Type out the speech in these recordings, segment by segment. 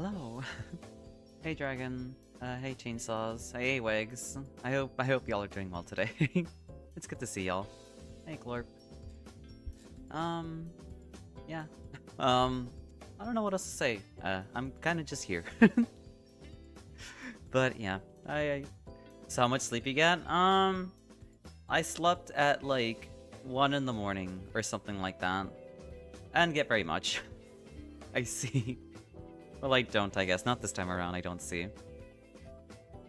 Hello. Hey Dragon. Hey Chainsaws. Hey Wags. I hope y'all are doing well today. It's good to see y'all. Hey Glorp. Yeah. I don't know what else to say. I'm kind of just here. But yeah, so how much sleep you get? I slept at like 1 in the morning or something like that. I didn't get very much. I see. Well, I don't, I guess. Not this time around, I don't see.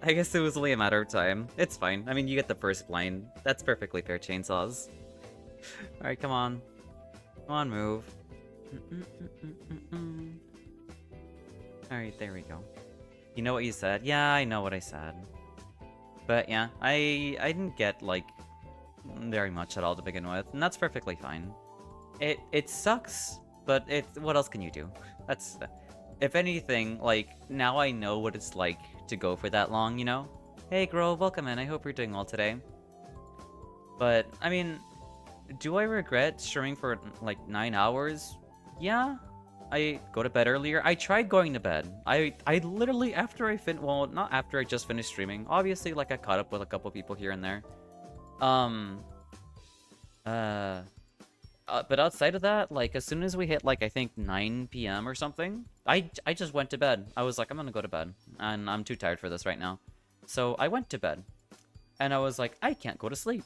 I guess it was only a matter of time. It's fine. I mean, you get the first blind. That's perfectly fair, Chainsaws. Alright, come on. Come on, move. Alright, there we go. You know what you said? Yeah, I know what I said. But yeah, I didn't get, like, very much at all to begin with, and that's perfectly fine. It sucks, but what else can you do? That's... If anything, like, now I know what it's like to go for that long, you know? Hey, Grove, welcome in. I hope you're doing well today. But, I mean, do I regret streaming for, like, 9 hours? Yeah. I go to bed earlier. I tried going to bed. I literally, after I well, not after I just finished streaming. Obviously, like, I caught up with a couple people here and there. But outside of that, like, as soon as we hit, like, I think 9 p.m. or something, I just went to bed. I was like, I'm gonna go to bed, and I'm too tired for this right now. So I went to bed, and I was like, I can't go to sleep.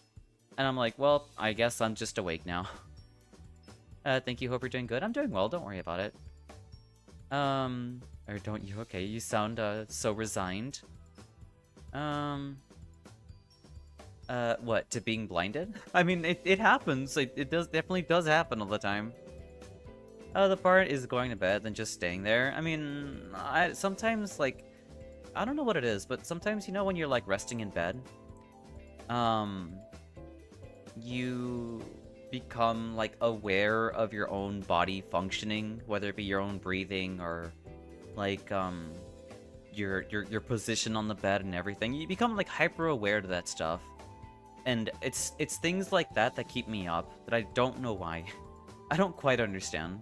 And I'm like, well, I guess I'm just awake now. Thank you, hope you're doing good. I'm doing well, don't worry about it. Or don't you? Okay, you sound, so resigned. What, to being blinded? I mean, it happens. It definitely does happen all the time. The part is going to bed and just staying there. I mean, sometimes, like, I don't know what it is, but sometimes, you know, when you're, like, resting in bed, you become, like, aware of your own body functioning, whether it be your own breathing or, like, your position on the bed and everything. You become, like, hyper aware to that stuff. And it's things like that that keep me up, that I don't know why. I don't quite understand.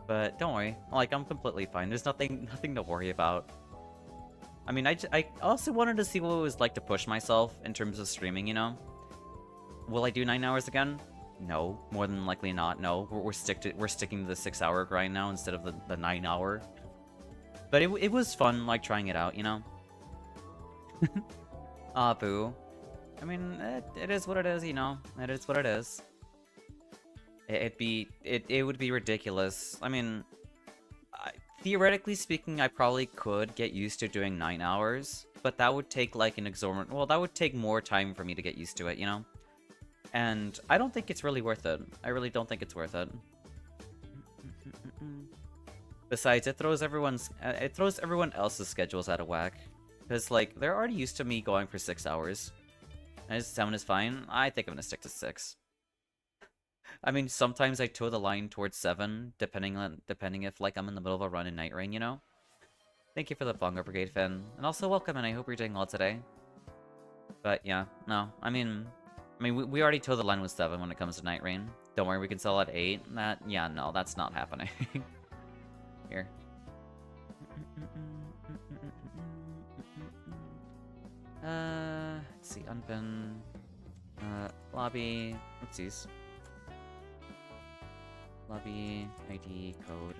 But don't worry, like, I'm completely fine. There's nothing to worry about. I mean, I also wanted to see what it was like to push myself in terms of streaming, you know? Will I do 9 hours again? No, more than likely not, no. We're sticking to the 6-hour grind now instead of the 9-hour. But it was fun, like, trying it out, you know? Ah, boo. I mean, it is what it is, you know? It is what it is. It would be ridiculous. I mean, theoretically speaking, I probably could get used to doing 9 hours, but that would take, like, an exorbitant... Well, that would take more time for me to get used to it, you know? And I don't think it's really worth it. I really don't think it's worth it. Besides, it throws everyone else's schedules out of whack. Because, like, they're already used to me going for 6 hours. And 7 is fine. I think I'm gonna stick to 6. I mean, sometimes I toe the line towards 7, depending if, like, I'm in the middle of a run in Night Rain, you know? Thank you for the Bongo Brigade, Finn. And also welcome, and I hope you're doing well today. But yeah, no, I mean, we already toe the line with 7 when it comes to Night Rain. Don't worry, we can sell at 8. Yeah, no, that's not happening. Here. Let's see, unpin, lobby, oopsies. Lobby, ID, code.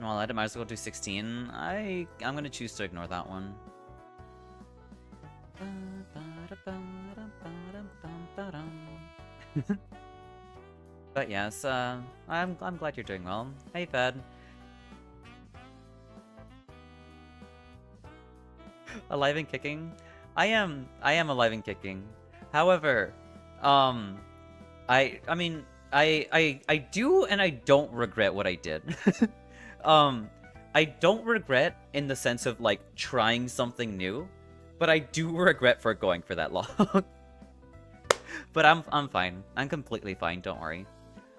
Well, I might as well do 16. I'm gonna choose to ignore that one. But yes, I'm glad you're doing well. Hey, Fed. Alive and kicking? I am alive and kicking. However, I mean, I do and I don't regret what I did. I don't regret in the sense of, like, trying something new, but I do regret for going for that long. But I'm fine. I'm completely fine, don't worry.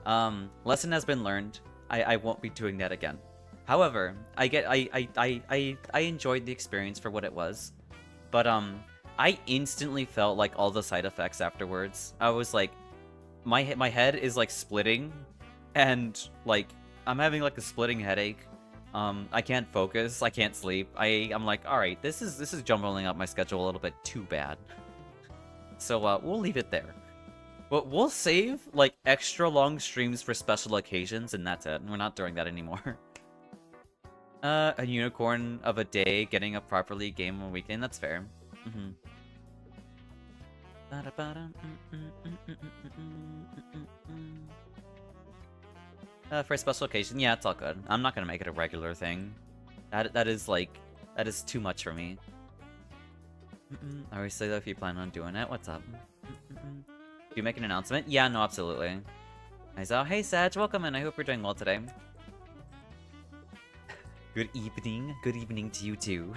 Lesson has been learned. I won't be doing that again. However, I enjoyed the experience for what it was. But I instantly felt like all the side effects afterwards. I was like, my head is like splitting, and like I'm having like a splitting headache. I can't focus. I can't sleep. I'm like, all right, this is jumbling up my schedule a little bit too bad. So we'll leave it there. But we'll save like extra long streams for special occasions, and that's it. We're not doing that anymore. A unicorn of a day getting a properly game on weekend. That's fair. For a special occasion, yeah, it's all good. I'm not gonna make it a regular thing. That is too much for me. I always say that if you plan on doing it. What's up? Do you make an announcement? Yeah, no, absolutely. Hi, Zao. Hey, Sag, welcome in. I hope you're doing well today. Good evening. Good evening to you too.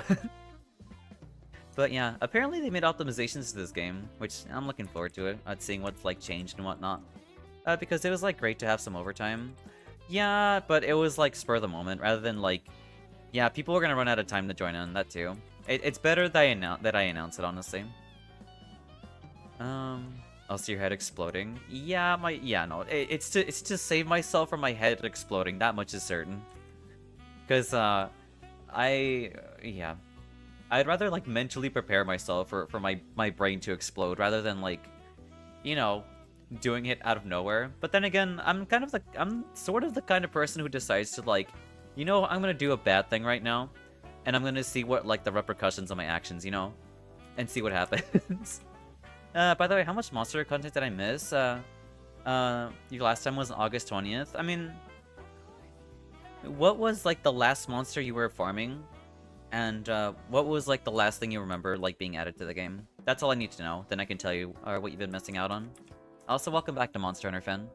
But yeah, apparently they made optimizations to this game, which I'm looking forward to it. Seeing what's like changed and whatnot. Because it was like great to have some overtime. Yeah, but it was like spur of the moment rather than like, yeah, people were gonna run out of time to join in. That too. It's better that I announce it, honestly. I'll see your head exploding. Yeah, no. It's to save myself from my head exploding. That much is certain. Because yeah. I'd rather like mentally prepare myself for my brain to explode rather than like, you know, doing it out of nowhere. But then again, I'm sort of the kind of person who decides to like, you know, I'm gonna do a bad thing right now, and I'm gonna see what like the repercussions of my actions, you know, and see what happens. By the way, how much monster content did I miss? Your last time was on August 20th. I mean, what was like the last monster you were farming? And what was like the last thing you remember like being added to the game? That's all I need to know. Then I can tell you what you've been missing out on. Also, welcome back to Monster Hunter Finn.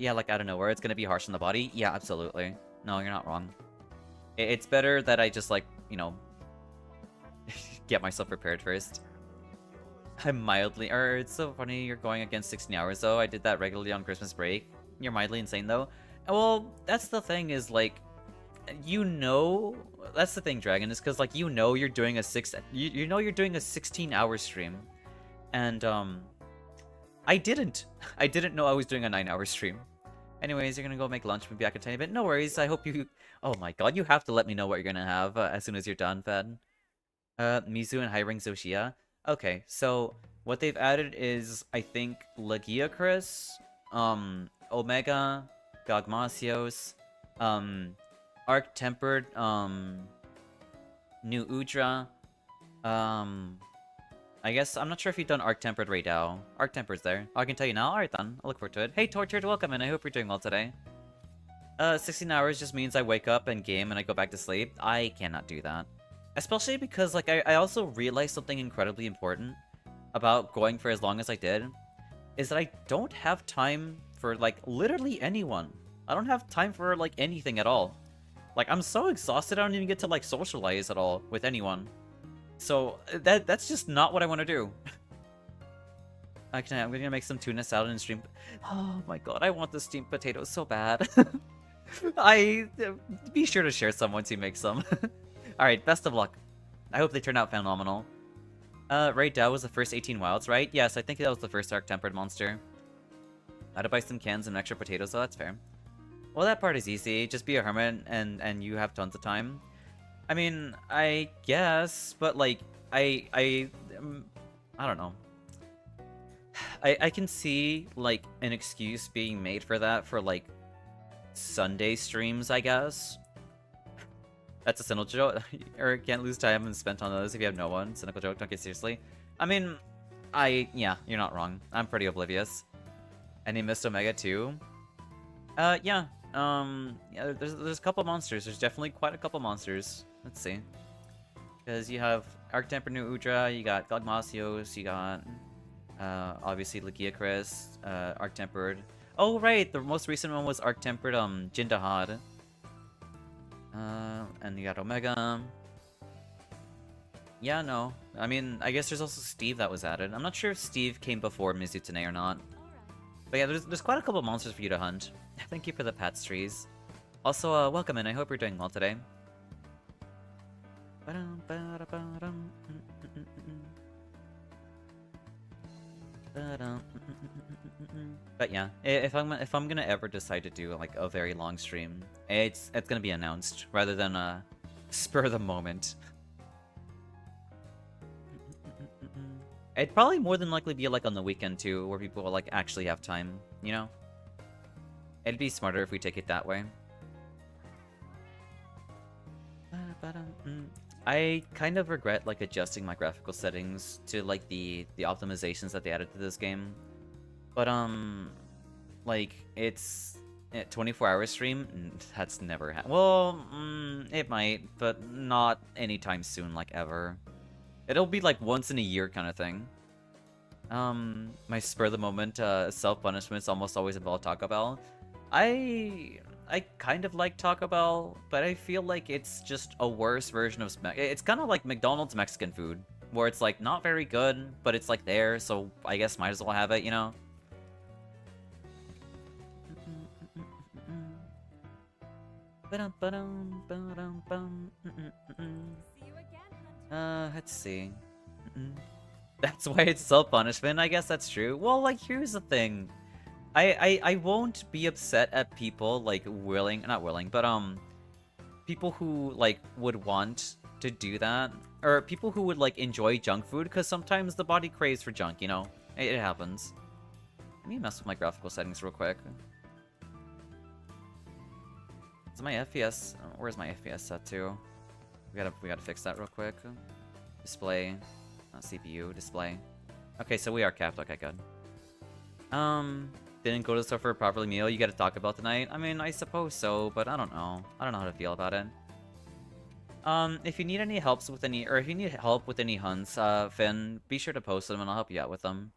Yeah, like out of nowhere, it's gonna be harsh on the body. Yeah, absolutely. No, you're not wrong. It's better that I just like, you know, get myself prepared first. I'm mildly, it's so funny you're going against 16 hours though. I did that regularly on Christmas break. You're mildly insane though. Well, that's the thing is like, you know, that's the thing, Dragon, is because like you know you're doing a 16-hour stream, and I didn't know I was doing a 9-hour stream. Anyways, you're gonna go make lunch, maybe back a tiny bit. No worries. I hope you. Oh my god, you have to let me know what you're gonna have as soon as you're done, Fed. Mizu and Hiring Zoshia. Okay, so what they've added is I think Lagiacris, Omega, Gogmasios, Arc Tempered, New Udra, I guess, I'm not sure if you've done Arc Tempered right now. Arc Tempered's there. I can tell you now. Alright then, I'll look forward to it. Hey Tortured, welcome in. I hope you're doing well today. 16 hours just means I wake up and game and I go back to sleep. I cannot do that. Especially because, like, I also realized something incredibly important about going for as long as I did. Is that I don't have time for, like, literally anyone. I don't have time for, like, anything at all. Like, I'm so exhausted I don't even get to, like, socialize at all with anyone. So, that's just not what I want to do. Actually, I'm gonna make some tuna salad and stream... Oh my god, I want the steamed potatoes so bad. Be sure to share some once you make some. Alright, best of luck. I hope they turn out phenomenal. Raid Dao was the first 18 wilds, right? Yes, I think that was the first Arc Tempered monster. I had to buy some cans and extra potatoes, so that's fair. Well, that part is easy. Just be a hermit and you have tons of time. I mean, I guess, but like, I don't know. I can see, like, an excuse being made for that for, like, Sunday streams, I guess. That's a cynical joke. Or can't lose time and spent on those if you have no one. Cynical joke, don't get seriously. I mean, yeah, you're not wrong. I'm pretty oblivious. And he missed Omega too. Yeah. Yeah, there's a couple monsters. There's definitely quite a couple monsters. Let's see. Because you have Arc Tempered New Udra, you got Gogmasios, you got, obviously Lagiacris, Arc Tempered. Oh, right, the most recent one was Arc Tempered, Jindahad. And you got Omega. Yeah, no. I mean, I guess there's also Steve that was added. I'm not sure if Steve came before Mizutane or not. But yeah, there's quite a couple monsters for you to hunt. Thank you for the Pats trees. Also, welcome in. I hope you're doing well today. But yeah, if I'm gonna ever decide to do like a very long stream, it's gonna be announced rather than spur of the moment. It'd probably more than likely be like on the weekend too, where people will like actually have time, you know? It'd be smarter if we take it that way. I kind of regret like adjusting my graphical settings to like the optimizations that they added to this game. But like it's a 24-hour stream. That's never happened. Well, it might, but not anytime soon, like ever. It'll be like once in a year kind of thing. My spur of the moment self-punishments almost always involve Taco Bell. I kind of like Taco Bell, but I feel like it's just a worse version of it's kind of like McDonald's Mexican food, where it's like not very good, but it's like there, so I guess might as well have it, you know? Let's see. That's why it's self-punishment. I guess that's true. Well, like, here's the thing. I won't be upset at people, like, not willing, but, people who, like, would want to do that. Or people who would, like, enjoy junk food, because sometimes the body craves for junk, you know? It happens. Let me mess with my graphical settings real quick. Is my FPS... where's my FPS set to? We gotta fix that real quick. Display. CPU. Display. Okay, so we are capped. Okay, good. Didn't go to the store for a properly meal. You gotta talk about tonight. I mean, I suppose so, but I don't know. I don't know how to feel about it. If you need any helps with any... or if you need help with any hunts, Finn, be sure to post them and I'll help you out with them.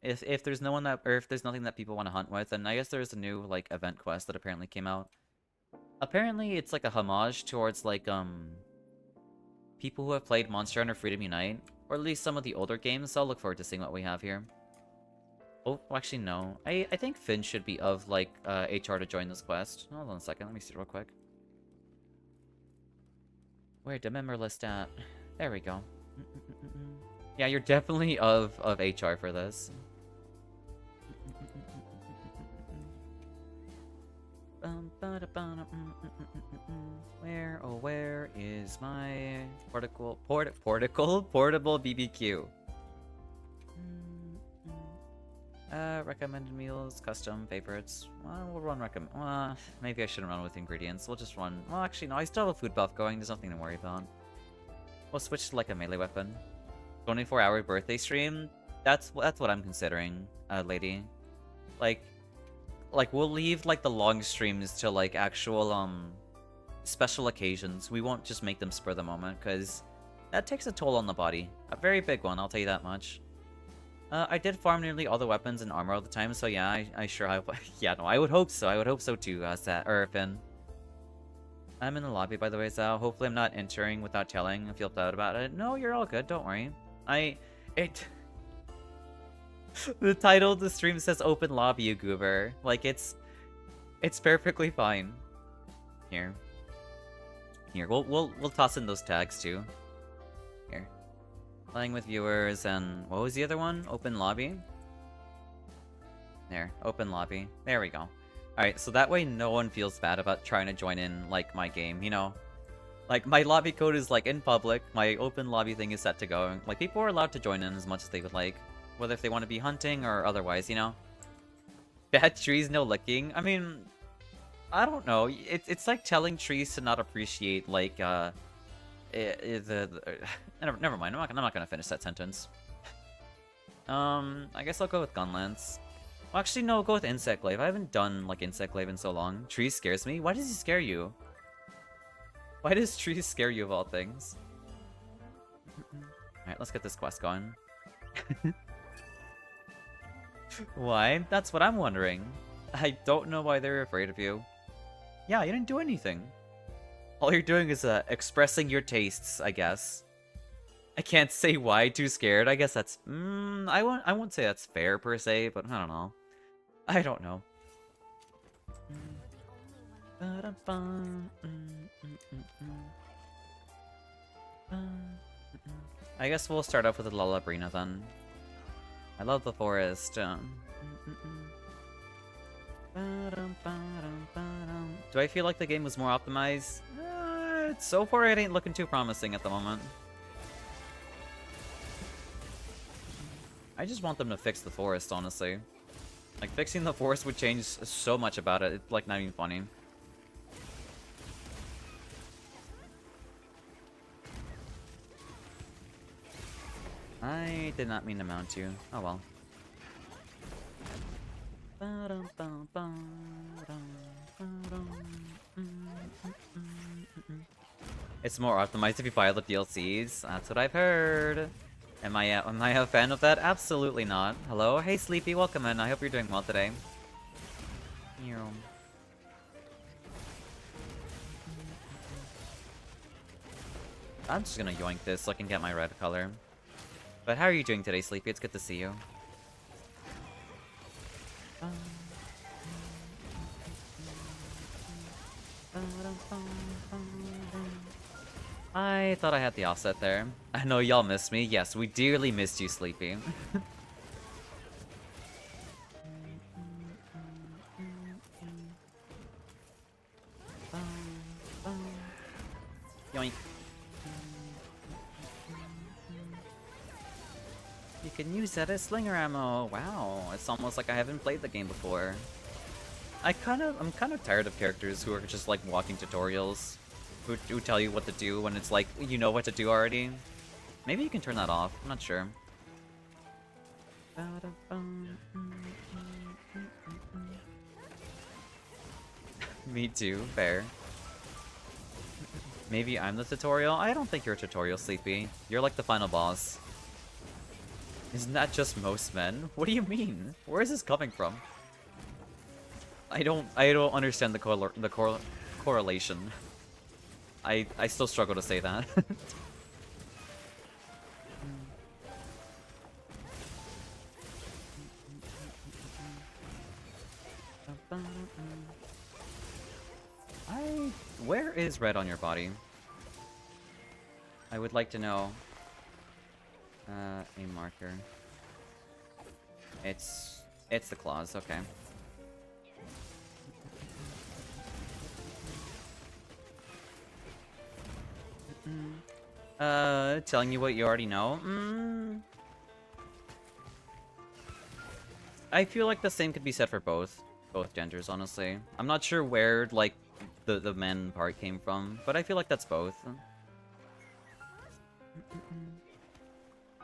If there's no one that... or if there's nothing that people want to hunt with, then I guess there's a new, like, event quest that apparently came out. Apparently, it's like a homage towards, like, people who have played Monster Hunter Freedom Unite, or at least some of the older games, so I'll look forward to seeing what we have here. Oh, actually, no. I think Finn should be of, like, HR to join this quest. Hold on a second, let me see real quick. Where'd the member list at? There we go. Yeah, you're definitely of HR for this. Where, oh, where is my portable BBQ? Recommended meals, custom favorites. Well, we'll run maybe I shouldn't run with ingredients. We'll just run. Well, actually, no. I still have a food buff going. There's nothing to worry about. We'll switch to like a melee weapon. 24-hour birthday stream. That's what I'm considering, lady. Like we'll leave like the long streams to like actual special occasions. We won't just make them spur the moment, because that takes a toll on the body. A very big one, I'll tell you that much. I did farm nearly all the weapons and armor all the time, so yeah, I sure hope... yeah, no, I would hope so. I would hope so too, Finn. I'm in the lobby, by the way, Zao. Hopefully I'm not entering without telling and feel bad about it. No, you're all good, don't worry. The title of the stream says open lobby, you goober. Like, it's perfectly fine. Here, we'll toss in those tags too. Here. Playing with viewers, and what was the other one? Open lobby? There, open lobby. There we go. Alright, so that way no one feels bad about trying to join in, like, my game, you know? Like, my lobby code is, like, in public. My open lobby thing is set to go. Like, people are allowed to join in as much as they would like. Whether if they want to be hunting or otherwise, you know? Bad trees, no licking. I mean, I don't know. It's like telling trees to not appreciate, like, never mind. I'm not gonna finish that sentence. I guess I'll go with Gunlance. Well, actually, no, I'll go with Insect Glaive. I haven't done, like, Insect Glaive in so long. Trees scares me? Why does he scare you? Why does trees scare you of all things? Alright, let's get this quest going. Why? That's what I'm wondering. I don't know why they're afraid of you. Yeah, you didn't do anything. All you're doing is expressing your tastes, I guess. I can't say why. Too scared. I guess that's... I won't say that's fair per se, but I don't know. I don't know. I guess we'll start off with the Lullabrina then. I love the forest. Do I feel like the game was more optimized? So far it ain't looking too promising at the moment. I just want them to fix the forest, honestly. Like, fixing the forest would change so much about it. It's, like, not even funny. I did not mean to mount you. Oh well. It's more optimized if you buy the DLCs. That's what I've heard. Am I a fan of that? Absolutely not. Hello? Hey Sleepy, welcome in. I hope you're doing well today. I'm just gonna yoink this so I can get my red color. But how are you doing today, Sleepy? It's good to see you. I thought I had the offset there. I know y'all missed me. Yes, we dearly missed you, Sleepy. Yoink. You can use that as slinger ammo. Wow, it's almost like I haven't played the game before. I'm kind of tired of characters who are just like walking tutorials, who tell you what to do when it's like you know what to do already. Maybe you can turn that off. I'm not sure. Me too. Fair. Maybe I'm the tutorial? I don't think you're a tutorial, Sleepy. You're like the final boss. Isn't that just most men? What do you mean? Where is this coming from? I don't understand the correlation. I still struggle to say that. Where is red on your body? I would like to know. A marker. It's the claws, okay. Telling you what you already know? I feel like the same could be said for both genders, honestly. I'm not sure where, like, the men part came from, but I feel like that's both.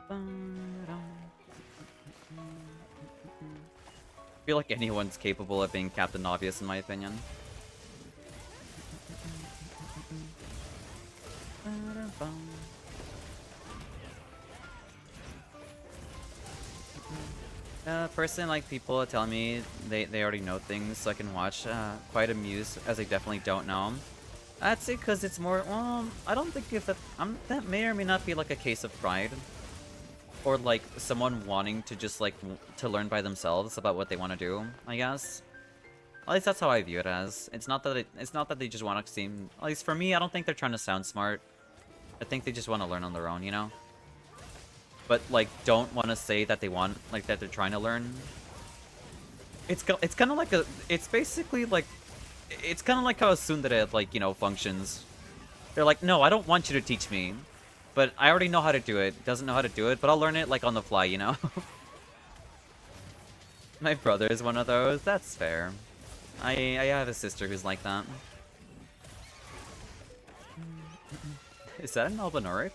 I feel like anyone's capable of being Captain Obvious, in my opinion. Personally, like, people telling me they already know things so I can watch, quite amused, as they definitely don't know. I'd say because it's more, well, I don't think if that may or may not be like a case of pride. Or like someone wanting to just like, to learn by themselves about what they want to do, I guess. At least that's how I view it as. It's not that they just want to seem, at least for me, I don't think they're trying to sound smart. I think they just want to learn on their own, you know? But like, don't want to say that they want, like, that they're trying to learn. It's kind of like it's basically like, it's kind of like how a tsundere, like, you know, functions. They're like, no, I don't want you to teach me. But I already know how to do it. Doesn't know how to do it, but I'll learn it, like, on the fly, you know? My brother is one of those. That's fair. I have a sister who's like that. Is that an Albinuric?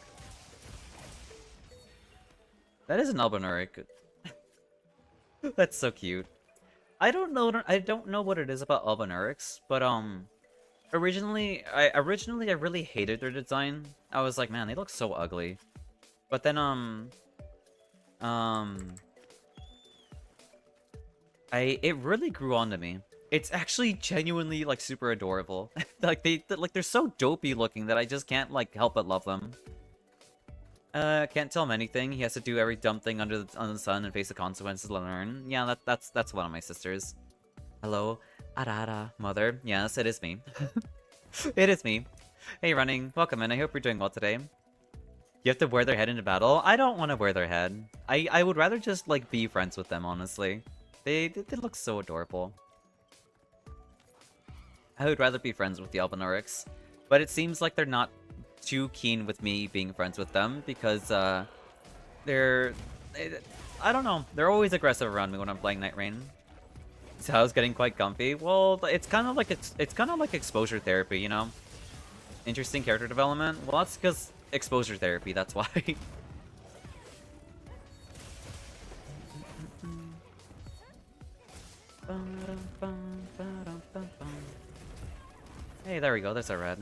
That is an Albinuric. That's so cute. I don't know what it is about Albinurics, but originally I really hated their design. I was like, man, they look so ugly. But then it really grew onto me. It's actually genuinely like super adorable. Like they're so dopey looking that I just can't like help but love them. Can't tell him anything. He has to do every dumb thing under the sun and face the consequences to learn. Yeah, that's one of my sisters. Hello, Arara, mother. Yes, it is me. It is me. Hey, Running. Welcome in. I hope you're doing well today. You have to wear their head into battle? I don't want to wear their head. I would rather just, like, be friends with them, honestly. They look so adorable. I would rather be friends with the Albinorics. But it seems like they're not too keen with me being friends with them because, they're... I don't know. They're always aggressive around me when I'm playing Night Rain. So I was getting quite comfy. Well, it's kind of like it's kind of like exposure therapy, you know? Interesting character development. Well, that's because exposure therapy, that's why. Hey, there we go. There's a red.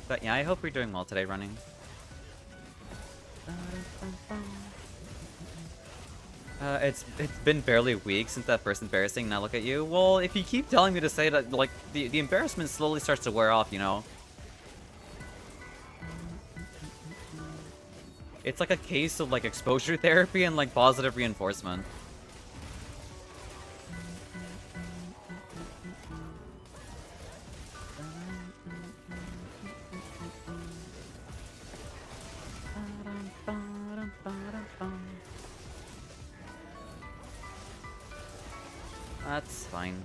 But yeah, I hope you're doing well today running. It's been barely a week since that first embarrassing, now look at you. Well, if you keep telling me to say that, like, the embarrassment slowly starts to wear off, you know? It's like a case of, like, exposure therapy and, like, positive reinforcement. That's fine.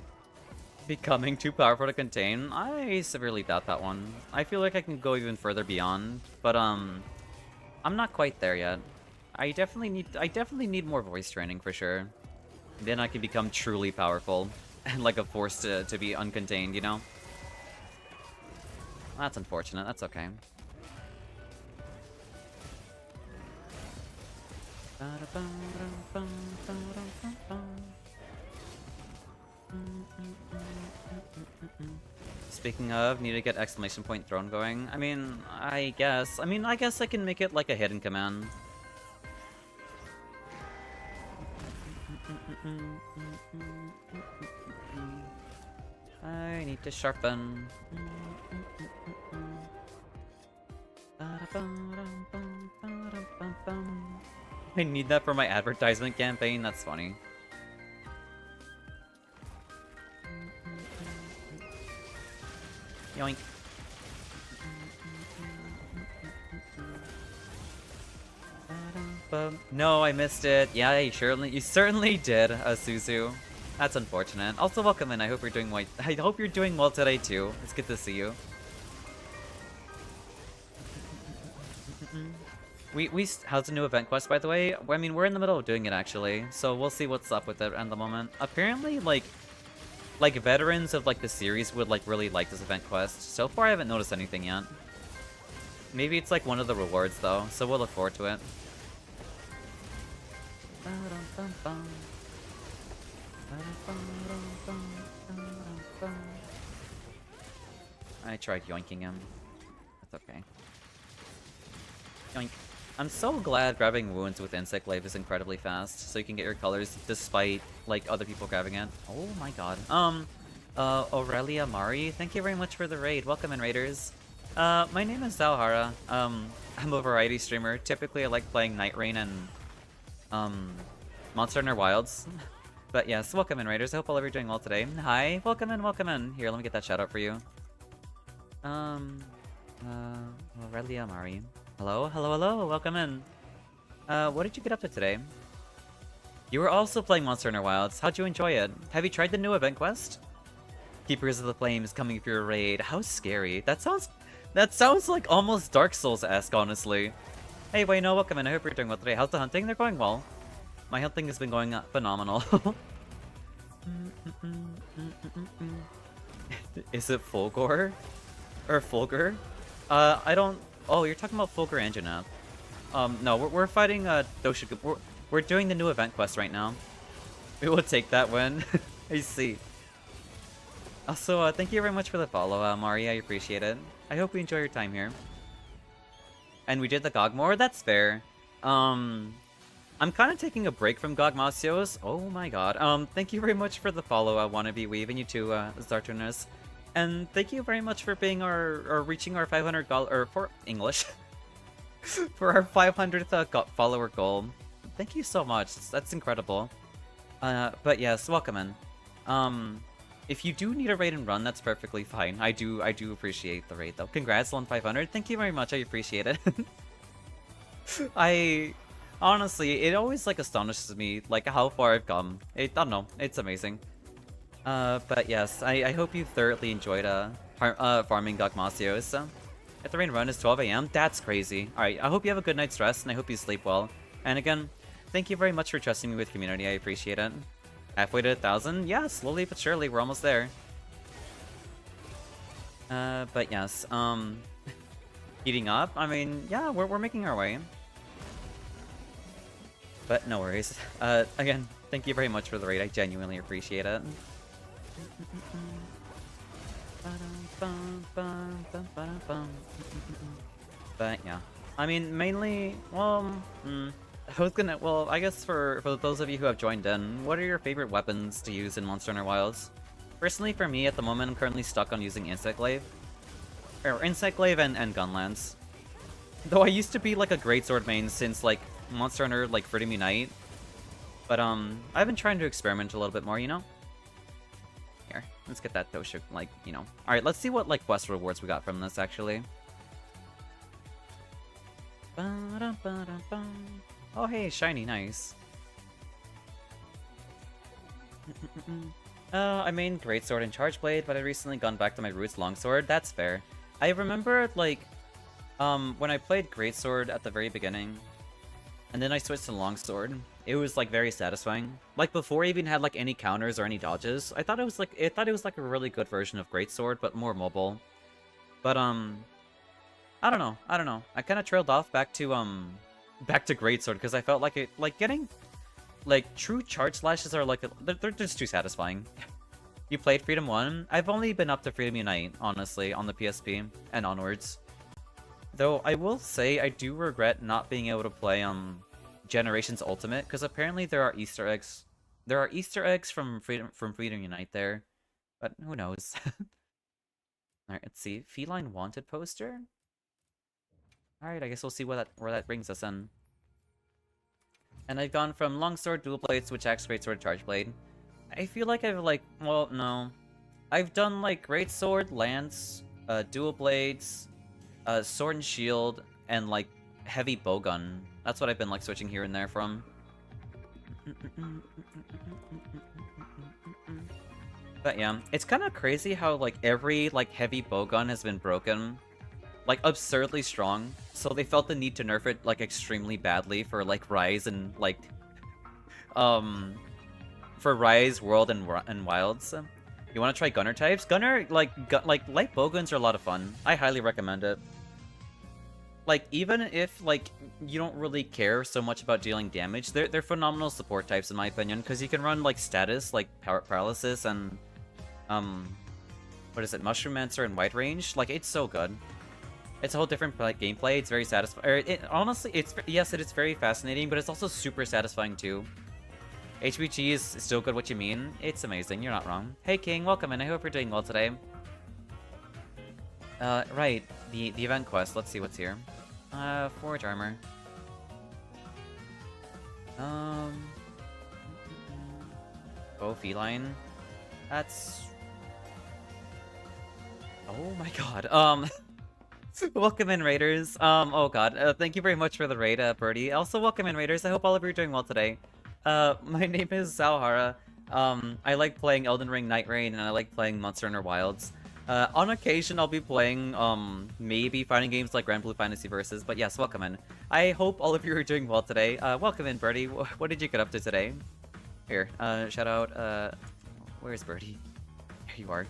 Becoming too powerful to contain? I severely doubt that one. I feel like I can go even further beyond, but I'm not quite there yet. I definitely need more voice training for sure. Then I can become truly powerful and like a force to be uncontained, you know? That's unfortunate. That's okay. Speaking of, need to get exclamation point throne going. I mean, I guess I can make it like a hidden command. I need to sharpen. I need that for my advertisement campaign. That's funny. Yoink. No, I missed it. Yeah, you certainly did, Suzu. That's unfortunate. Also, welcome in. I hope you're doing well. I hope you're doing well today too. It's good to see you. How's the new event quest, by the way? I mean, we're in the middle of doing it actually, so we'll see what's up with it at the moment. Apparently, like veterans of like the series would like really like this event quest. So far, I haven't noticed anything yet. Maybe it's like one of the rewards though, so we'll look forward to it. I tried yoinking him. That's okay. Yoink. I'm so glad grabbing wounds with Insect Life is incredibly fast, so you can get your colors despite, like, other people grabbing it. Oh my god. Aurelia Mari, thank you very much for the raid. Welcome in, raiders. My name is Zalhara. I'm a variety streamer. Typically, I like playing Night Rain and, Monster Hunter Wilds. But yes, welcome in, raiders. I hope all of you are doing well today. Hi, welcome in, welcome in. Here, let me get that shout out for you. Aurelia Mari. Hello, hello, hello, welcome in. What did you get up to today? You were also playing Monster Hunter Wilds. How'd you enjoy it? Have you tried the new event quest? Keepers of the Flames coming for your raid. How scary. That sounds like almost Dark Souls-esque, honestly. Hey, Wayno, welcome in. I hope you're doing well today. How's the hunting? They're going well. My hunting has been going phenomenal. Is it Fulgor? Or Fulgur? I don't... Oh, you're talking about Fulgur and Janeth. No, we're fighting Doshiku. We're doing the new event quest right now. We will take that win. I see. Also, thank you very much for the follow, Mari. I appreciate it. I hope you enjoy your time here. And we did the Gogmore? That's fair. I'm kind of taking a break from Gogmasios. Oh my god. Thank you very much for the follow, Wannabe Weave, and you too, Zartunus. And thank you very much for being reaching our 500 goal, or for English, for our 500th follower goal. Thank you so much. That's incredible. But yes, welcome in. If you do need a raid and run, that's perfectly fine. I do appreciate the raid though. Congrats on 500. Thank you very much. I appreciate it. I honestly, it always like astonishes me like how far I've come. I don't know. It's amazing. But yes, I hope you thoroughly enjoyed farming Gogmasios. If the rain run is 12 AM, that's crazy. Alright, I hope you have a good night's rest, and I hope you sleep well. And again, thank you very much for trusting me with community, I appreciate it. Halfway to 1,000? Yeah, slowly but surely, we're almost there. But yes, heating up, I mean, yeah, we're making our way. But no worries. Again, thank you very much for the raid, I genuinely appreciate it. But yeah, I mean, mainly, well, I guess for those of you who have joined in, what are your favorite weapons to use in Monster Hunter Wilds? Personally, for me, at the moment, I'm currently stuck on using Insect Glaive. Or Insect Glaive and Gunlance. Though I used to be like a Greatsword main since like Monster Hunter like Freedom Unite. But I've been trying to experiment a little bit more, you know? Here, let's get that Dosha, like, you know. Alright, let's see what like quest rewards we got from this actually. Oh hey, shiny, nice. I main Greatsword and Charge Blade, but I recently gone back to my roots Longsword. That's fair. I remember, like, when I played Greatsword at the very beginning, and then I switched to Longsword, it was, like, very satisfying. Like, before I even had, like, any counters or any dodges, I thought it was, like, a really good version of Greatsword, but more mobile. But, I don't know. I kind of trailed off back to Greatsword, because I felt like it, like, getting... Like, true charge slashes are like, they're just too satisfying. You played Freedom 1? I've only been up to Freedom Unite, honestly, on the PSP and onwards. Though, I will say, I do regret not being able to play, Generations Ultimate, because apparently there are Easter eggs. There are Easter eggs from Freedom Unite there, but who knows. Alright, let's see. Feline Wanted poster? Alright, I guess we'll see where that brings us in. And I've gone from Longsword, Dual Blade, Switch Axe, Greatsword, Charge Blade. I feel like I've, like, well, no. I've done, like, Greatsword, Lance, Dual Blades, Sword and Shield, and, like, Heavy Bowgun. That's what I've been, like, switching here and there from. But yeah, it's kind of crazy how, like, every, like, Heavy Bowgun has been broken. Like, absurdly strong, so they felt the need to nerf it, like, extremely badly for, like, Rise and, like, for Rise, World, and Wilds. You want to try Gunner types? Gunner, like, light bowguns are a lot of fun. I highly recommend it. Like, even if, like, you don't really care so much about dealing damage, they're phenomenal support types, in my opinion, because you can run, like, status, like, Paralysis, and, what is it, Mushroom-mancer and Wide Range? Like, it's so good. It's a whole different like gameplay. It's very satisfying. Honestly, yes, it is very fascinating, but it's also super satisfying too. HBG is still good. What you mean? It's amazing. You're not wrong. Hey King, welcome in. I hope you're doing well today. Right, the event quest. Let's see what's here. Forge armor. Bow feline. That's. Oh my god. Welcome in, Raiders. Oh god, thank you very much for the raid, Birdie. Also, welcome in, Raiders. I hope all of you are doing well today. My name is Xao. I like playing Elden Ring Night Rain, and I like playing Monster Hunter Wilds. On occasion, I'll be playing, maybe fighting games like Grand Blue Fantasy Versus, but yes, welcome in. I hope all of you are doing well today. Welcome in, Birdie. What did you get up to today? Here, shout out, where's Birdie? Here you are.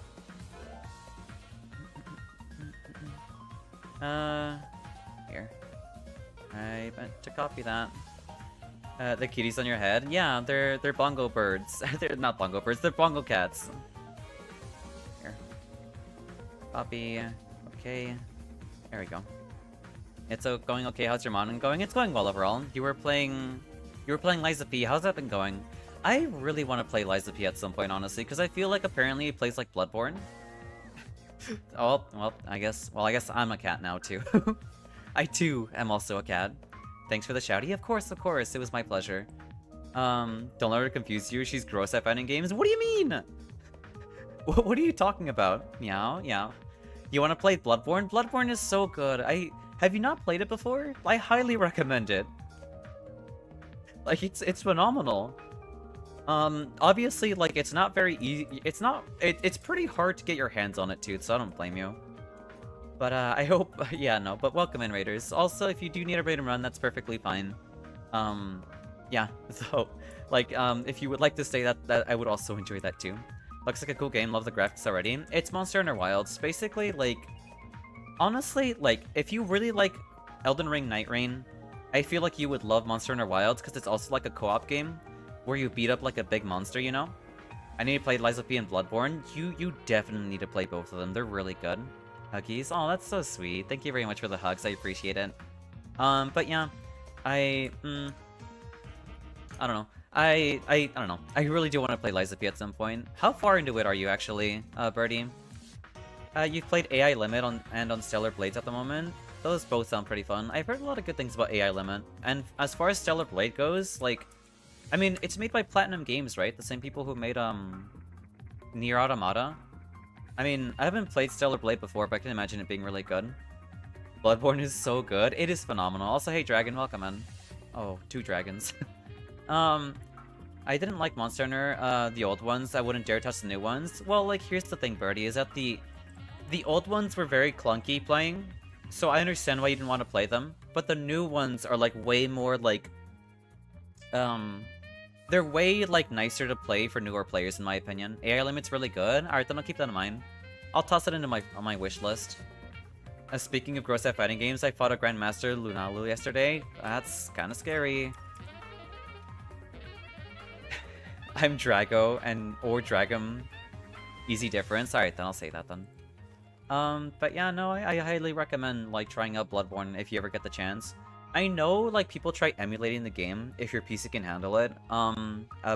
Here. I meant to copy that. The kitties on your head? Yeah, they're bongo birds. They're not bongo birds, they're bongo cats. Here. Copy. Okay. There we go. It's going okay. How's your morning going? It's going well overall. You were playing Liza P. How's that been going? I really want to play Liza P at some point, honestly, because I feel like apparently it plays like Bloodborne. Oh, well, I guess I'm a cat now, too. I, too, am also a cat. Thanks for the shouty. Of course, it was my pleasure. Don't let her confuse you. She's gross at fighting games. What do you mean? What are you talking about? Meow, yeah. You want to play Bloodborne? Bloodborne is so good. Have you not played it before? I highly recommend it. Like, it's phenomenal. Obviously, like, it's not very easy. It's pretty hard to get your hands on it, too, so I don't blame you. But, I hope, yeah, no, but welcome in, Raiders. Also, if you do need a raid and run, that's perfectly fine. Yeah, so, like, if you would like to stay, that I would also enjoy that, too. Looks like a cool game, love the graphics already. It's Monster Hunter Wilds. Basically, like, honestly, like, if you really like Elden Ring Night Rain, I feel like you would love Monster Hunter Wilds, because it's also like a co-op game, where you beat up like a big monster, you know? I need to play Lies of P and Bloodborne. You definitely need to play both of them, they're really good. Huggies, oh, that's so sweet. Thank you very much for the hugs, I appreciate it. But yeah, I don't know. I don't know. I really do want to play Lies of P at some point. How far into it are you actually, Birdie? You've played AI Limit on Stellar Blades at the moment. Those both sound pretty fun. I've heard a lot of good things about AI Limit. And as far as Stellar Blade goes, like, I mean, it's made by Platinum Games, right? The same people who made Nier Automata. I mean, I haven't played Stellar Blade before, but I can imagine it being really good. Bloodborne is so good. It is phenomenal. Also, hey, Dragon, welcome in. Oh, 2 dragons. I didn't like Monster Hunter, the old ones. I wouldn't dare touch the new ones. Well, like, here's the thing, Birdie, is that the old ones were very clunky playing, so I understand why you didn't want to play them. But the new ones are, like, way more, like, they're way, like, nicer to play for newer players, in my opinion. AI Limit's really good. Alright, then I'll keep that in mind. I'll toss it into my wish list. Speaking of gross at fighting games, I fought a Grandmaster Lunalu yesterday. That's kind of scary. I'm Drago or Dragum. Easy difference. Alright, then I'll say that then. But yeah, no, I highly recommend, like, trying out Bloodborne if you ever get the chance. I know, like, people try emulating the game if your PC can handle it.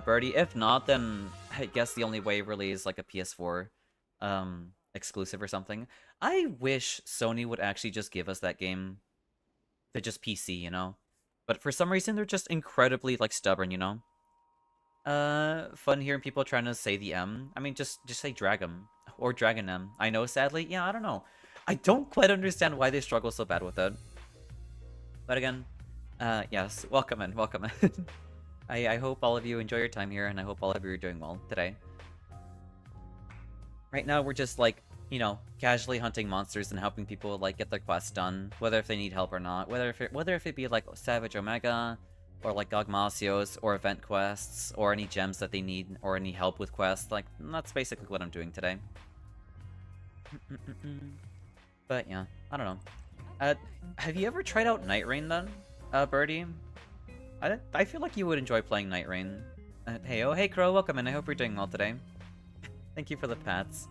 Birdie, if not, then I guess the only way really is, like, a PS4, exclusive or something. I wish Sony would actually just give us that game to just PC, you know? But for some reason, they're just incredibly, like, stubborn, you know? Fun hearing people trying to say the M. I mean, just say Dragum. Or Dragon M. I know, sadly. Yeah, I don't know. I don't quite understand why they struggle so bad with it. But again, yes, welcome in, welcome in. I hope all of you enjoy your time here, and I hope all of you are doing well today. Right now, we're just, like, you know, casually hunting monsters and helping people, like, get their quests done, whether if they need help or not. Whether if it be, like, Savage Omega, or, like, Gogmasios, or event quests, or any gems that they need, or any help with quests. Like, that's basically what I'm doing today. But, yeah, I don't know. Have you ever tried out Night Rain, then, Birdie? I feel like you would enjoy playing Night Rain. Hey, oh, hey, Crow, welcome in. I hope you're doing well today. Thank you for the pats.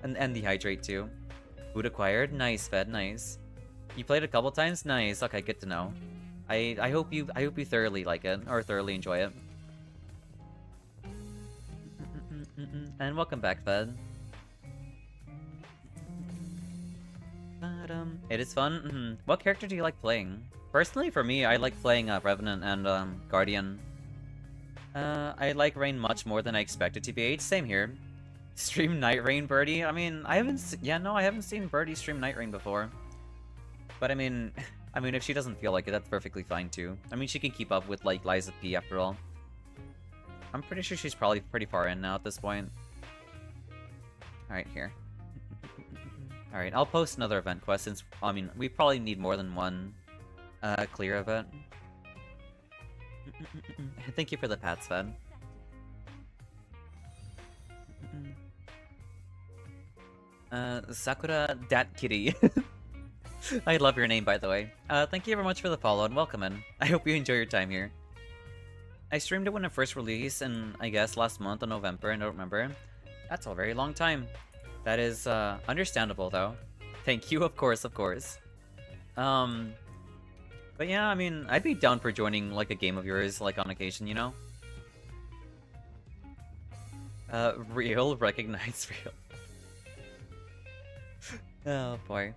And the hydrate, too. Food acquired? Nice, Fed, nice. You played a couple times? Nice, okay, good to know. I hope you thoroughly like it, or thoroughly enjoy it. And welcome back, Fed. It is fun. What character do you like playing? Personally, for me, I like playing Revenant and Guardian. I like Rain much more than I expected to be. Same here. Stream Night Rain, Birdie. I mean, I haven't seen Birdie stream Night Rain before. But I mean, if she doesn't feel like it, that's perfectly fine too. I mean, she can keep up with, like, Lies of P after all. I'm pretty sure she's probably pretty far in now at this point. Alright, here. Alright, I'll post another event quest since, I mean, we probably need more than one clear event. Thank you for the pats, Fed. Sakura Dat Kitty. I love your name, by the way. Thank you very much for the follow and welcome in. I hope you enjoy your time here. I streamed it when it first released, and I guess last month in November, I don't remember. That's a very long time. That is, understandable, though. Thank you, of course, of course. But yeah, I mean, I'd be down for joining, like, a game of yours, like, on occasion, you know? Real? Recognize real. Oh, boy.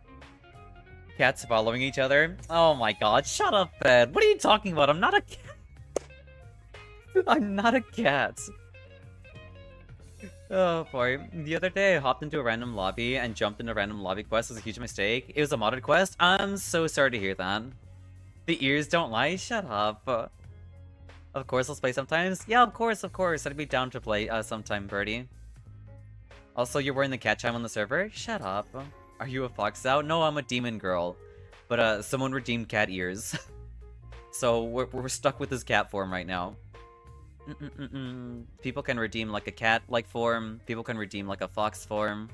Cats following each other? Oh my god, shut up, Fed. What are you talking about? I'm not a cat. I'm not a cat. Oh boy. The other day I hopped into a random lobby and jumped into a random lobby quest. It was a huge mistake. It was a modded quest. I'm so sorry to hear that. The ears don't lie? Shut up. Of course I'll play sometimes. Yeah, of course, of course. I'd be down to play sometime, Birdie. Also, you're wearing the cat chime on the server? Shut up. Are you a fox out? No, I'm a demon girl. But someone redeemed cat ears. So we're stuck with this cat form right now. People can redeem like a cat-like form. People can redeem like a fox form.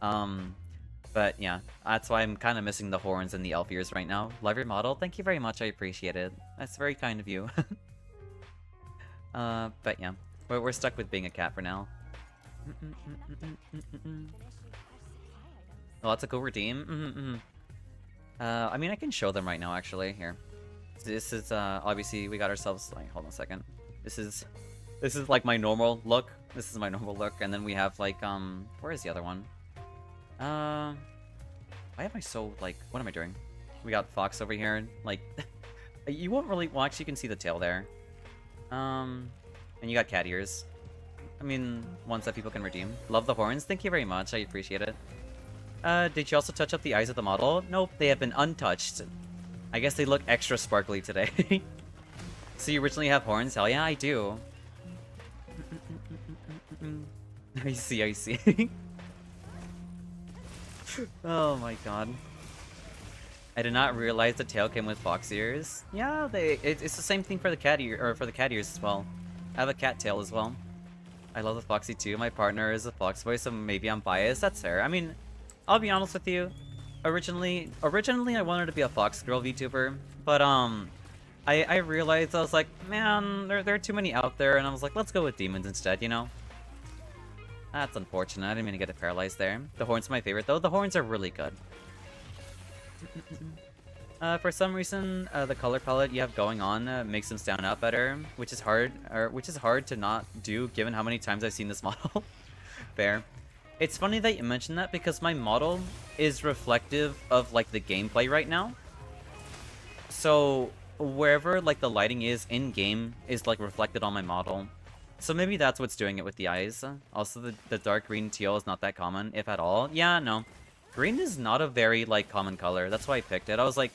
But yeah, that's why I'm kind of missing the horns and the elf ears right now. Love your model. Thank you very much. I appreciate it. That's very kind of you. But yeah, we're stuck with being a cat for now. Oh, that's a cool redeem. I mean, I can show them right now, actually. Here. This is, obviously, we got ourselves, like, hold on a second. This is like my normal look. This is my normal look, and then we have, like, where is the other one? Why am I so, like, what am I doing? We got Fox over here, like, you won't really, well, actually, you can see the tail there. And you got cat ears. I mean, ones that people can redeem. Love the horns. Thank you very much. I appreciate it. Did you also touch up the eyes of the model? Nope, they have been untouched. I guess they look extra sparkly today. So you originally have horns? Hell yeah, I do. I see, I see. Oh my god. I did not realize the tail came with fox ears. Yeah, it's the same thing for the cat ear, or for the cat ears as well. I have a cat tail as well. I love the foxy too. My partner is a fox boy, so maybe I'm biased. That's fair. I mean, I'll be honest with you. Originally I wanted to be a fox girl VTuber, but I realized, I was like, man, there are too many out there, and I was like, let's go with demons instead, you know? That's unfortunate. I didn't mean to get it paralyzed there. The horns are my favorite though. The horns are really good. For some reason, the color palette you have going on makes them stand out better, which is hard to not do given how many times I've seen this model. Fair. It's funny that you mentioned that because my model is reflective of like the gameplay right now. So wherever like the lighting is in game is like reflected on my model. So maybe that's what's doing it with the eyes. Also, the dark green teal is not that common, if at all. Yeah, no. Green is not a very like common color. That's why I picked it. I was like,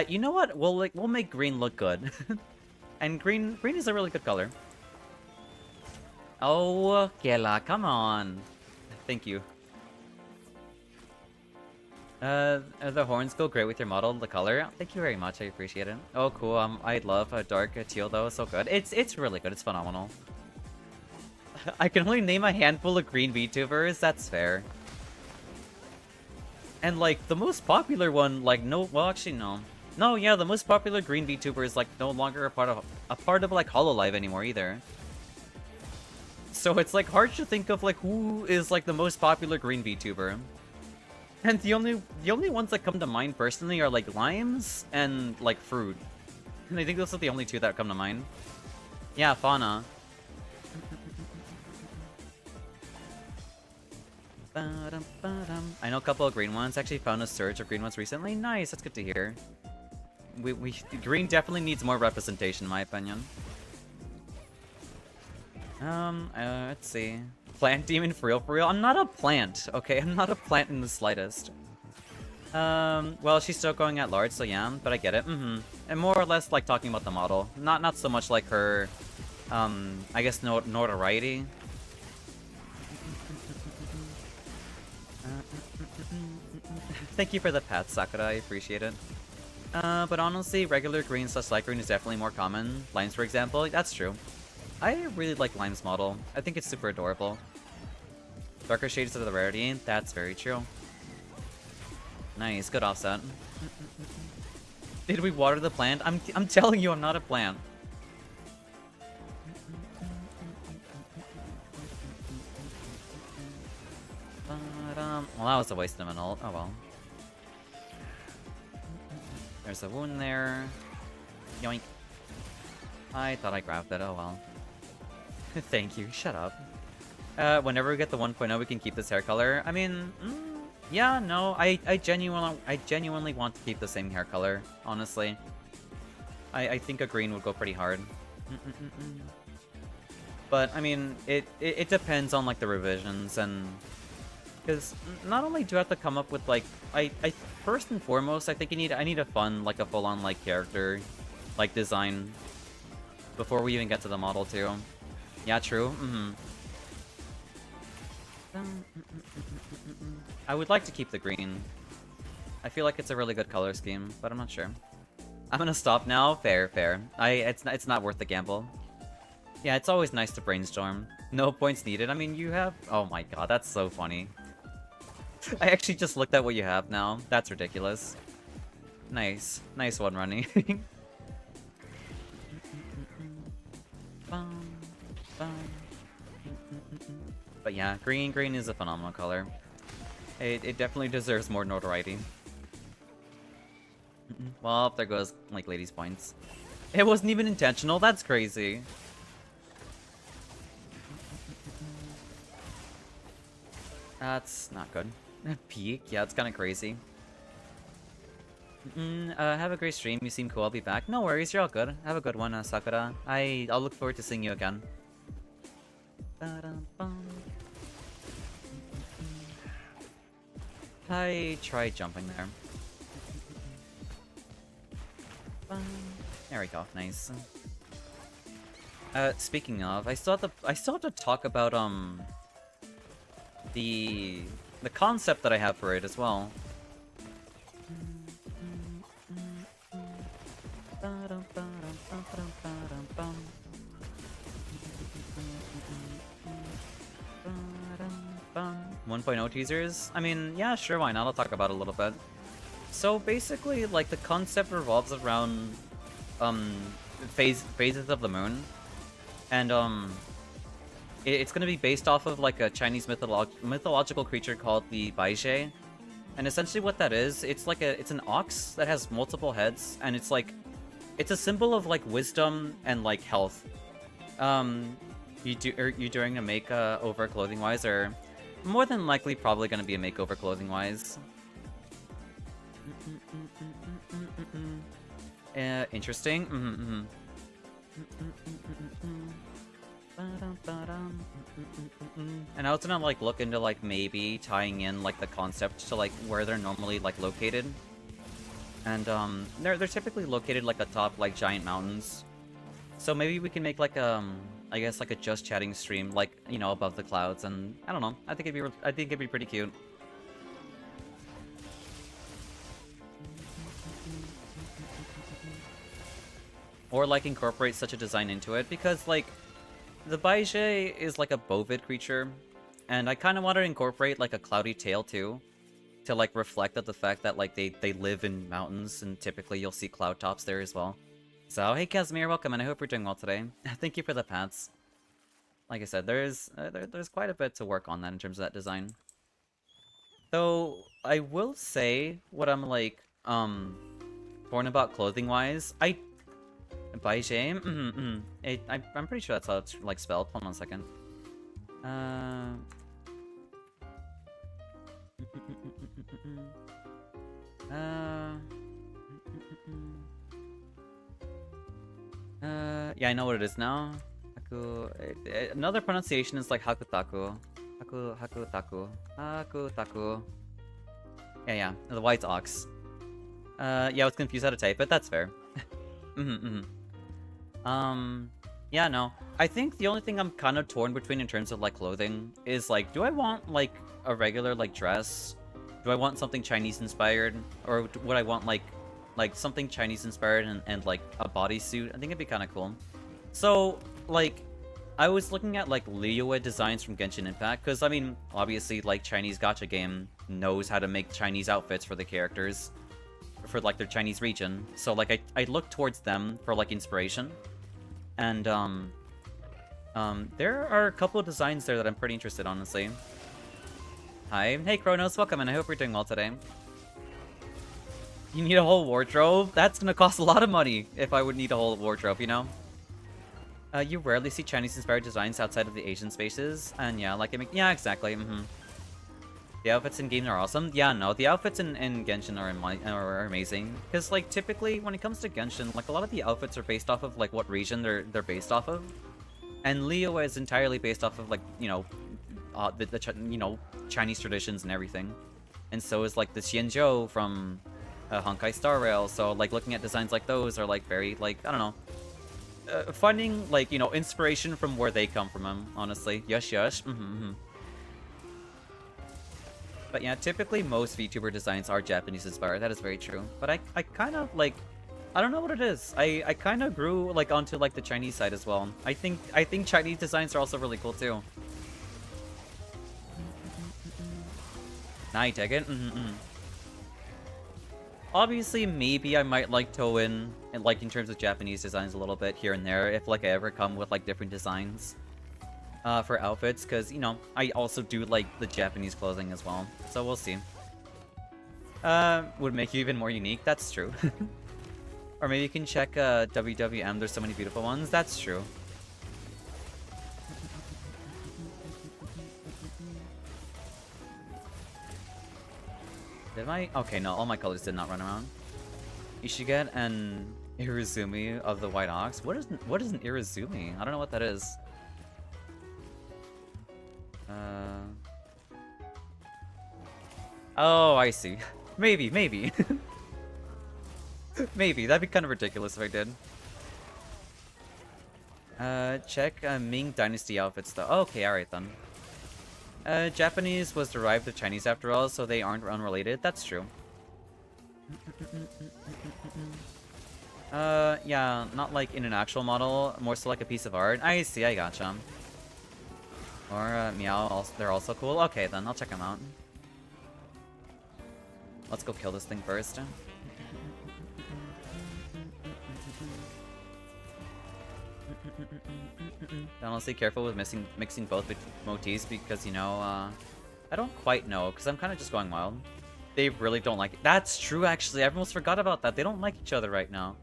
you know what? We'll make green look good. And green is a really good color. Oh, Kela, come on. Thank you. The horns go great with your model, the color. Thank you very much, I appreciate it. Oh, cool. I love a dark teal though. It's so good. It's really good. It's phenomenal. I can only name a handful of green VTubers. That's fair. And like the most popular one, like well, actually no. No, yeah, the most popular green VTuber is like no longer a part of like HoloLive anymore either. So it's like hard to think of like who is like the most popular green VTuber. And the only ones that come to mind personally are like limes and like fruit. And I think those are the only two that come to mind. Yeah, fauna. I know a couple of green ones. Actually found a surge of green ones recently. Nice, that's good to hear. Green definitely needs more representation in my opinion. Let's see. Plant demon for real? I'm not a plant, okay? I'm not a plant in the slightest. Well, she's still going at large, so yeah, but I get it. And more or less like talking about the model. Not so much like her, I guess notoriety. Thank you for the pat, Sakura, I appreciate it. But honestly, regular green / light green is definitely more common. Limes, for example, that's true. I really like Lime's model. I think it's super adorable. Darker shades of the rarity, that's very true. Nice, good offset. Did we water the plant? I'm telling you, I'm not a plant. Well, that was a waste of an ult. Oh well. There's a wound there. Yoink. I thought I grabbed it. Oh well. Thank you. Shut up. Whenever we get the 1.0, we can keep this hair color. I mean, yeah, no. I genuinely want to keep the same hair color. Honestly, I think a green would go pretty hard. But I mean, it depends on like the revisions, and because not only do I have to come up with like I first and foremost I think I need a fun like a full on like character like design before we even get to the model too. Yeah, true. I would like to keep the green. I feel like it's a really good color scheme, but I'm not sure. I'm gonna stop now. Fair, fair. It's not worth the gamble. Yeah, it's always nice to brainstorm. No points needed. I mean, you have... Oh my god, that's so funny. I actually just looked at what you have now. That's ridiculous. Nice. Nice one, running. But yeah, green is a phenomenal color. It definitely deserves more notoriety. Well, there goes, like, ladies' points. It wasn't even intentional, that's crazy. That's not good. Peak? Yeah, it's kind of crazy. Have a great stream, you seem cool, I'll be back. No worries, you're all good. Have a good one, Sakura. I'll look forward to seeing you again. I tried jumping there. There we go, nice. Speaking of, I still have to talk about the concept that I have for it as well. 1.0 teasers? I mean, yeah, sure, why not? I'll talk about it a little bit. So basically, like, the concept revolves around phases of the moon, and it's gonna be based off of like a Chinese mythological creature called the Baizhe. And essentially what that is, it's like it's an ox that has multiple heads, and it's like it's a symbol of like wisdom and like health. You doing a makeover clothing wise, or more than likely probably gonna be a makeover clothing wise. Interesting. And I was gonna like look into like maybe tying in like the concept to like where they're normally like located. And they're typically located like atop like giant mountains. So maybe we can make like I guess like a just chatting stream, like, you know, above the clouds, and I don't know. I think it'd be pretty cute. Or like incorporate such a design into it, because like the Baizhe is like a bovid creature, and I kind of want to incorporate like a cloudy tail too, to like reflect the fact that like they live in mountains, and typically you'll see cloud tops there as well. So hey Casimir, welcome, and I hope you're doing well today. Thank you for the pats. Like I said, there's quite a bit to work on that in terms of that design. Though I will say what I'm like torn about clothing wise. Baizhe? I'm pretty sure that's how it's like spelled. Hold on a second. Yeah, I know what it is now. Another pronunciation is like Hakutaku. Hakutaku. Yeah, the white ox. Yeah, I was confused how to type it. That's fair. Yeah, no. I think the only thing I'm kind of torn between in terms of like clothing is like, do I want like a regular like dress? Do I want something Chinese inspired, or would I want like something Chinese inspired and like a bodysuit? I think it'd be kind of cool. So like, I was looking at like Liyue designs from Genshin Impact, because I mean, obviously like Chinese gacha game knows how to make Chinese outfits for the characters, for like their Chinese region. So like I look towards them for like inspiration, and there are a couple of designs there that I'm pretty interested, honestly. Hi, hey Kronos, welcome, and I hope you're doing well today. You need a whole wardrobe? That's gonna cost a lot of money if I would need a whole wardrobe, you know? You rarely see Chinese inspired designs outside of the Asian spaces, and yeah, like yeah, exactly. The outfits in games are awesome. Yeah, no, the outfits in Genshin are amazing. Because, like, typically, when it comes to Genshin, like, a lot of the outfits are based off of, like, what region they're based off of. And Leo is entirely based off of, like, Chinese traditions and everything. And so is, like, the Xianzhou from Honkai Star Rail. So, like, looking at designs like those are, like, very, like, I don't know. Finding, like, inspiration from where they come from, honestly. Yush, yush. But yeah, typically most VTuber designs are Japanese inspired. That is very true. But I kind of, like, I don't know what it is. I kind of grew, like, onto, like, the Chinese side as well. I think Chinese designs are also really cool, too. Now you take it. Obviously, maybe I might like Toin, and like in terms of Japanese designs a little bit here and there, if like I ever come with like different designs for outfits, because I also do like the Japanese clothing as well. So we'll see. Would make you even more unique. That's true. Or maybe you can check WWM. There's so many beautiful ones. That's true. Did I? Okay, no, all my colors did not run around. You should get an Irizumi of the White Ox. What is an Irizumi? I don't know what that is. Oh, I see. Maybe. Maybe, that'd be kind of ridiculous if I did. Check Ming Dynasty outfits though. Oh, okay, alright then. Japanese was derived of Chinese after all, so they aren't unrelated. That's true. Yeah, not like in an actual model, more so like a piece of art. I see, I gotcha. Or, Meow, they're also cool? Okay then, I'll check them out. Let's go kill this thing first. Honestly, careful with mixing both motifs because, I don't quite know, because I'm kind of just going wild. They really don't like it. That's true, actually. I almost forgot about that. They don't like each other right now.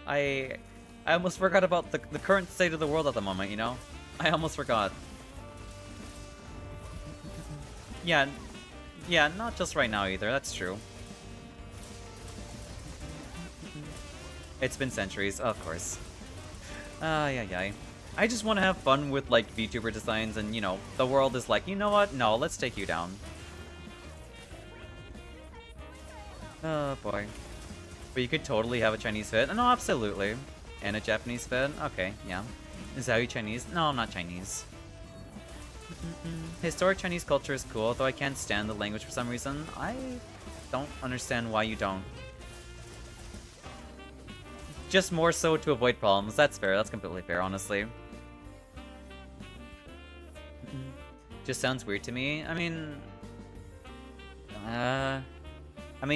I almost forgot about the current state of the world at the moment, I almost forgot. Yeah, not just right now either. That's true. It's been centuries, of course. Yeah. I just want to have fun with, like, VTuber designs, and, the world is like, you know what? No, let's take you down. Oh, boy. But you could totally have a Chinese fit. No, absolutely. And a Japanese fit? Okay, yeah. Is that you Chinese? No, I'm not Chinese. Historic Chinese culture is cool, though I can't stand the language for some reason. I don't understand why you don't. Just more so to avoid problems. That's fair. That's completely fair, honestly. Just sounds weird to me. I mean,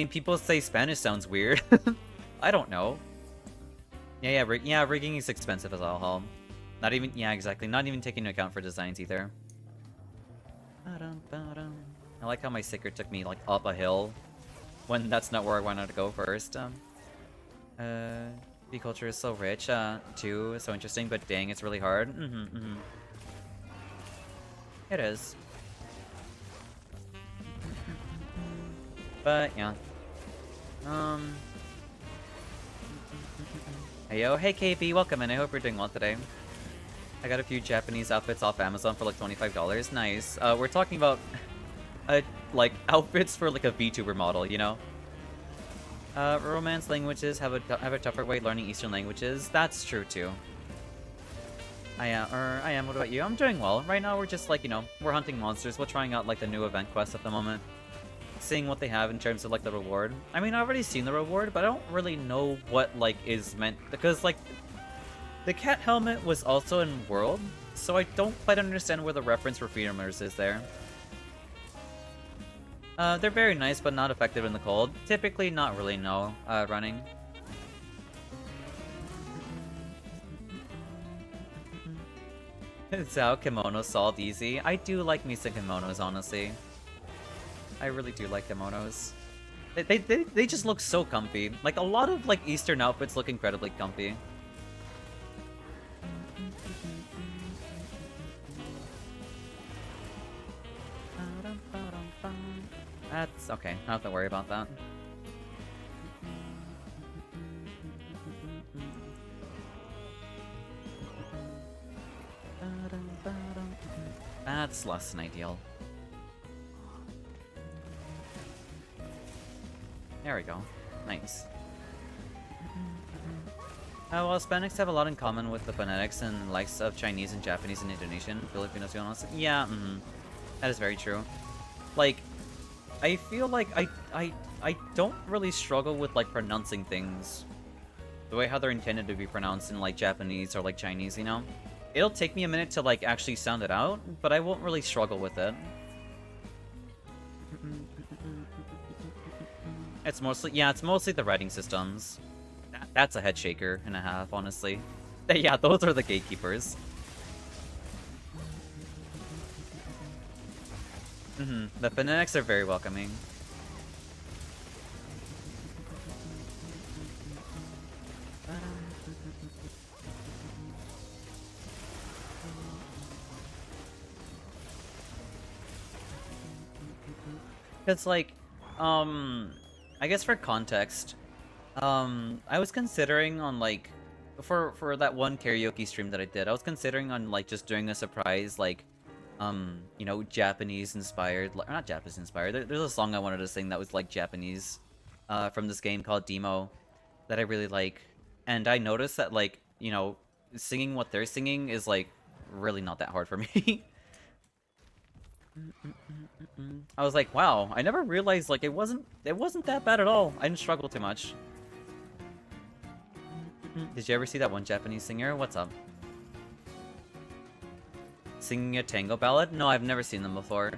people say Spanish sounds weird. I don't know. Yeah, rigging is expensive as all. Not even, yeah, exactly. Not even taking into account for designs either. I like how my sticker took me, like, up a hill when that's not where I wanted to go first. V culture is so rich, too. So interesting, but dang, it's really hard. It is. But, yeah. Hey KB, welcome in. I hope you're doing well today. I got a few Japanese outfits off Amazon for like $25. Nice. We're talking about, like, outfits for like a VTuber model, Romance languages have a tougher way learning Eastern languages. That's true too. I am. What about you? I'm doing well. Right now we're just like, we're hunting monsters. We're trying out like the new event quest at the moment. Seeing what they have in terms of like the reward. I mean, I've already seen the reward, but I don't really know what like is meant, because like the cat helmet was also in World, so I don't quite understand where the reference for Freedomers is there. They're very nice, but not effective in the cold. Typically, not really, no, running. Zao kimono solved easy. I do like me some kimonos, honestly. I really do like kimonos. They just look so comfy. Like, a lot of, like, Eastern outfits look incredibly comfy. That's okay. I don't have to worry about that. That's less than ideal. There we go. Nice. Well, Hispanics have a lot in common with the phonetics and likes of Chinese and Japanese and Indonesian. Filipinos, yeah, that is very true. Like, I feel like I don't really struggle with, like, pronouncing things the way how they're intended to be pronounced in, like, Japanese or, like, Chinese, you know? It'll take me a minute to, like, actually sound it out, but I won't really struggle with it. It's mostly, yeah, it's mostly the writing systems. That's a head shaker and a half, honestly. Yeah, those are the gatekeepers. The phonetics are very welcoming. Because, like, I guess for context, I was considering on, like, for that one karaoke stream that I did, I was considering on, like, just doing a surprise, like, you know, Japanese-inspired, or not Japanese-inspired, there's a song I wanted to sing that was, like, Japanese, from this game called Demo, that I really like, and I noticed that, like, you know, singing what they're singing is, like, really not that hard for me. I was like, wow, I never realized, like, it wasn't that bad at all. I didn't struggle too much. Did you ever see that one Japanese singer? What's up? Singing a tango ballad? No, I've never seen them before.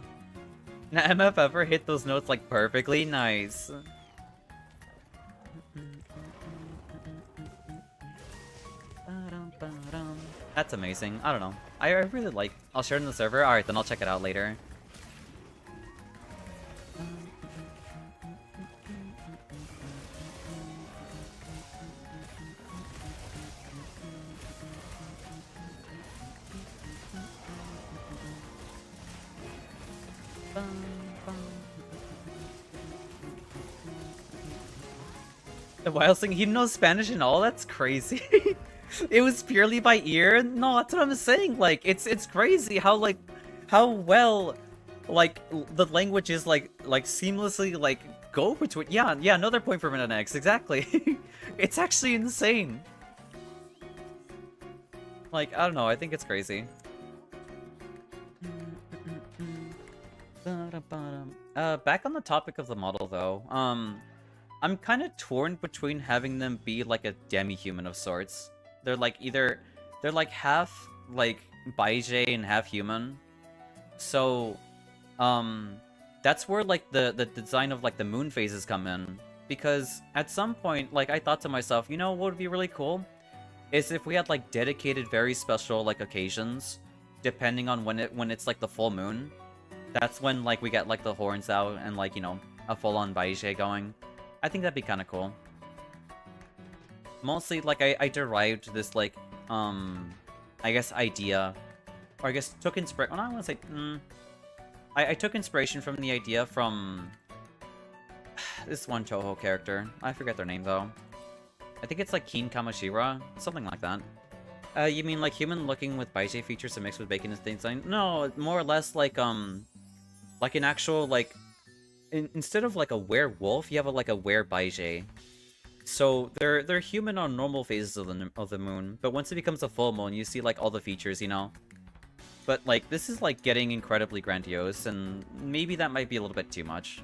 Now, MF ever hit those notes, like, perfectly? Nice. That's amazing. I don't know. I really like... I'll share it in the server? Alright, then I'll check it out later. The wild thing, he knows Spanish and all? That's crazy. It was purely by ear? No, that's what I'm saying. Like, it's crazy how, like, how well, like, the languages, like seamlessly, like, go between... Yeah, another point for Minute X, exactly. It's actually insane. Like, I don't know, I think it's crazy. Back on the topic of the model, though, I'm kind of torn between having them be, like, a demi-human of sorts. They're, like, they're, like, half, like, Baizhe and half human. So, that's where, like, the design of, like, the moon phases come in. Because at some point, like, I thought to myself, you know what would be really cool? Is if we had, like, dedicated, very special, like, occasions, depending on when it's, like, the full moon. That's when, like, we get, like, the horns out and, like, you know, a full-on Baizhe going. I think that'd be kind of cool. Mostly, like, I derived this, like, I guess idea, or I guess took inspiration. Well, I want to say, I took inspiration from the idea from this one Toho character. I forget their name though. I think it's like Keen Kamashira, something like that. You mean like human looking with Baizhe features and mixed with bacon and things like? No, more or less like an actual like. Instead of like a werewolf, you have like a were-Baizhe. So they're human on normal phases of the moon, but once it becomes a full moon, you see like all the features, you know. But like this is like getting incredibly grandiose, and maybe that might be a little bit too much.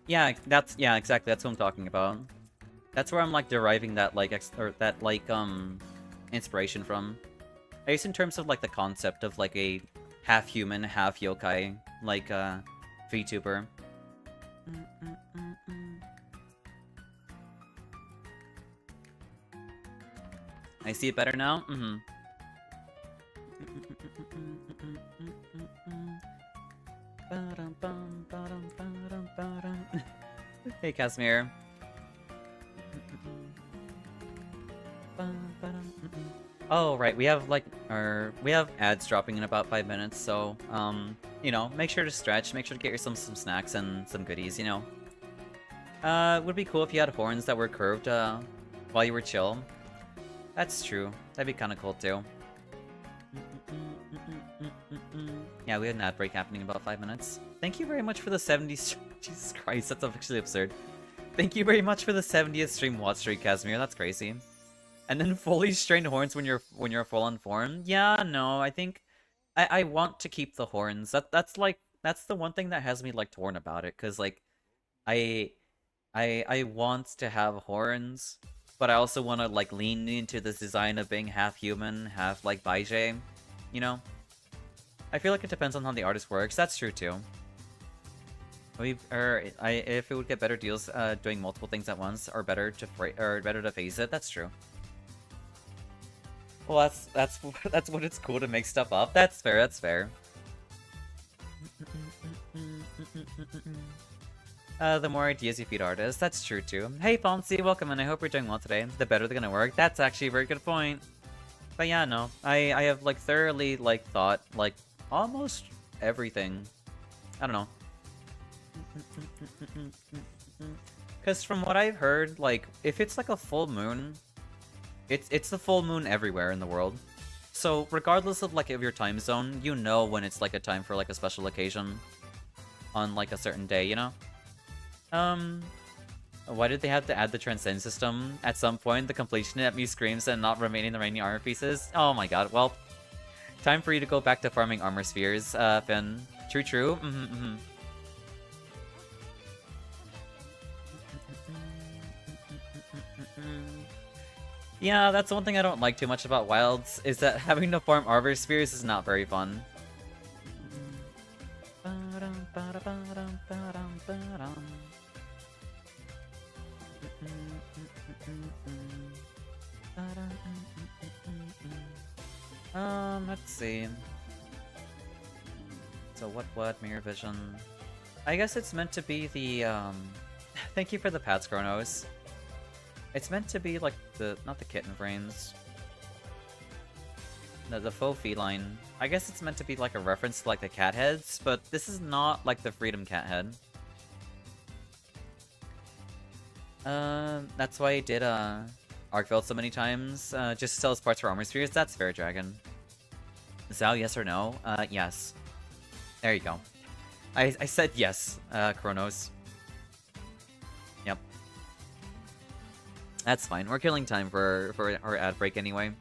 Yeah, exactly. That's what I'm talking about. That's where I'm like deriving that like inspiration from. At least in terms of like the concept of like a half human, half yokai, like Vtuber. I see it better now? Hey, Casimir. Oh, right, we have, like, we have ads dropping in about 5 minutes, so, you know, make sure to stretch, make sure to get yourself some snacks and some goodies, you know. It would be cool if you had horns that were curved, while you were chill. That's true. That'd be kinda cool, too. Yeah, we had an ad break happening in about 5 minutes. Thank you very much for the 70s. Jesus Christ, that's actually absurd. Thank you very much for the 70th stream watch streak, Casimir. That's crazy. And then fully strained horns when you're full on form. Yeah, no, I think I want to keep the horns. That's the one thing that has me like torn about it, cause like I I want to have horns, but I also want to like lean into this design of being half human, half like Baije, you know? I feel like it depends on how the artist works. That's true too. If it would get better deals doing multiple things at once, or better to phase it. That's true. Well, that's that's what it's cool to make stuff up. That's fair. That's fair. The more ideas you feed artists, that's true too. Hey Fonzie, welcome, and I hope you're doing well today. The better they're gonna work. That's actually a very good point. But yeah, no, I have like thoroughly like thought like almost everything. I don't know. Because from what I've heard, like if it's like a full moon, it's the full moon everywhere in the world. So regardless of like of your time zone, you know when it's like a time for like a special occasion on like a certain day, you know? Why did they have to add the transcend system? At some point, the completion at me screams and not remaining the remaining armor pieces. Oh my god, well, time for you to go back to farming armor spheres, Finn. True, true. Yeah, that's one thing I don't like too much about Wilds, is that having to farm armor spheres is not very fun. Let's see. So what, Mirror Vision? I guess it's meant to be the, thank you for the pats, Chronos. It's meant to be like not the kitten brains. The faux feline. I guess it's meant to be like a reference to like the cat heads, but this is not like the Freedom cat head. That's why I did, Arkveld so many times, just to sell his parts for armor spheres. That's fair, Dragon. Xao, yes or no? Yes. There you go. I said yes, Chronos. Yep. That's fine. We're killing time for our ad break anyway.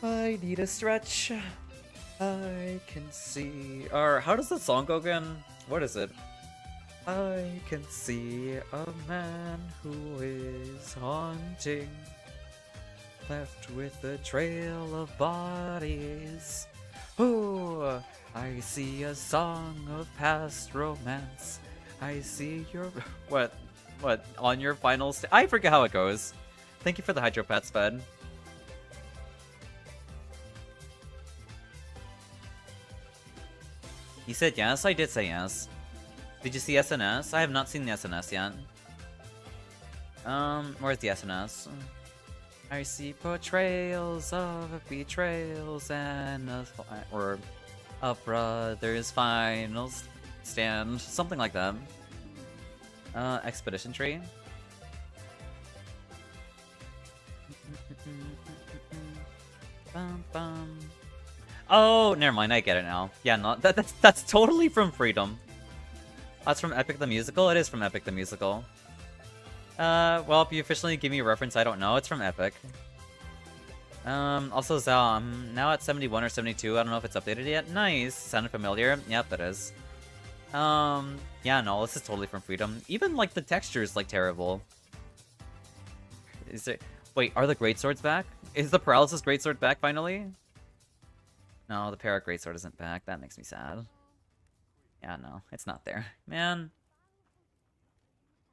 I need a stretch. I can see... Or, how does the song go again? What is it? I can see a man who is haunting, left with a trail of bodies. Oh, I see a song of past romance. I see your... What? On your final I forget how it goes. Thank you for the Hydropats, Fed. You said yes? I did say yes. Did you see SNS? I have not seen the SNS yet. Where's the SNS? I see portrayals of betrayals and a brother's final stand. Something like that. Expedition tree. Oh, never mind. I get it now. Yeah, no, that's totally from Freedom. That's from Epic the Musical? It is from Epic the Musical. Well, if you officially give me a reference, I don't know. It's from Epic. Also, Xao, I'm now at 71 or 72. I don't know if it's updated yet. Nice. Sounded familiar. Yep, it is. Yeah, no, this is totally from Freedom. Even, like, the texture is, like, terrible. Is it... Wait, are the Greatswords back? Is the Paralysis Greatsword back, finally? No, the Para Greatsword isn't back. That makes me sad. Yeah, no, it's not there. Man.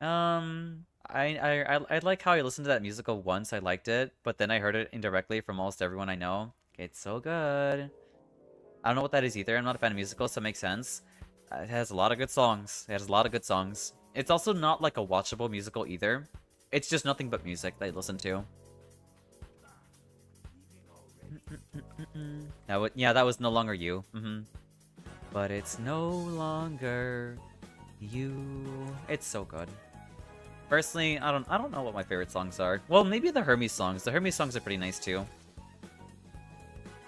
I like how I listened to that musical once. I liked it, but then I heard it indirectly from almost everyone I know. It's so good. I don't know what that is either. I'm not a fan of musicals, so it makes sense. It has a lot of good songs. It has a lot of good songs. It's also not like a watchable musical either. It's just nothing but music that I listen to. Yeah, that was No Longer You. But it's no longer you. It's so good. Personally, I don't know what my favorite songs are. Well, maybe the Hermes songs. The Hermes songs are pretty nice too.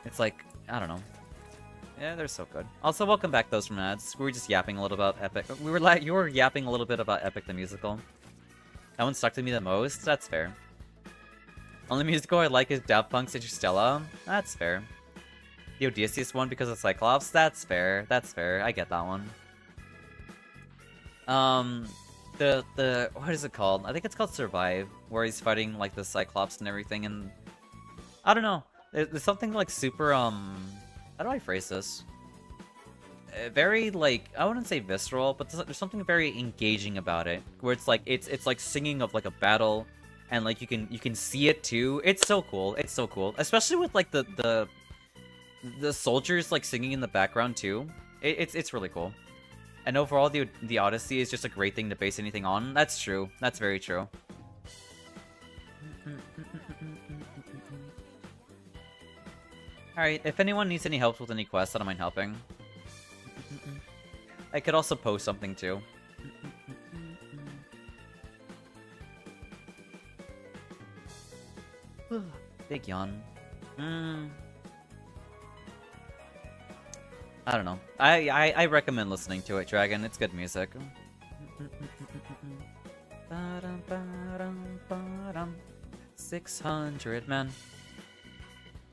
It's like, I don't know. Yeah, they're so good. Also, welcome back those from ads. We were just yapping a little about Epic. You were yapping a little bit about Epic the musical. That one stuck to me the most. That's fair. Only musical I like is Daft Punk's Interstellar. That's fair. The Odysseus one because of Cyclops. That's fair. That's fair. I get that one. The what is it called? I think it's called Survive, where he's fighting like the Cyclops and everything, and I don't know. There's something like super how do I phrase this? Very like, I wouldn't say visceral, but there's something very engaging about it, where it's like it's like singing of like a battle, and like you can see it too. It's so cool. It's so cool, especially with like the soldiers like singing in the background too. It's really cool. And overall, the Odyssey is just a great thing to base anything on. That's true. That's very true. Alright, if anyone needs any help with any quests, I don't mind helping. I could also post something too. Big yawn. I don't know. I recommend listening to it, Dragon. It's good music. 600 men.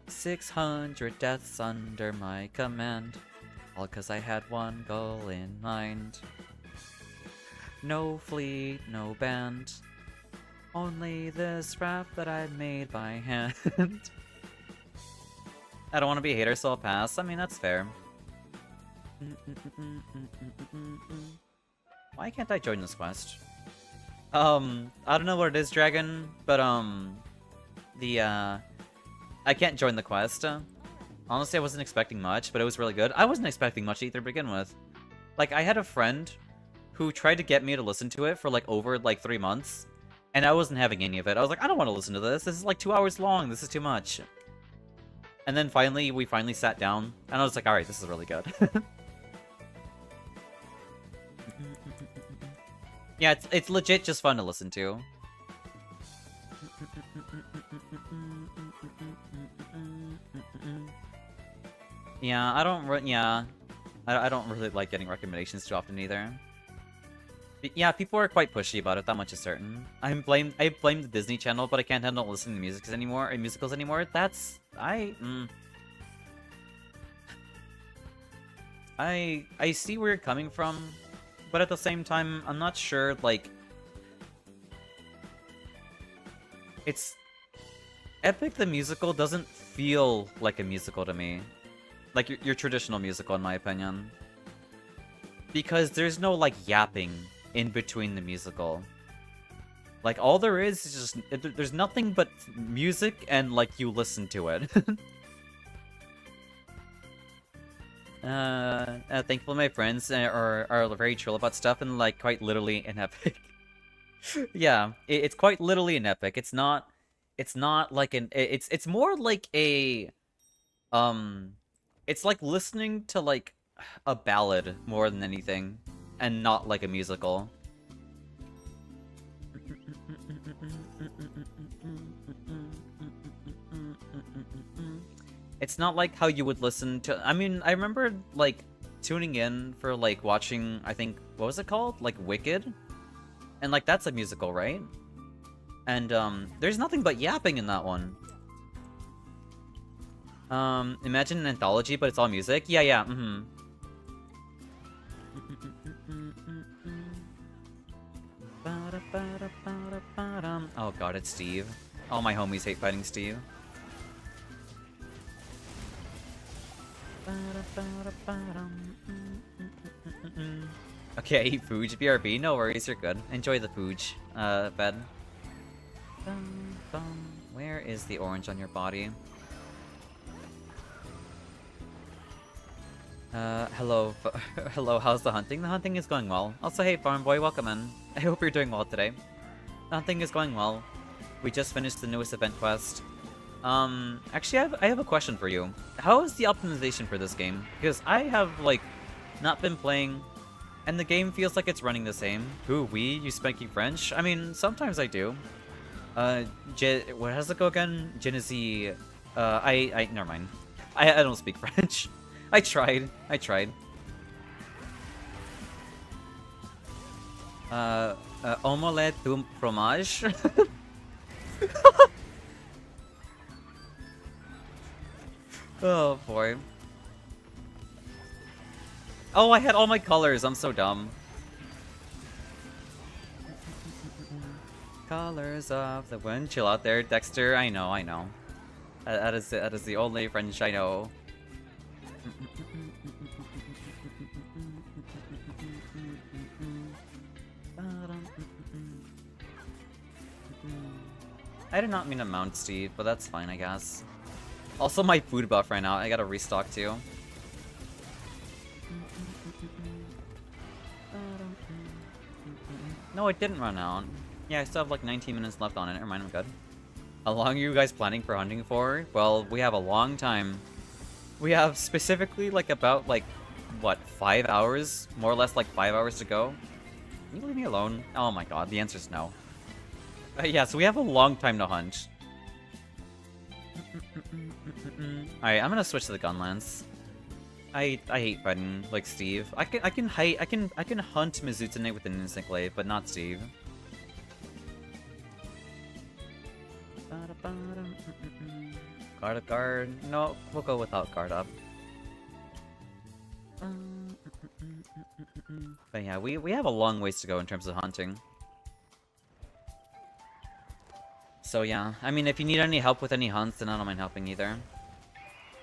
600 deaths under my command. All 'cause I had one goal in mind. No fleet, no band. Only this raft that I made by hand. I don't want to be a hater, so I'll pass. I mean, that's fair. Why can't I join this quest? I don't know what it is, Dragon, but I can't join the quest. Honestly, I wasn't expecting much, but it was really good. I wasn't expecting much either to begin with. Like, I had a friend who tried to get me to listen to it for like over like 3 months, and I wasn't having any of it. I was like, I don't want to listen to this. This is like 2 hours long. This is too much. And then we finally sat down, and I was like, alright, this is really good. Yeah, it's legit just fun to listen to. Yeah, I don't really like getting recommendations too often either. But yeah, people are quite pushy about it, that much is certain. I blame the Disney Channel, but I can't handle listening to musicals anymore. That's I see where you're coming from, but at the same time, I'm not sure, like, it's Epic the Musical doesn't feel like a musical to me. Like your traditional musical, in my opinion. Because there's no, like, yapping in between the musical. Like, all there is just, there's nothing but music and, like, you listen to it. Thankfully my friends are very chill about stuff and, like, quite literally an Epic. Yeah, it's quite literally an Epic. It's not like it's more like a, it's like listening to, like, a ballad more than anything, and not like a musical. It's not like how you would listen to, I mean, I remember, like, tuning in for, like, watching, I think, what was it called? Like, Wicked? And, like, that's a musical, right? And, there's nothing but yapping in that one. Imagine an anthology, but it's all music? Yeah, Oh god, it's Steve. All my homies hate fighting Steve. Okay, I eat Fooj, BRB, no worries, you're good. Enjoy the Fooj, bed. Where is the orange on your body? Hello, hello, how's the hunting? The hunting is going well. Also, hey, farm boy, welcome in. I hope you're doing well today. The hunting is going well. We just finished the newest event quest. Actually, I have a question for you. How is the optimization for this game? Because I have, like, not been playing, and the game feels like it's running the same. Ooh, we? You speaking French? I mean, sometimes I do. What does it go again? Genesee, never mind. I don't speak French. I tried. Omelette du fromage? Oh boy. Oh, I had all my colors. I'm so dumb. Colors of the wind. Chill out there, Dexter. I know. That is the only French I know. I did not mean to mount Steve, but that's fine, I guess. Also, my food buff right now. I gotta restock too. No, it didn't run out. Yeah, I still have like 19 minutes left on it. Never mind, I'm good. How long are you guys planning for hunting for? Well, we have a long time. We have specifically like about like, what, 5 hours? More or less like 5 hours to go? Can you leave me alone? Oh my god, the answer's no. Yeah, so we have a long time to hunt. Alright, I'm gonna switch to the gun lance. I hate fighting like Steve. I can hunt Mizutane with an instant glaive, but not Steve. Guard. No, we'll go without guard up. But yeah, we have a long ways to go in terms of hunting. So yeah, I mean, if you need any help with any hunts, then I don't mind helping either.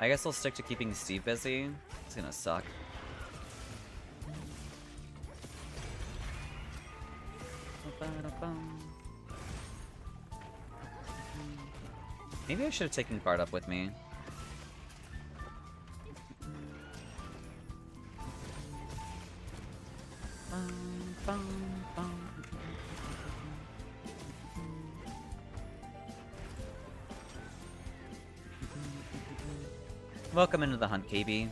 I guess I'll stick to keeping Steve busy. It's gonna suck. Maybe I should have taken guard up with me. Welcome into the hunt, KB.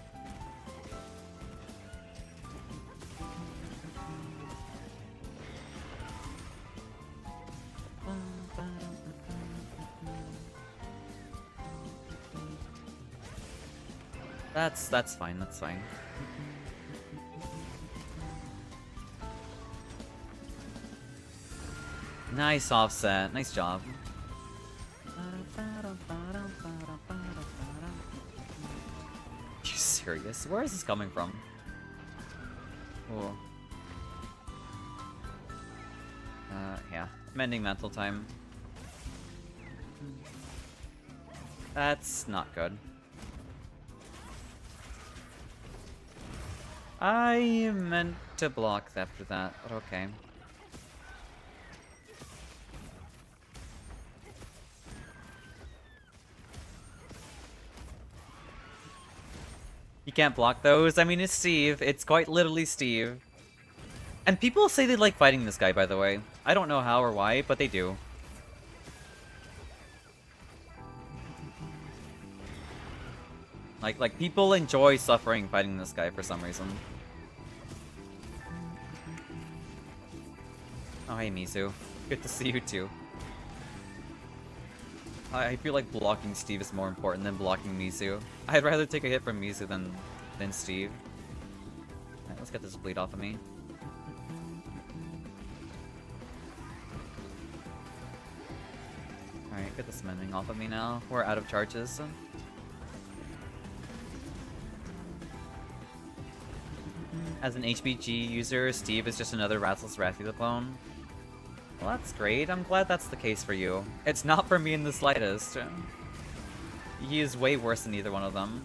That's fine, that's fine. Nice offset, nice job. You serious? Where is this coming from? Oh. Yeah. Mending mental time. That's not good. I meant to block after that, but okay. You can't block those? I mean, it's Steve. It's quite literally Steve. And people say they like fighting this guy, by the way. I don't know how or why, but they do. Like people enjoy suffering fighting this guy for some reason. Oh, hey, Mizu. Good to see you, too. I feel like blocking Steve is more important than blocking Mizu. I'd rather take a hit from Mizu than Steve. Alright, let's get this bleed off of me. Alright, get this mending off of me now. We're out of charges. As an HBG user, Steve is just another Rattleless Rathy clone. Well, that's great. I'm glad that's the case for you. It's not for me in the slightest. He is way worse than either one of them.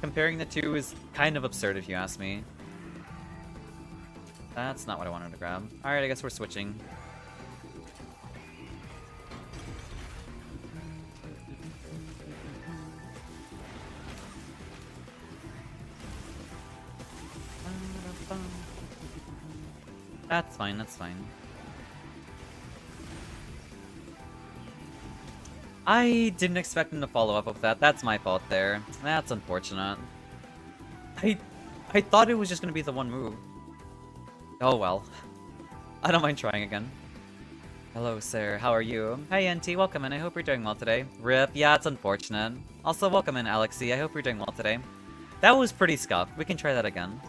Comparing the two is kind of absurd if you ask me. That's not what I wanted to grab. Alright, I guess we're switching. That's fine, that's fine. I didn't expect him to follow up with that. That's my fault there. That's unfortunate. I thought it was just gonna be the one move. Oh well. I don't mind trying again. Hello, sir. How are you? Hey, NT. Welcome in. I hope you're doing well today. Rip. Yeah, it's unfortunate. Also, welcome in, Alexi. I hope you're doing well today. That was pretty scuffed. We can try that again.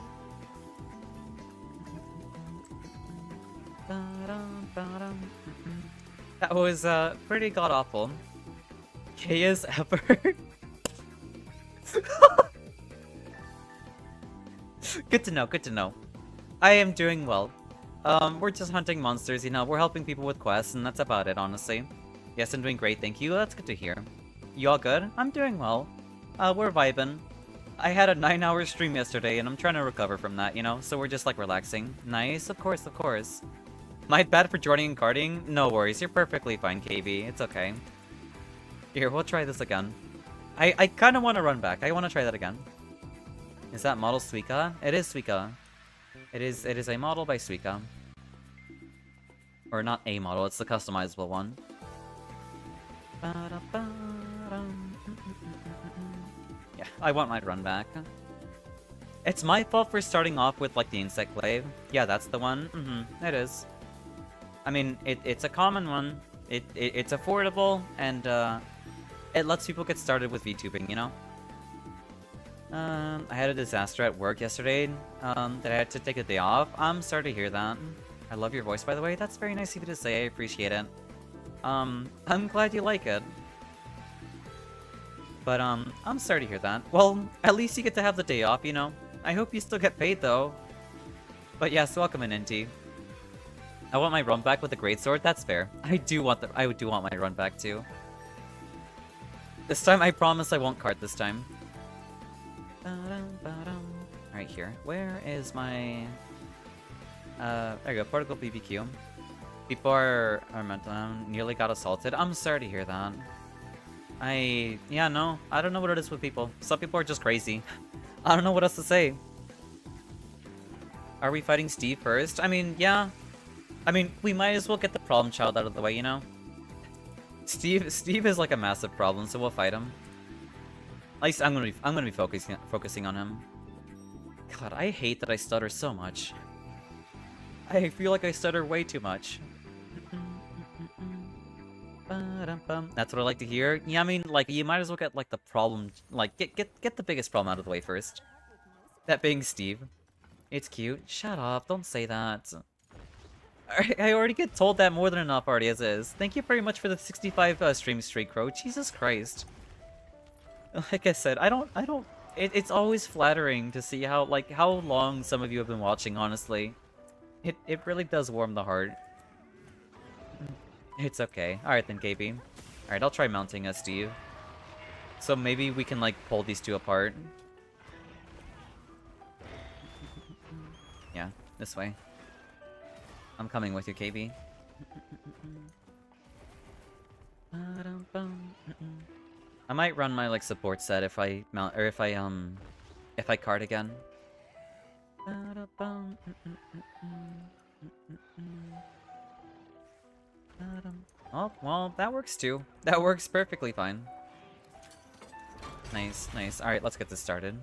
That was, pretty god-awful. Chaos ever. Good to know, good to know. I am doing well. We're just hunting monsters, you know, we're helping people with quests, and that's about it, honestly. Yes, I'm doing great, thank you. That's good to hear. You all good? I'm doing well. We're vibing. I had a 9-hour stream yesterday, and I'm trying to recover from that, you know? So we're just, like, relaxing. Nice, of course, of course. My bad for joining and carding? No worries, you're perfectly fine, KB. It's okay. Here, we'll try this again. I kind of want to run back. I want to try that again. Is that model Suika? It is Suika. It is a model by Suika. Or not a model, it's the customizable one. Yeah, I want my run back. It's my fault for starting off with, like, the insect glaive. Yeah, that's the one. It is. I mean, it's a common one. It's affordable, and, it lets people get started with VTubing, you know? I had a disaster at work yesterday, that I had to take a day off. I'm sorry to hear that. I love your voice, by the way. That's very nice of you to say. I appreciate it. I'm glad you like it. But, I'm sorry to hear that. Well, at least you get to have the day off, you know? I hope you still get paid, though. But yes, welcome in, NT. I want my run back with the greatsword. That's fair. I do want my run back, too. This time, I promise I won't cart this time. Right here. Where is my... there you go. Particle BBQ. People are nearly got assaulted. I'm sorry to hear that. Yeah, no. I don't know what it is with people. Some people are just crazy. I don't know what else to say. Are we fighting Steve first? I mean, yeah. I mean, we might as well get the problem child out of the way, you know? Steve is like a massive problem, so we'll fight him. At least I'm gonna be focusing on him. God, I hate that I stutter so much. I feel like I stutter way too much. That's what I like to hear. Yeah, I mean, like, you might as well get, like, the problem, like, get the biggest problem out of the way first. That being Steve. It's cute. Shut up, don't say that. I already get told that more than enough already as is. Thank you very much for the 65 stream streak, Crow. Jesus Christ. Like I said, it's always flattering to see how long some of you have been watching, honestly. It really does warm the heart. It's okay. Alright then, KB. Alright, I'll try mounting a Steve. So maybe we can, like, pull these two apart. Yeah, this way. I'm coming with you, KB. I might run my, like, support set if I mount, or if I card again. Oh, well, that works too. That works perfectly fine. Nice, nice. Alright, let's get this started.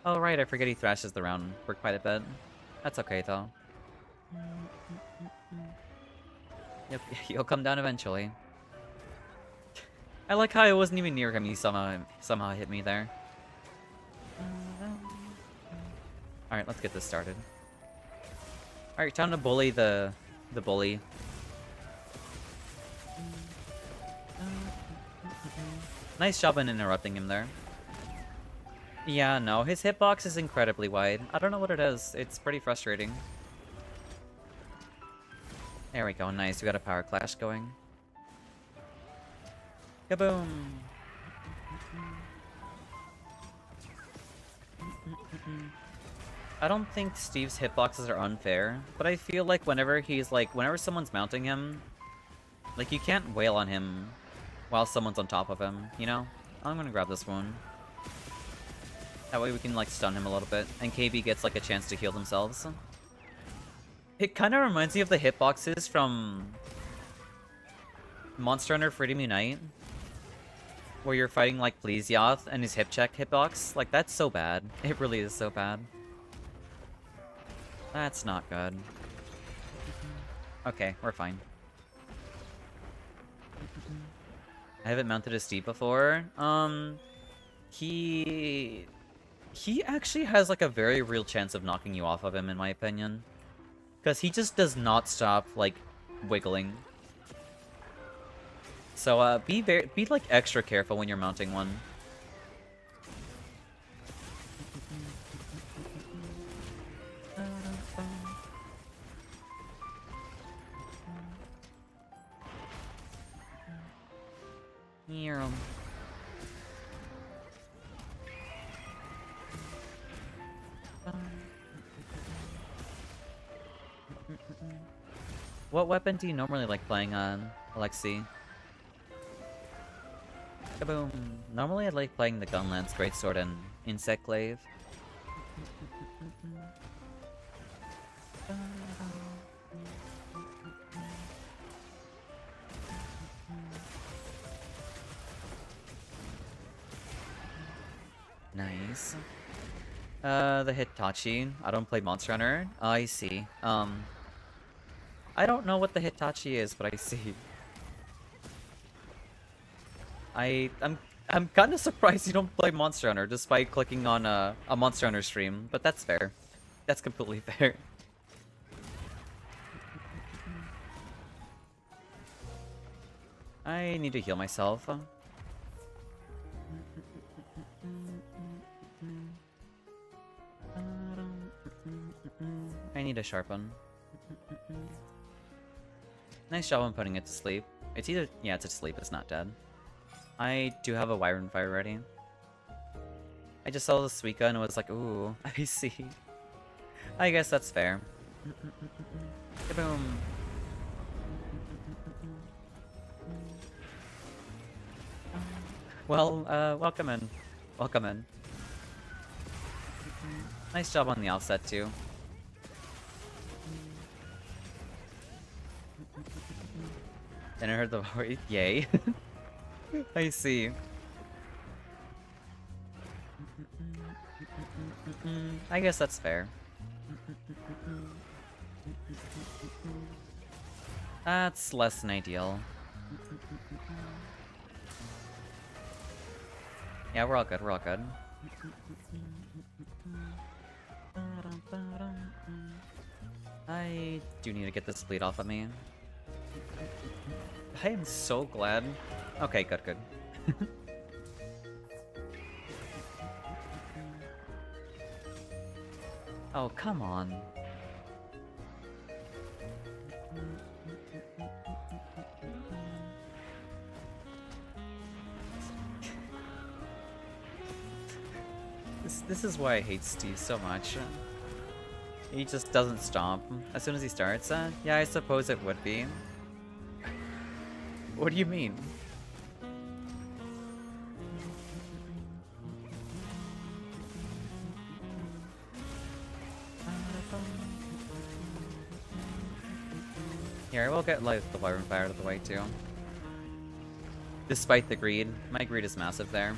Oh, right, I forget he thrashes the round for quite a bit. That's okay, though. Yep, he'll come down eventually. I like how I wasn't even near him, he somehow hit me there. Alright, let's get this started. Alright, time to bully the bully. Nice job in interrupting him there. Yeah, no, his hitbox is incredibly wide. I don't know what it is. It's pretty frustrating. There we go, nice. We got a power clash going. Kaboom! I don't think Steve's hitboxes are unfair, but I feel like whenever someone's mounting him, like, you can't wail on him while someone's on top of him, you know? I'm gonna grab this one. That way we can, like, stun him a little bit, and KB gets, like, a chance to heal themselves. It kind of reminds me of the hitboxes from Monster Hunter Freedom Unite. where you're fighting like Plesioth and his hip check hitbox. Like, that's so bad. It really is so bad. That's not good. Okay, we're fine. I haven't mounted a steed before. He actually has like a very real chance of knocking you off of him, in my opinion. Because he just does not stop, like, wiggling. So, be like, extra careful when you're mounting one. Hear 'em. What weapon do you normally like playing on, Alexi? Kaboom. Normally I like playing the Gunlance, Greatsword, and Insect Glaive. Nice. The Hitachi. I don't play Monster Hunter. I see. I don't know what the Hitachi is, but I see. I'm kind of surprised you don't play Monster Hunter despite clicking on a Monster Hunter stream, but that's fair. That's completely fair. I need to heal myself. I need to sharpen. Nice job on putting it to sleep. It's either... yeah, it's asleep. It's not dead. I do have a Wyvern Fire ready. I just saw the Suika and was like, ooh, I see. I guess that's fair. Kaboom. Well, welcome in. Welcome in. Nice job on the offset, too. Then I heard the voice. Yay. I see. I guess that's fair. That's less than ideal. Yeah, we're all good, we're all good. I do need to get this bleed off of me. I am so glad. Okay, good, good. Oh, come on. This is why I hate Steve so much. He just doesn't stop. As soon as he starts, yeah, I suppose it would be. What do you mean? Here, I will get like the Wyvern Fire out of the way too. Despite the greed. My greed is massive there.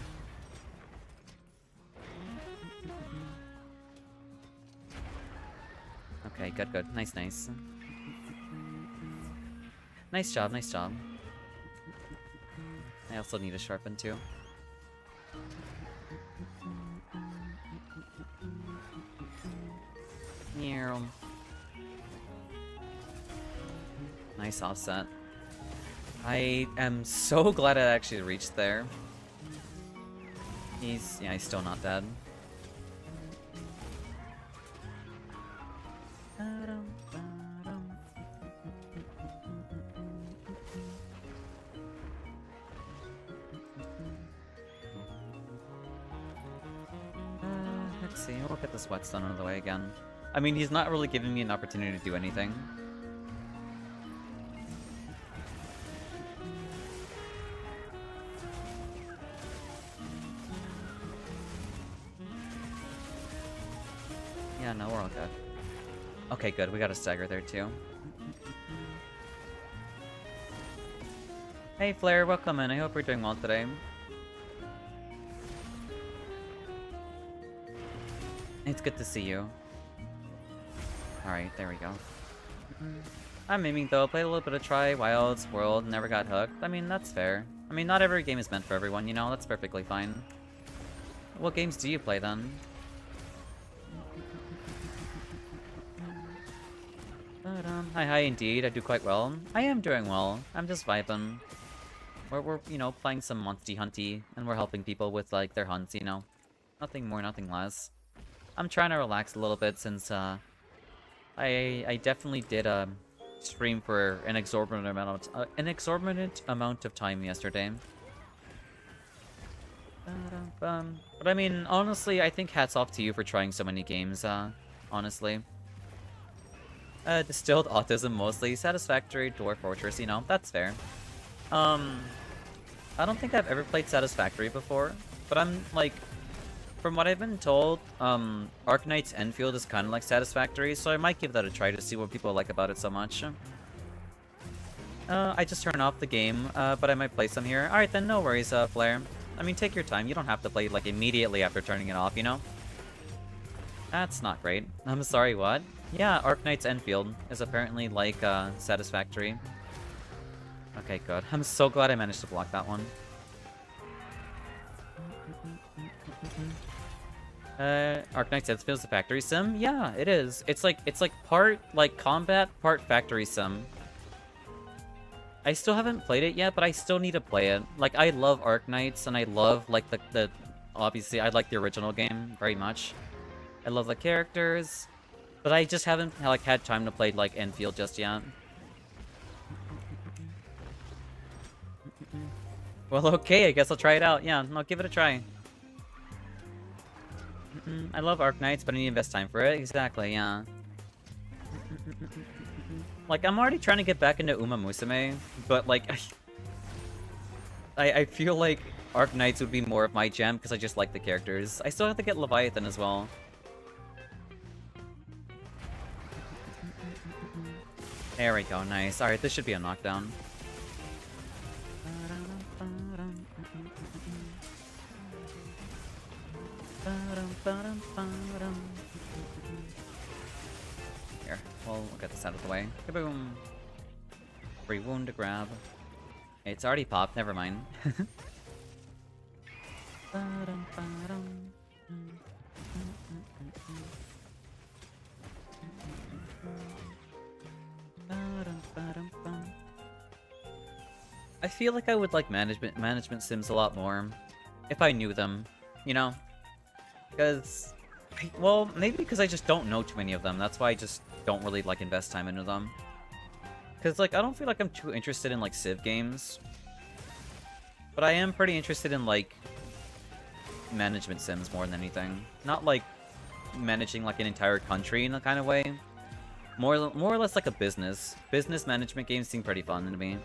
Okay, good, good. Nice, nice. Nice job, nice job. I also need a sharpen too. Nice offset. I am so glad I actually reached there. He's still not dead. Let's see, we'll get this whetstone out of the way again. I mean, he's not really giving me an opportunity to do anything. Yeah, no, we're all good. Okay, good. We got a stagger there, too. Hey, Flare. Welcome in. I hope you're doing well today. It's good to see you. Alright, there we go. I'm aiming though, played a little bit of Try, Wilds, World, never got hooked. I mean, that's fair. I mean, not every game is meant for everyone, you know? That's perfectly fine. What games do you play then? Hi, indeed, I do quite well. I am doing well. I'm just vibing. We're you know, playing some Monty Hunty, and we're helping people with, like, their hunts, you know? Nothing more, nothing less. I'm trying to relax a little bit since, I definitely did, stream for an exorbitant amount of time yesterday. But I mean, honestly, I think hats off to you for trying so many games, honestly. Distilled Autism mostly, Satisfactory, Dwarf Fortress, you know, that's fair. I don't think I've ever played Satisfactory before, but I'm, like, from what I've been told, Arknight's Enfield is kind of like Satisfactory, so I might give that a try to see what people like about it so much. I just turned off the game, but I might play some here. Alright then, no worries, Flare. I mean, take your time, you don't have to play, like, immediately after turning it off, you know? That's not great. I'm sorry, what? Yeah, Arknight's Enfield is apparently like, Satisfactory. Okay, good. I'm so glad I managed to block that one. Arknight's Enfield is a factory sim? Yeah, it is. It's like part, like, combat, part factory sim. I still haven't played it yet, but I still need to play it. Like, I love Arknights, and I love, like, the obviously, I like the original game very much. I love the characters, but I just haven't, like, had time to play, like, Enfield just yet. Well, okay, I guess I'll try it out. Yeah, I'll give it a try. I love Arknights, but I need to invest time for it. Exactly, yeah. Like, I'm already trying to get back into Uma Musume, but, like, I feel like Arknights would be more of my jam, because I just like the characters. I still have to get Leviathan as well. There we go, nice. Alright, this should be a knockdown. Here, we'll get this out of the way. Kaboom! Free wound to grab. It's already popped, never mind. I feel like I would like management sims a lot more if I knew them, you know? Because, well, maybe because I just don't know too many of them. That's why I just don't really, like, invest time into them. Because, like, I don't feel like I'm too interested in, like, Civ games. But I am pretty interested in, like, management sims more than anything. Not, like, managing, like, an entire country in a kind of way. More or less like a business. Business management games seem pretty fun to me.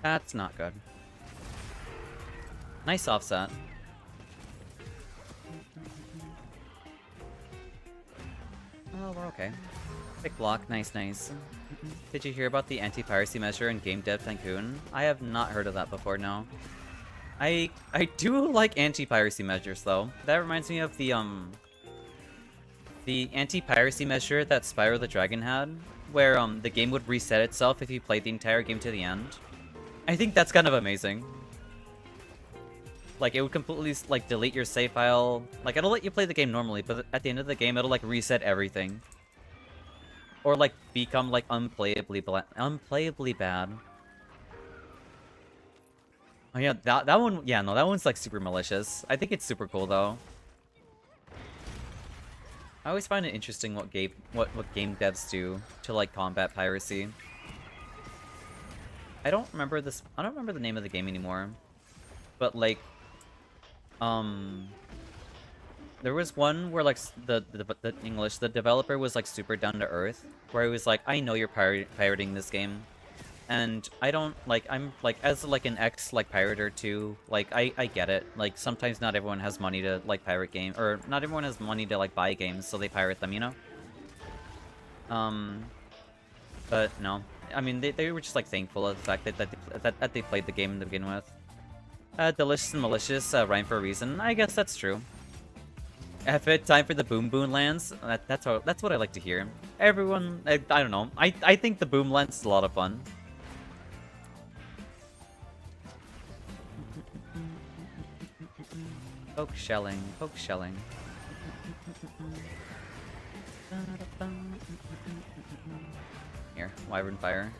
That's not good. Nice offset. Oh, we're okay. Big block, nice, nice. Did you hear about the anti-piracy measure in Game Dev Cancun? I have not heard of that before, no. I do like anti-piracy measures, though. That reminds me of the anti-piracy measure that Spyro the Dragon had, where, the game would reset itself if you played the entire game to the end. I think that's kind of amazing. Like, it would completely, like, delete your save file. Like, it'll let you play the game normally, but at the end of the game, it'll, like, reset everything. Or, like, become, like, unplayably bad. Oh, yeah, that one, yeah, no, that one's, like, super malicious. I think it's super cool, though. I always find it interesting what game devs do to, like, combat piracy. I don't remember the name of the game anymore. But, like, there was one where, like, the developer was, like, super down to earth, where he was like, I know you're pirating this game, and I don't, like, I'm, like, as, like, an ex, like, pirater too, like, I get it. Like, sometimes not everyone has money to, like, pirate games, or not everyone has money to, like, buy games, so they pirate them, you know? But no. I mean, they were just like thankful of the fact that they played the game to begin with. Delicious and malicious rhyme for a reason. I guess that's true. If it time for the boom boom lands, that's what I like to hear. Everyone, I don't know. I think the boom lands is a lot of fun. Poke shelling, poke shelling. Here, Wyvern Fire.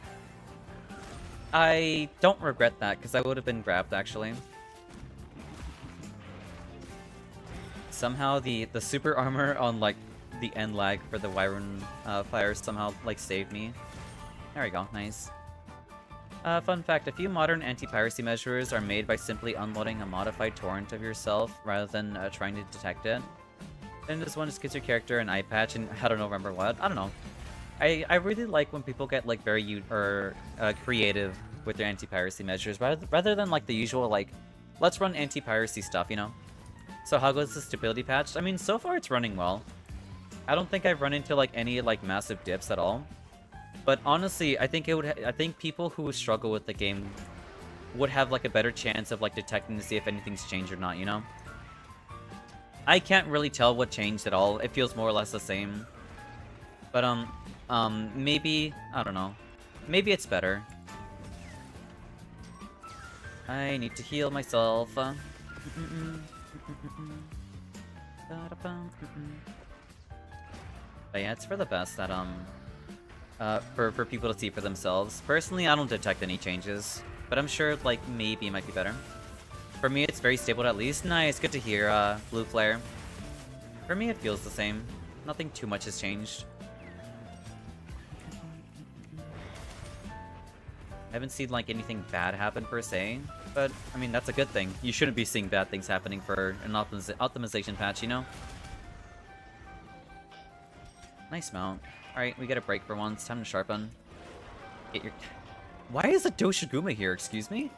I don't regret that, because I would have been grabbed, actually. Somehow the super armor on, like, the end lag for the Wyvern Fire somehow, like, saved me. There we go, nice. Fun fact, a few modern anti-piracy measures are made by simply unloading a modified torrent of yourself, rather than trying to detect it. Then this one just gives your character an eye patch, and I don't remember what. I don't know. I really like when people get like very creative with their anti-piracy measures, rather than like the usual like, let's run anti-piracy stuff, you know? So how goes the stability patch? I mean, so far it's running well. I don't think I've run into like any like massive dips at all. But honestly, I think people who struggle with the game would have like a better chance of like detecting to see if anything's changed or not, you know? I can't really tell what changed at all. It feels more or less the same. But maybe, I don't know. Maybe it's better. I need to heal myself. But yeah, it's for the best that for people to see for themselves. Personally, I don't detect any changes, but I'm sure like maybe it might be better. For me, it's very stable at least. Nice, good to hear, Blue Flare. For me, it feels the same. Nothing too much has changed. I haven't seen like anything bad happen per se, but I mean that's a good thing. You shouldn't be seeing bad things happening for an optimization patch, you know? Nice mount. Alright, we get a break for once. Time to sharpen. Get your... Why is a Doshiguma here, excuse me?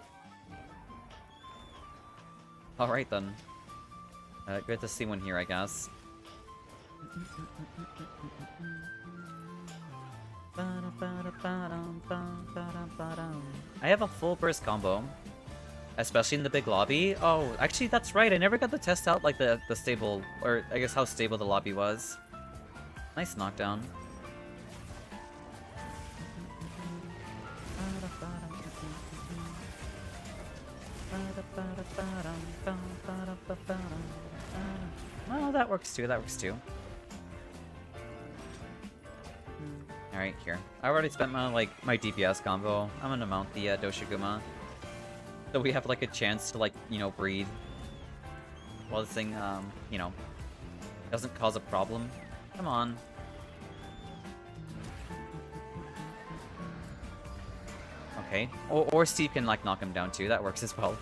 Alright then. Good to see one here, I guess. I have a full burst combo. Especially in the big lobby. Oh, actually that's right. I never got to test out like the stable, or I guess how stable the lobby was. Nice knockdown. Well, that works too, that works too. Alright, here. I already spent my, my DPS combo. I'm gonna mount the Doshiguma. So we have, like, a chance to, like, you know, breed. While this thing, you know, doesn't cause a problem. Come on. Okay. Or Steve can, like, knock him down too. That works as well.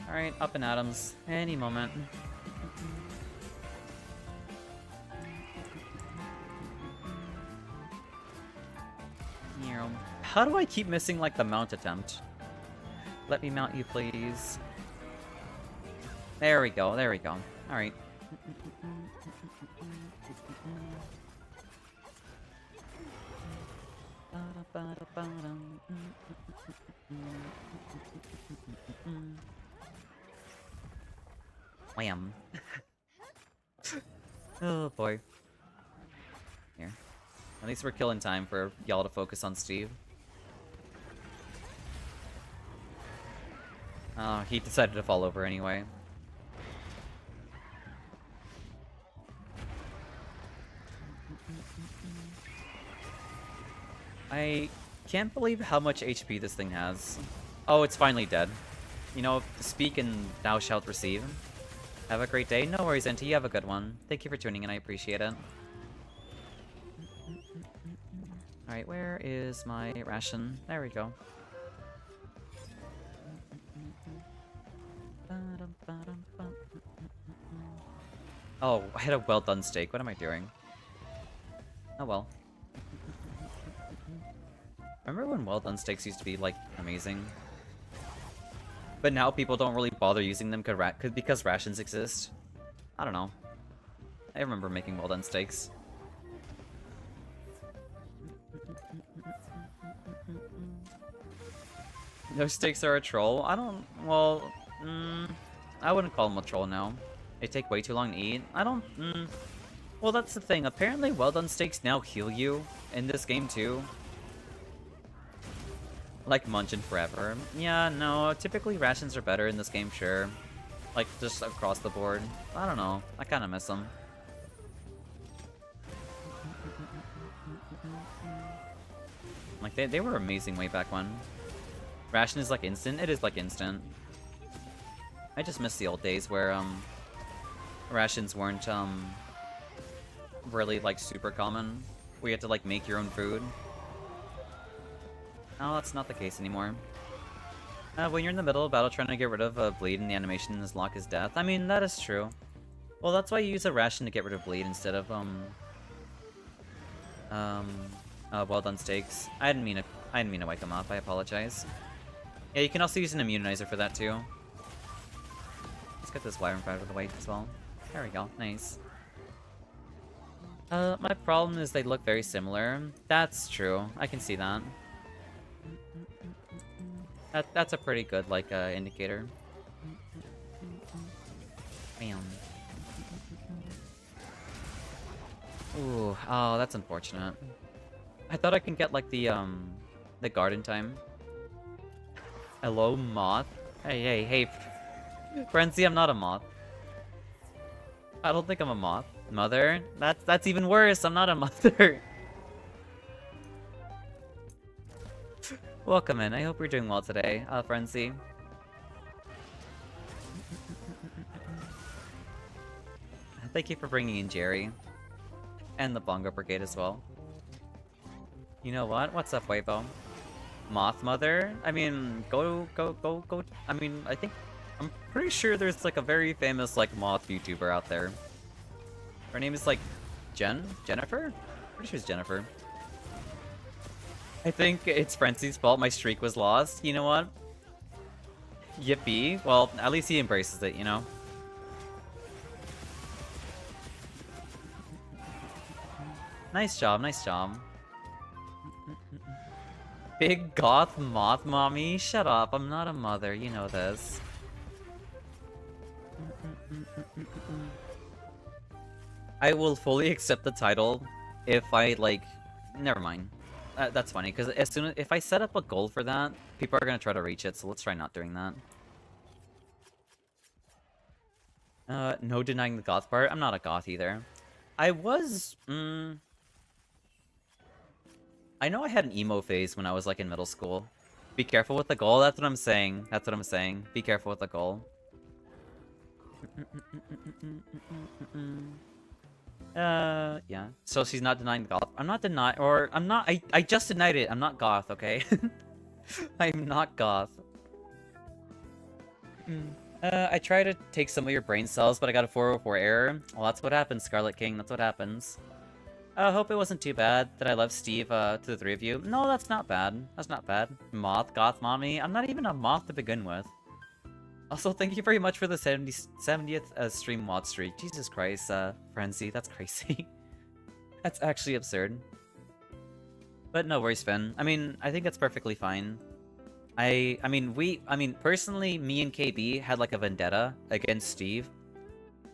Alright, up in atoms. Any moment. How do I keep missing, like, the mount attempt? Let me mount you, please. There we go, there we go. Alright. Wham. Oh boy. Here. At least we're killing time for y'all to focus on Steve. Oh, he decided to fall over anyway. I can't believe how much HP this thing has. Oh, it's finally dead. You know, speak and thou shalt receive. Have a great day. No worries, NT. You have a good one. Thank you for tuning in. I appreciate it. Alright, where is my ration? There we go. Oh, I had a well done steak. What am I doing? Oh well. Remember when well done steaks used to be, like, amazing? But now people don't really bother using them because rations exist. I don't know. I remember making well done steaks. No steaks are a troll? I don't... Well... I wouldn't call them a troll now. They take way too long to eat. I don't... Well, that's the thing. Apparently well done steaks now heal you in this game too. Like munching forever. Yeah, no, typically rations are better in this game, sure. Like, just across the board. I don't know. I kind of miss them. Like, they were amazing way back when. Ration is like instant? It is like instant. I just miss the old days where, rations weren't, really, like, super common. Where you had to, like, make your own food. Oh, that's not the case anymore. When you're in the middle of battle trying to get rid of a bleed and the animation is lock is death. I mean, that is true. Well, that's why you use a ration to get rid of bleed instead of, well done steaks. I didn't mean to wake them up, I apologize. Yeah, you can also use an immunizer for that too. Let's get this wyvern out of the way as well. There we go, nice. My problem is they look very similar. That's true, I can see that. That's a pretty good, like, indicator. Bam. Ooh, oh, that's unfortunate. I thought I could get, like, the garden time. Hello, moth? Hey. Frenzy, I'm not a moth. I don't think I'm a moth. Mother? That's even worse, I'm not a mother. Welcome in, I hope you're doing well today, Frenzy. Thank you for bringing in Jerry. And the Bongo Brigade as well. You know what? What's up, Weibo? Moth Mother? I mean, go. I mean, I'm pretty sure there's like a very famous like moth Vtuber out there. Her name is like Jennifer? Pretty sure it's Jennifer. I think it's Frenzy's fault my streak was lost. You know what? Yippee. Well, at least he embraces it, you know? Nice job, nice job. Big goth moth mommy? Shut up, I'm not a mother, you know this. I will fully accept the title if I, like... Never mind. That's funny, because if I set up a goal for that, people are going to try to reach it, so let's try not doing that. No denying the goth part. I'm not a goth either. I was... I know I had an emo phase when I was, like, in middle school. Be careful with the goal, that's what I'm saying. That's what I'm saying. Be careful with the goal. Yeah. So she's not denying the goth. I'm not denying, or I'm not, I just denied it. I'm not goth, okay? I'm not goth. I tried to take some of your brain cells, but I got a 404 error. Well, that's what happens, Scarlet King. That's what happens. I hope it wasn't too bad that I left Steve to the three of you. No, that's not bad. That's not bad. Moth, goth mommy. I'm not even a moth to begin with. Also, thank you very much for the 70th stream watch streak. Jesus Christ, Frenzy, that's crazy. That's actually absurd. But no worries, Finn. I mean, I think that's perfectly fine. I mean, personally, me and KB had like a vendetta against Steve.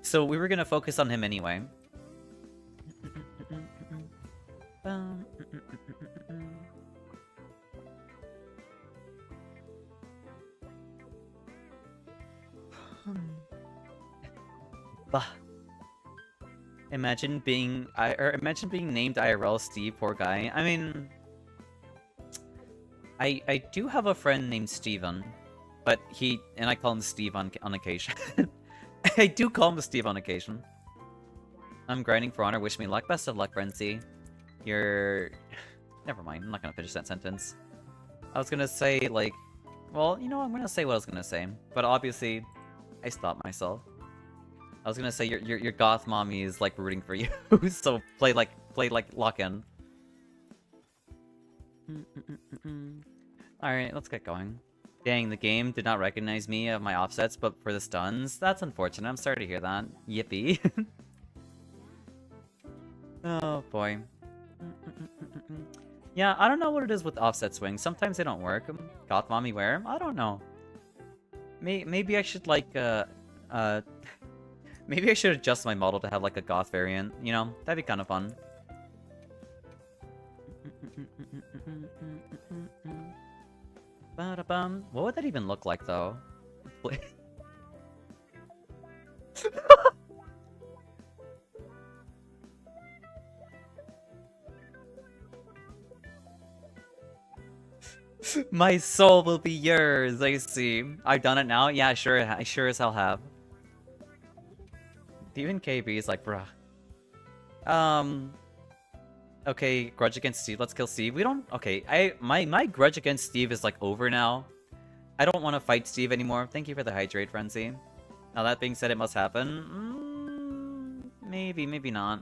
So we were gonna focus on him anyway. Bah. Imagine being named IRL Steve, poor guy. I mean, I do have a friend named Steven, but I call him Steve on occasion. I do call him Steve on occasion. I'm grinding for honor. Wish me luck. Best of luck, Frenzy. You're... Never mind. I'm not gonna finish that sentence. I was gonna say, like... Well, you know, I'm gonna say what I was gonna say. But obviously, I stopped myself. I was gonna say your goth mommy is, like, rooting for you. So play like lock-in. Alright, let's get going. Dang, the game did not recognize me of my offsets, but for the stuns? That's unfortunate. I'm sorry to hear that. Yippee. Oh, boy. Yeah, I don't know what it is with offset swings. Sometimes they don't work. Goth mommy where? I don't know. Maybe I should, like, maybe I should adjust my model to have, like, a goth variant. You know? That'd be kind of fun. What would that even look like, though? My soul will be yours, I see. I've done it now? Yeah, sure, I sure as hell have. Even KB is like, bruh. Okay, grudge against Steve. Let's kill Steve. We don't... Okay, my grudge against Steve is, like, over now. I don't want to fight Steve anymore. Thank you for the hydrate, Frenzy. Now, that being said, it must happen. Maybe, maybe not.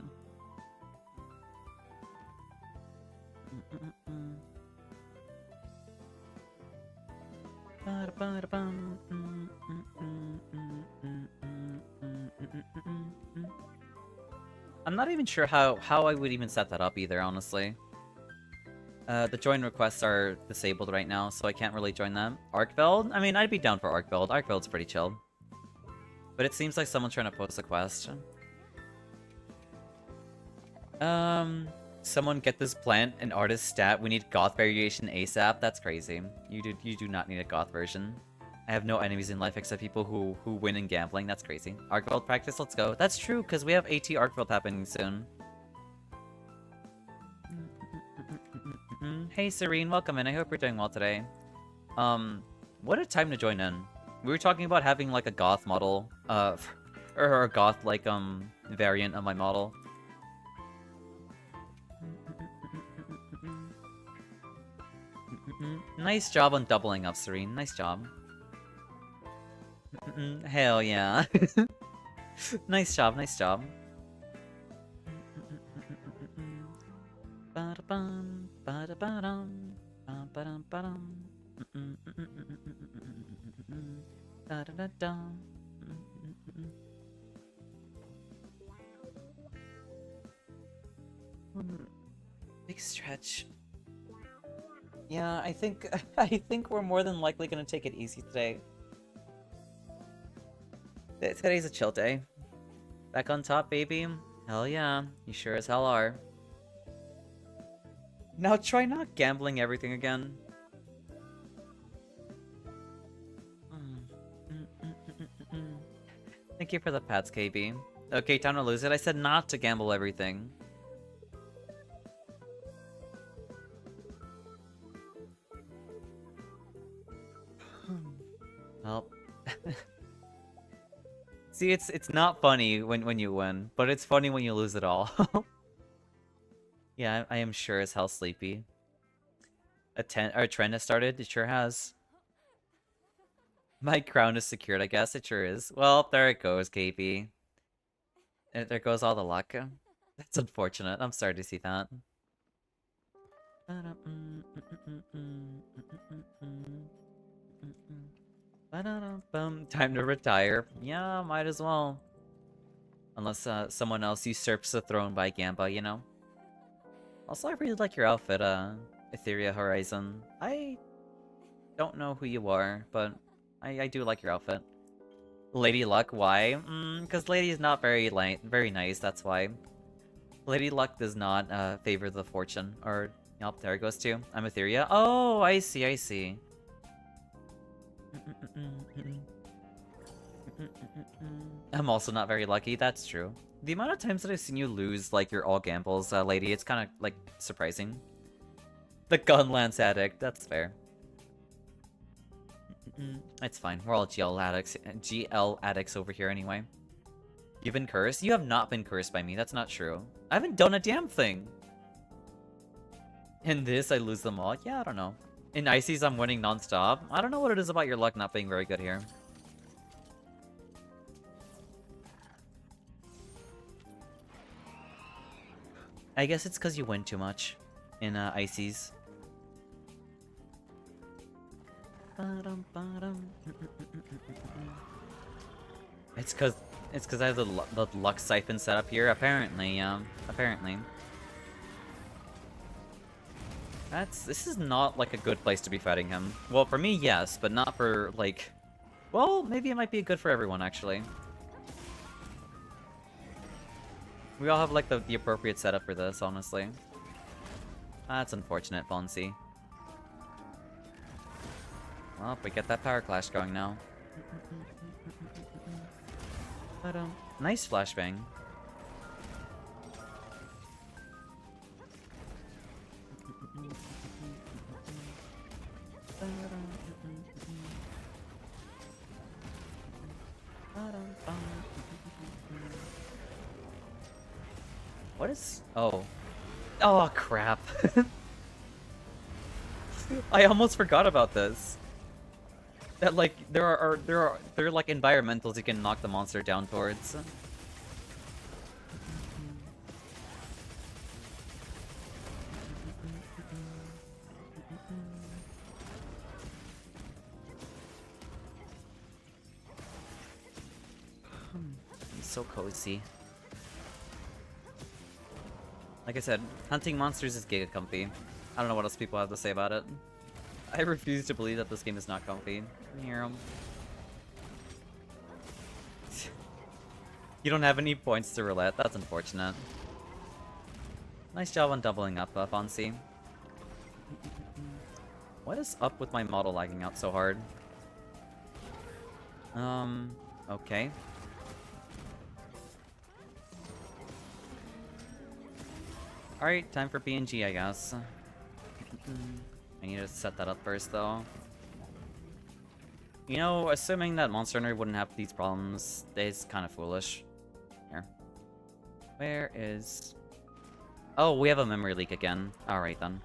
I'm not even sure how I would even set that up either, honestly. The join requests are disabled right now, so I can't really join them. Arkveld? I mean, I'd be down for Arkveld. Arkveld's pretty chill. But it seems like someone's trying to post a quest. Someone get this plant and artist stat. We need goth variation ASAP. That's crazy. You do not need a goth version. I have no enemies in life except people who win in gambling. That's crazy. Arkveld practice, let's go. That's true, because we have AT Arkveld happening soon. Hey Serene, welcome in. I hope you're doing well today. What a time to join in. We were talking about having like a goth model, or a goth like variant of my model. Nice job on doubling up, Serene. Nice job. Hell yeah. Nice job, nice job. Big stretch. Yeah, I think we're more than likely gonna take it easy today. Today's a chill day. Back on top, baby. Hell yeah, you sure as hell are. Now try not gambling everything again. Thank you for the pats, KB. Okay, time to lose it. I said not to gamble everything. Well... See, it's not funny when you win, but it's funny when you lose it all. Yeah, I am sure as hell sleepy. A trend has started? It sure has. My crown is secured, I guess. It sure is. Well, there it goes, KB. There goes all the luck. That's unfortunate. I'm sorry to see that. Time to retire. Yeah, might as well. Unless someone else usurps the throne by Gamba, you know? Also, I really like your outfit, Etheria Horizon. I don't know who you are, but I do like your outfit. Lady Luck, why? Because Lady is not very nice, that's why. Lady Luck does not favor the fortune. Or, yep, there it goes too. I'm Etheria. Oh, I see, I see. I'm also not very lucky, that's true. The amount of times that I've seen you lose, like, your all gambles, lady, it's kind of, like, surprising. The Gunlance addict, that's fair. It's fine, we're all GL addicts over here anyway. You've been cursed? You have not been cursed by me, that's not true. I haven't done a damn thing! In this, I lose them all? Yeah, I don't know. In Ices, I'm winning non-stop. I don't know what it is about your luck not being very good here. I guess it's because you win too much in Ices. It's cause I have the luck siphon set up here. Apparently, apparently. This is not like a good place to be fighting him. Well, for me, yes, but not for like. Well, maybe it might be good for everyone actually. We all have like the appropriate setup for this, honestly. That's unfortunate, Fonzie. Well, we get that power clash going now. But, nice flashbang. What is... Oh. Oh, crap. I almost forgot about this. That, like, there are like environmentals you can knock the monster down towards. It's so cozy. Like I said, hunting monsters is giga comfy. I don't know what else people have to say about it. I refuse to believe that this game is not comfy. Hear 'em. You don't have any points to roulette. That's unfortunate. Nice job on doubling up, Fonzie. What is up with my model lagging out so hard? Okay. Alright, time for PNG, I guess. I need to set that up first, though. You know, assuming that Monster Hunter wouldn't have these problems is kind of foolish. Here. Where is... Oh, we have a memory leak again. Alright, then.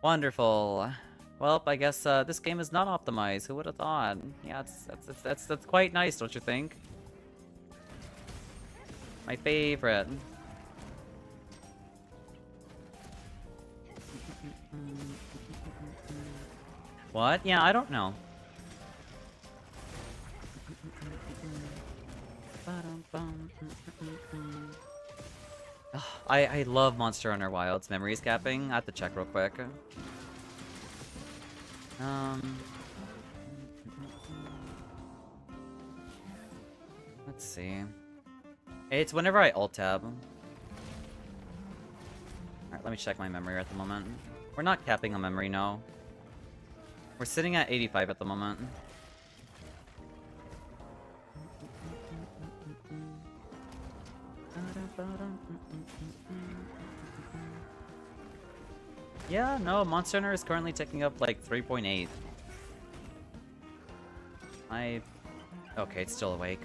Wonderful. Well, I guess this game is not optimized. Who would have thought? Yeah, that's quite nice, don't you think? My favorite. What? Yeah, I don't know. I love Monster Hunter Wilds memories capping. I have to check real quick. Let's see. It's whenever I alt tab. Alright, let me check my memory at the moment. We're not capping on memory, no. We're sitting at 85 at the moment. Yeah, no, Monster Hunter is currently taking up like 3.8. Okay, it's still awake.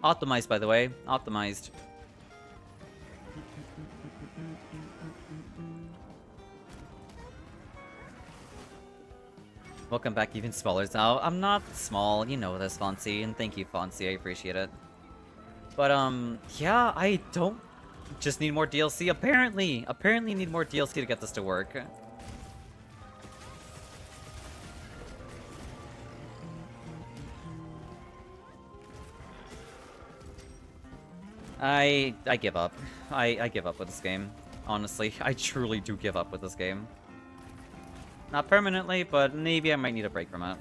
Optimized, by the way. Optimized. Welcome back, even smaller now. I'm not small, you know this, Fonzie, and thank you, Fonzie, I appreciate it. But, yeah, I don't just need more DLC. Apparently need more DLC to get this to work. I give up. I give up with this game. Honestly, I truly do give up with this game. Not permanently, but maybe I might need a break from it.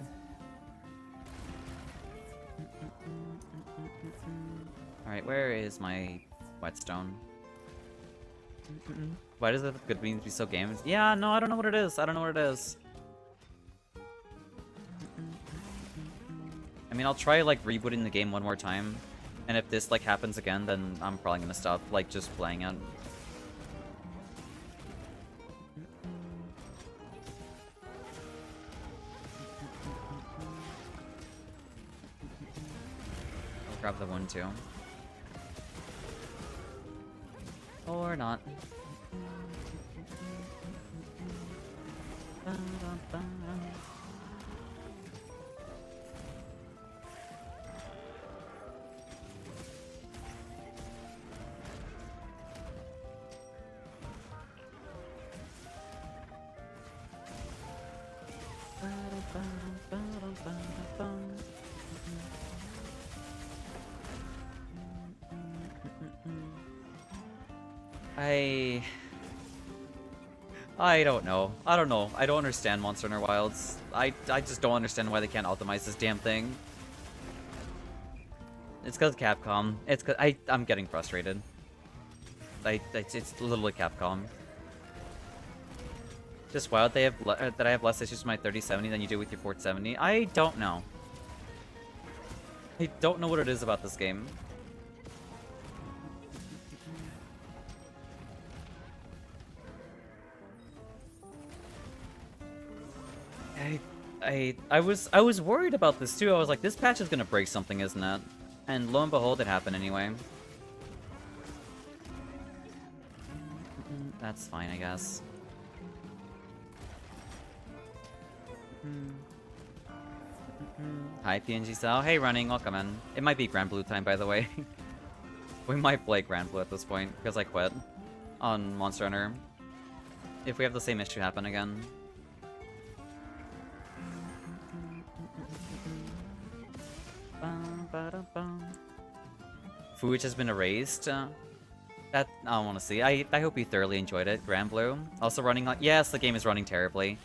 Alright, where is my whetstone? Why does it have good means be so games? Yeah, no, I don't know what it is. I don't know what it is. I mean, I'll try, like, rebooting the game one more time. And if this, like, happens again, then I'm probably gonna stop, like, just playing it. Grab the one too. Or not. I... I don't know. I don't know. I don't understand Monster Hunter Wilds. I just don't understand why they can't optimize this damn thing. It's because Capcom. It's cause I'm getting frustrated. It's literally Capcom. Just wild they have that I have less issues with my 3070 than you do with your 4070. I don't know. I don't know what it is about this game. I was worried about this too. I was like, this patch is gonna break something, isn't it? And lo and behold, it happened anyway. That's fine, I guess. Hi, PNG Sal. Hey, running. Welcome in. It might be Grand Blue time, by the way. We might play Grand Blue at this point, because I quit on Monster Hunter. If we have the same issue happen again. Fuge has been erased. That I don't want to see. I hope you thoroughly enjoyed it. Grand Blue also running like yes, the game is running terribly.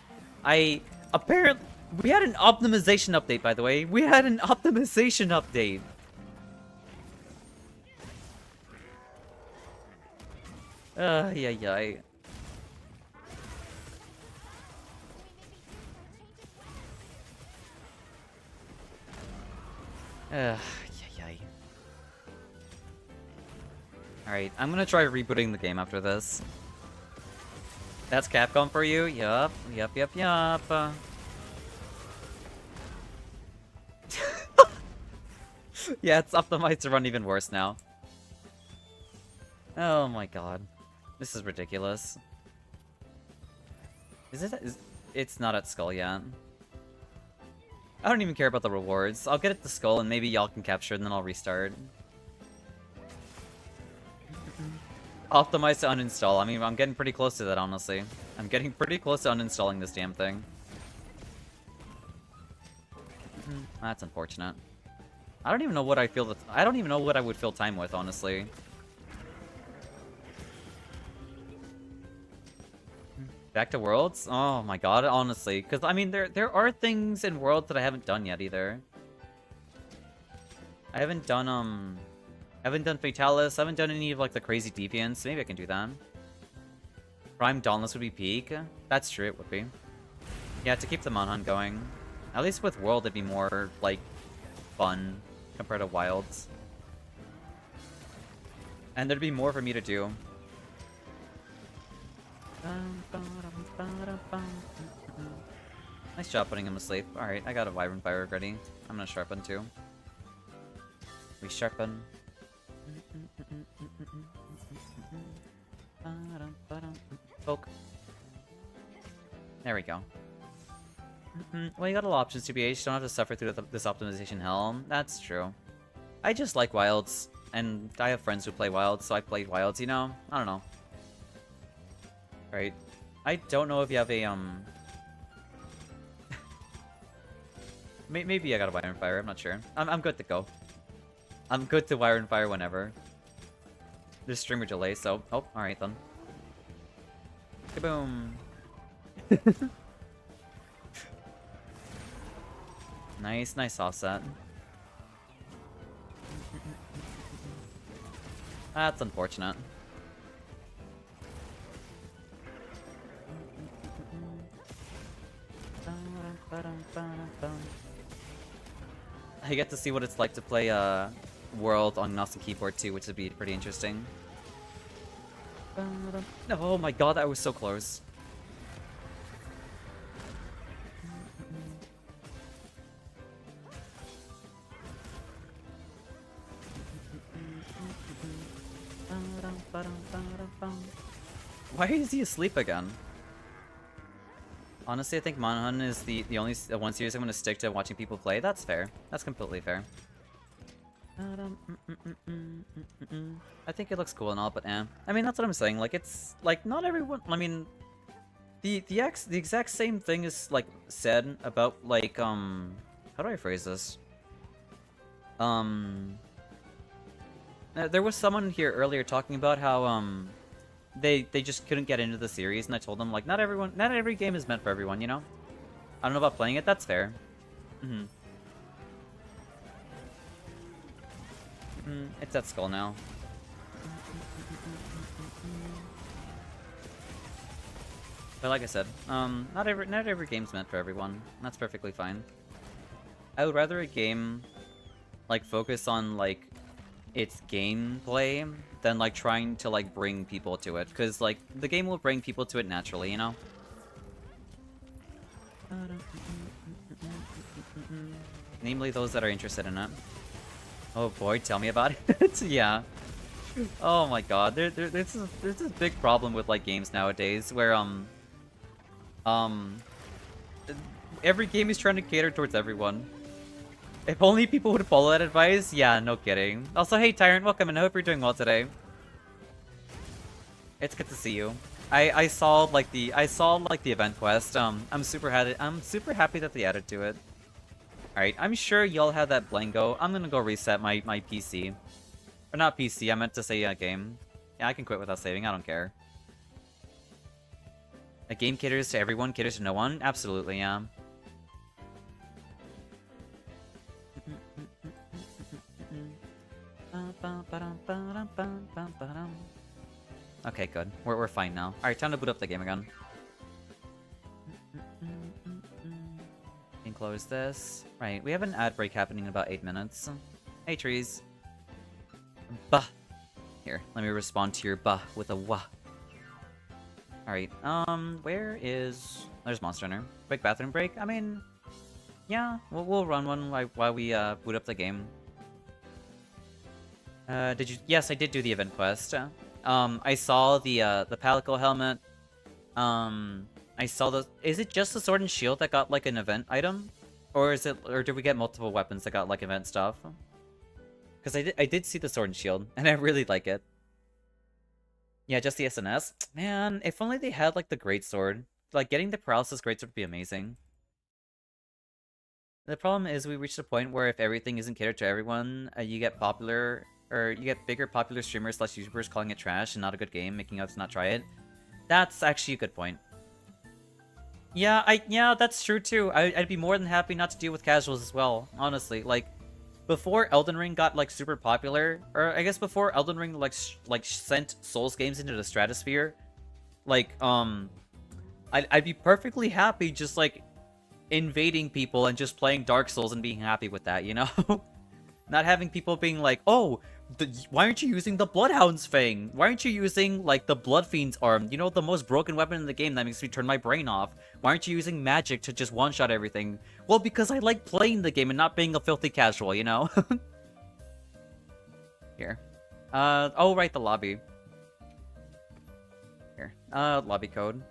Apparently we had an optimization update, by the way. We had an optimization update. Yeah. Yeah. Alright, I'm gonna try rebooting the game after this. That's Capcom for you? Yup. Yeah, it's optimized to run even worse now. Oh my god. This is ridiculous. It's not at Skull yet. I don't even care about the rewards. I'll get it to Skull and maybe y'all can capture it and then I'll restart. Optimize to uninstall. I mean, I'm getting pretty close to that, honestly. I'm getting pretty close to uninstalling this damn thing. That's unfortunate. I don't even know what I feel I don't even know what I would fill time with, honestly. Back to Worlds? Oh my god, honestly. Because, I mean, there are things in Worlds that I haven't done yet, either. I haven't done Fatalis. I haven't done any of, like, the crazy deviants. Maybe I can do that. Prime Dauntless would be peak. That's true, it would be. Yeah, to keep the Manhunt going. At least with World, it'd be more, like, fun compared to Wilds. And there'd be more for me to do. Nice job putting him asleep. Alright, I got a Wyvern Fire ready. I'm gonna sharpen too. We sharpen. Poke. There we go. Well, you got a lot of options to be aged. You don't have to suffer through this optimization hell. That's true. I just like Wilds, and I have friends who play Wilds, so I played Wilds, you know? I don't know. Right. I don't know if you have a, Maybe I got a Wyvern Fire, I'm not sure. I'm good to go. I'm good to Wyvern Fire whenever. There's streamer delay, so... Oh, alright then. Kaboom! Nice offset. That's unfortunate. I get to see what it's like to play World on mouse and keyboard too, which would be pretty interesting. Oh my god, that was so close. Why is he asleep again? Honestly, I think Manhunt is the only one series I'm going to stick to watching people play. That's fair. That's completely fair. I think it looks cool and all, but eh. I mean, that's what I'm saying. Like, it's like not everyone. I mean, the exact same thing is like said about like how do I phrase this? There was someone here earlier talking about how they just couldn't get into the series, and I told them like not every game is meant for everyone, you know. I don't know about playing it. That's fair. It's at skull now. But like I said, not every game's meant for everyone. That's perfectly fine. I would rather a game like focus on like its gameplay than like trying to like bring people to it, because like the game will bring people to it naturally, you know. Namely those that are interested in it. Oh boy, tell me about it. Yeah. Oh my god, there's this big problem with like games nowadays where every game is trying to cater towards everyone. If only people would follow that advice. Yeah, no kidding. Also, hey Tyrant, welcome, and I hope you're doing well today. It's good to see you. I saw the event quest. I'm super happy that they added to it. All right, I'm sure y'all have that Blango. I'm gonna go reset my PC, or not PC. I meant to say game. Yeah, I can quit without saving. I don't care. A game caters to everyone, caters to no one. Absolutely, yeah. Okay, good. We're fine now. Alright, time to boot up the game again. Can close this. Right, we have an ad break happening in about 8 minutes. Hey, trees. Bah. Here, let me respond to your bah with a wah. Alright, where is... There's Monster Hunter. Quick bathroom break? I mean... Yeah, we'll run one while we boot up the game. Did you... Yes, I did do the event quest. I saw the Palico helmet. I saw the... Is it just the sword and shield that got, like, an event item? Or is it... Or did we get multiple weapons that got, like, event stuff? Because I did see the sword and shield, and I really like it. Yeah, just the SNS. Man, if only they had, like, the greatsword. Like, getting the paralysis greatsword would be amazing. The problem is we reached a point where if everything isn't catered to everyone, you get popular... Or you get bigger popular streamers / YouTubers calling it trash and not a good game, making us not try it. That's actually a good point. Yeah, that's true too. I'd be more than happy not to deal with casuals as well, honestly. Like, before Elden Ring got, like, super popular, or I guess before Elden Ring, like sent Souls games into the stratosphere, like, I'd be perfectly happy just, like, invading people and just playing Dark Souls and being happy with that, you know? Not having people being like, oh, why aren't you using the Bloodhound's Fang? Why aren't you using, like, the Bloodfiend's Arm? You know, the most broken weapon in the game that makes me turn my brain off. Why aren't you using magic to just one-shot everything? Well, because I like playing the game and not being a filthy casual, you know? Here. Oh, right, the lobby. Here. Lobby code.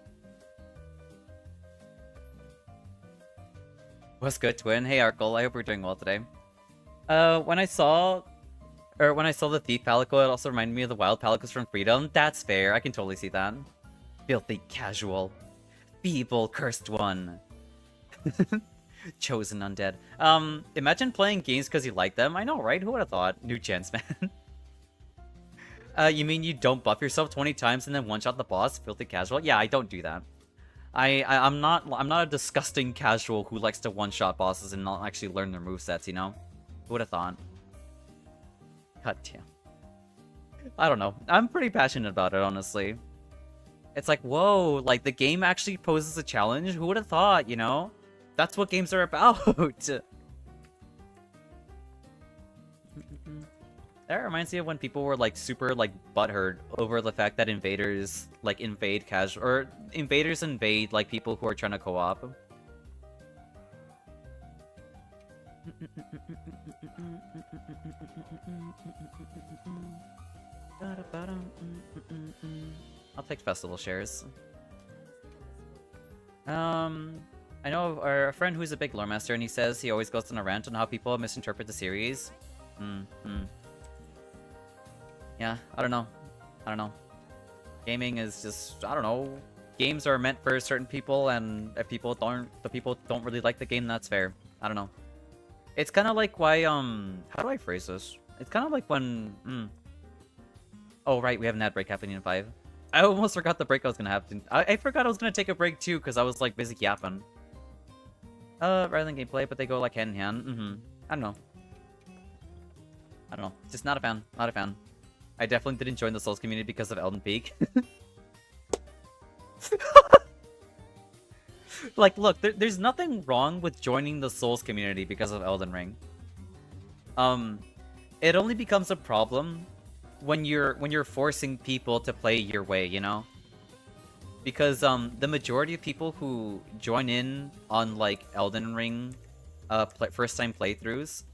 What's good, Twin? Hey, Arkle. I hope we're doing well today. When I saw the Thief Palico, it also reminded me of the Wild Palicos from Freedom. That's fair, I can totally see that. Filthy casual. Feeble cursed one. Chosen undead. Imagine playing games because you like them. I know, right? Who would have thought? New gens, man. You mean you don't buff yourself 20 times and then one-shot the boss? Filthy casual? Yeah, I don't do that. I'm not a disgusting casual who likes to one-shot bosses and not actually learn their movesets, you know? Who would have thought? God damn. I don't know. I'm pretty passionate about it, honestly. It's like, whoa, like, the game actually poses a challenge? Who would have thought, you know? That's what games are about! That reminds me of when people were, like, super, like, butthurt over the fact that invaders, like, invade casual... Or invaders invade, like, people who are trying to co-op. I'll take festival shares. I know our friend who's a big lore master, and he says he always goes on a rant on how people misinterpret the series. Yeah, I don't know. Gaming is just, I don't know. Games are meant for certain people, and if people don't really like the game, that's fair. I don't know. It's kind of like why, how do I phrase this? It's kind of like when, Oh, right, we have an ad break happening in 5. I almost forgot the break I was gonna have to. I forgot I was gonna take a break too, because I was like busy yapping. Rather than gameplay, but they go like hand in hand. I don't know. I don't know. Just not a fan. Not a fan. I definitely didn't join the Souls community because of Elden Peak. Like, look, there's nothing wrong with joining the Souls community because of Elden Ring. It only becomes a problem when you're forcing people to play your way, you know? Because the majority of people who join in on like Elden Ring first time playthroughs,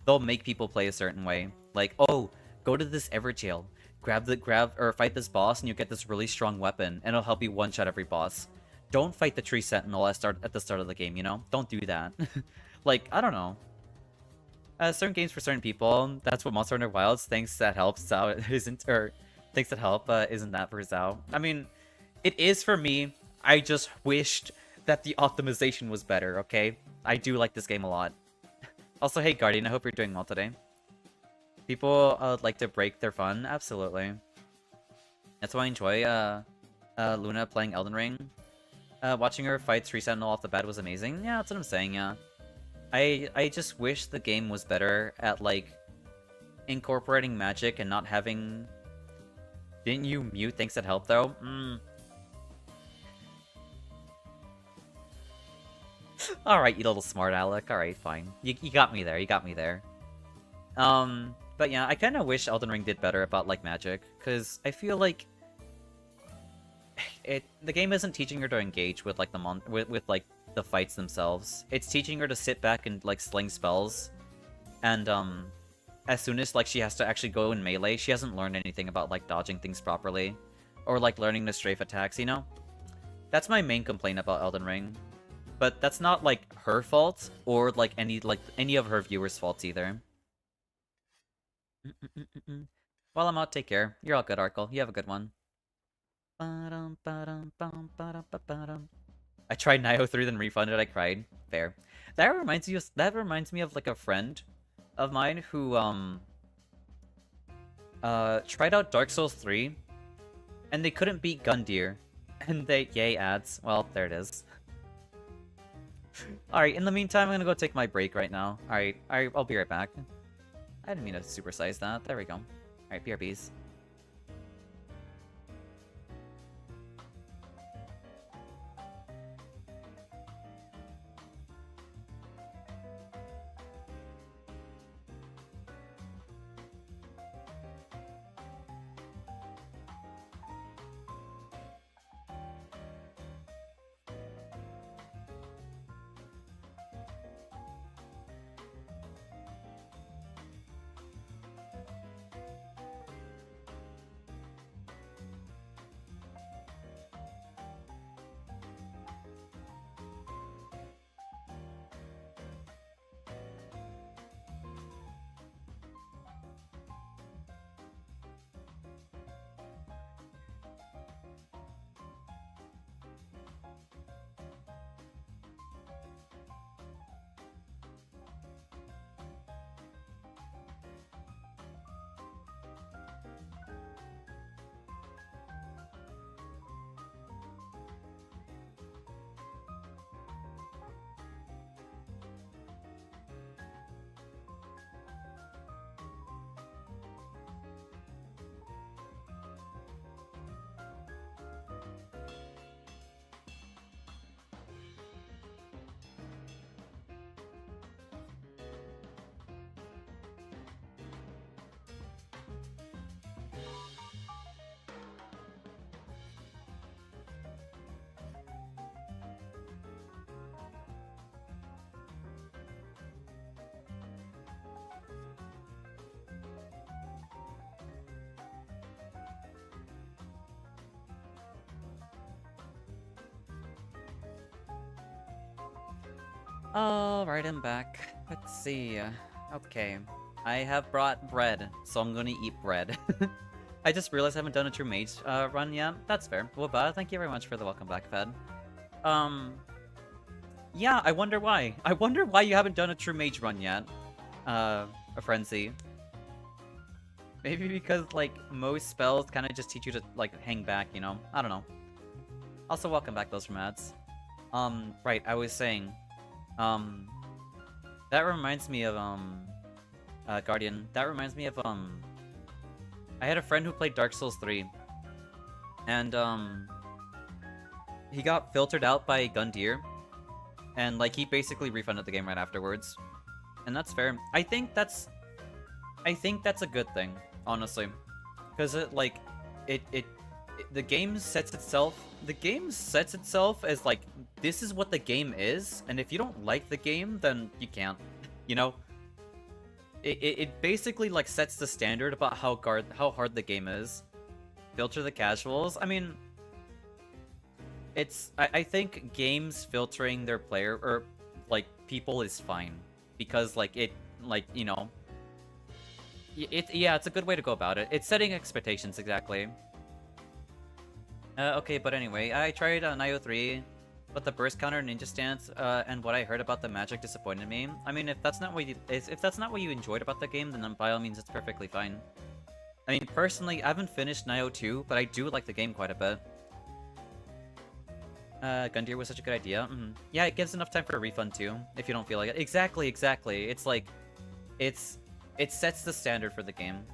they'll make people play a certain way. Like, oh, go to this Everjail, grab or fight this boss and you get this really strong weapon and it'll help you one-shot every boss. Don't fight the Tree Sentinel at the start of the game, you know? Don't do that. Like, I don't know. Certain games for certain people. That's what Monster Hunter Wilds thinks that helps Zao isn't, or thinks that help isn't that for Zao. I mean, it is for me. I just wished that the optimization was better, okay? I do like this game a lot. Also, hey Guardian, I hope you're doing well today. People like to break their fun? Absolutely. That's why I enjoy Luna playing Elden Ring. Watching her fight Tree Sentinel off the bat was amazing. Yeah, that's what I'm saying, yeah. I just wish the game was better at, like, incorporating magic and not having... Didn't you mute things that help, though? Alright, you little smart aleck. Alright, fine. You got me there, you got me there. But yeah, I kinda wish Elden Ring did better about, like, magic, because I feel like... the game isn't teaching her to engage with, like, with like, the fights themselves. It's teaching her to sit back and, like, sling spells. And, as soon as, like, she has to actually go in melee, she hasn't learned anything about, like, dodging things properly. Or, like, learning to strafe attacks, you know? That's my main complaint about Elden Ring. But that's not, like, her fault, or, like, any of her viewers' faults either. Well, I'm out, take care. You're all good, Arkle. You have a good one. I tried Nioh 3, then refunded. I cried. Fair. That reminds me of like a friend of mine who tried out Dark Souls 3, and they couldn't beat Gundyr, and they yay ads. Well, there it is. All right. In the meantime, I'm gonna go take my break right now. All right. I'll be right back. I didn't mean to supersize that. There we go. All right. BRBs. Alright, I'm back. Let's see. Okay. I have brought bread, so I'm gonna eat bread. I just realized I haven't done a true mage run yet. That's fair. Wabba, thank you very much for the welcome back, Fed. Yeah, I wonder why. I wonder why you haven't done a true mage run yet. A frenzy. Maybe because, like, most spells kind of just teach you to, like, hang back, you know? I don't know. Also, welcome back, those from ads. Right, I was saying, um, that reminds me of, Guardian. That reminds me of, I had a friend who played Dark Souls 3. And, he got filtered out by Gundyr. And, like, he basically refunded the game right afterwards. And that's fair. I think that's a good thing, honestly. Because the game sets itself as, like, this is what the game is, and if you don't like the game, then you can't, you know? It basically, like, sets the standard about how hard the game is. Filter the casuals. I mean, I think games filtering their player, or, like, people is fine. Because, like, you know, yeah, it's a good way to go about it. It's setting expectations, exactly. Okay, but anyway, I tried Nioh 3, but the burst counter ninja stance, and what I heard about the magic disappointed me. I mean, if that's not what you enjoyed about the game, then by all means, it's perfectly fine. I mean, personally, I haven't finished Nioh 2, but I do like the game quite a bit. Gundyr was such a good idea. Yeah, it gives enough time for a refund too, if you don't feel like it. Exactly. It's like, it sets the standard for the game.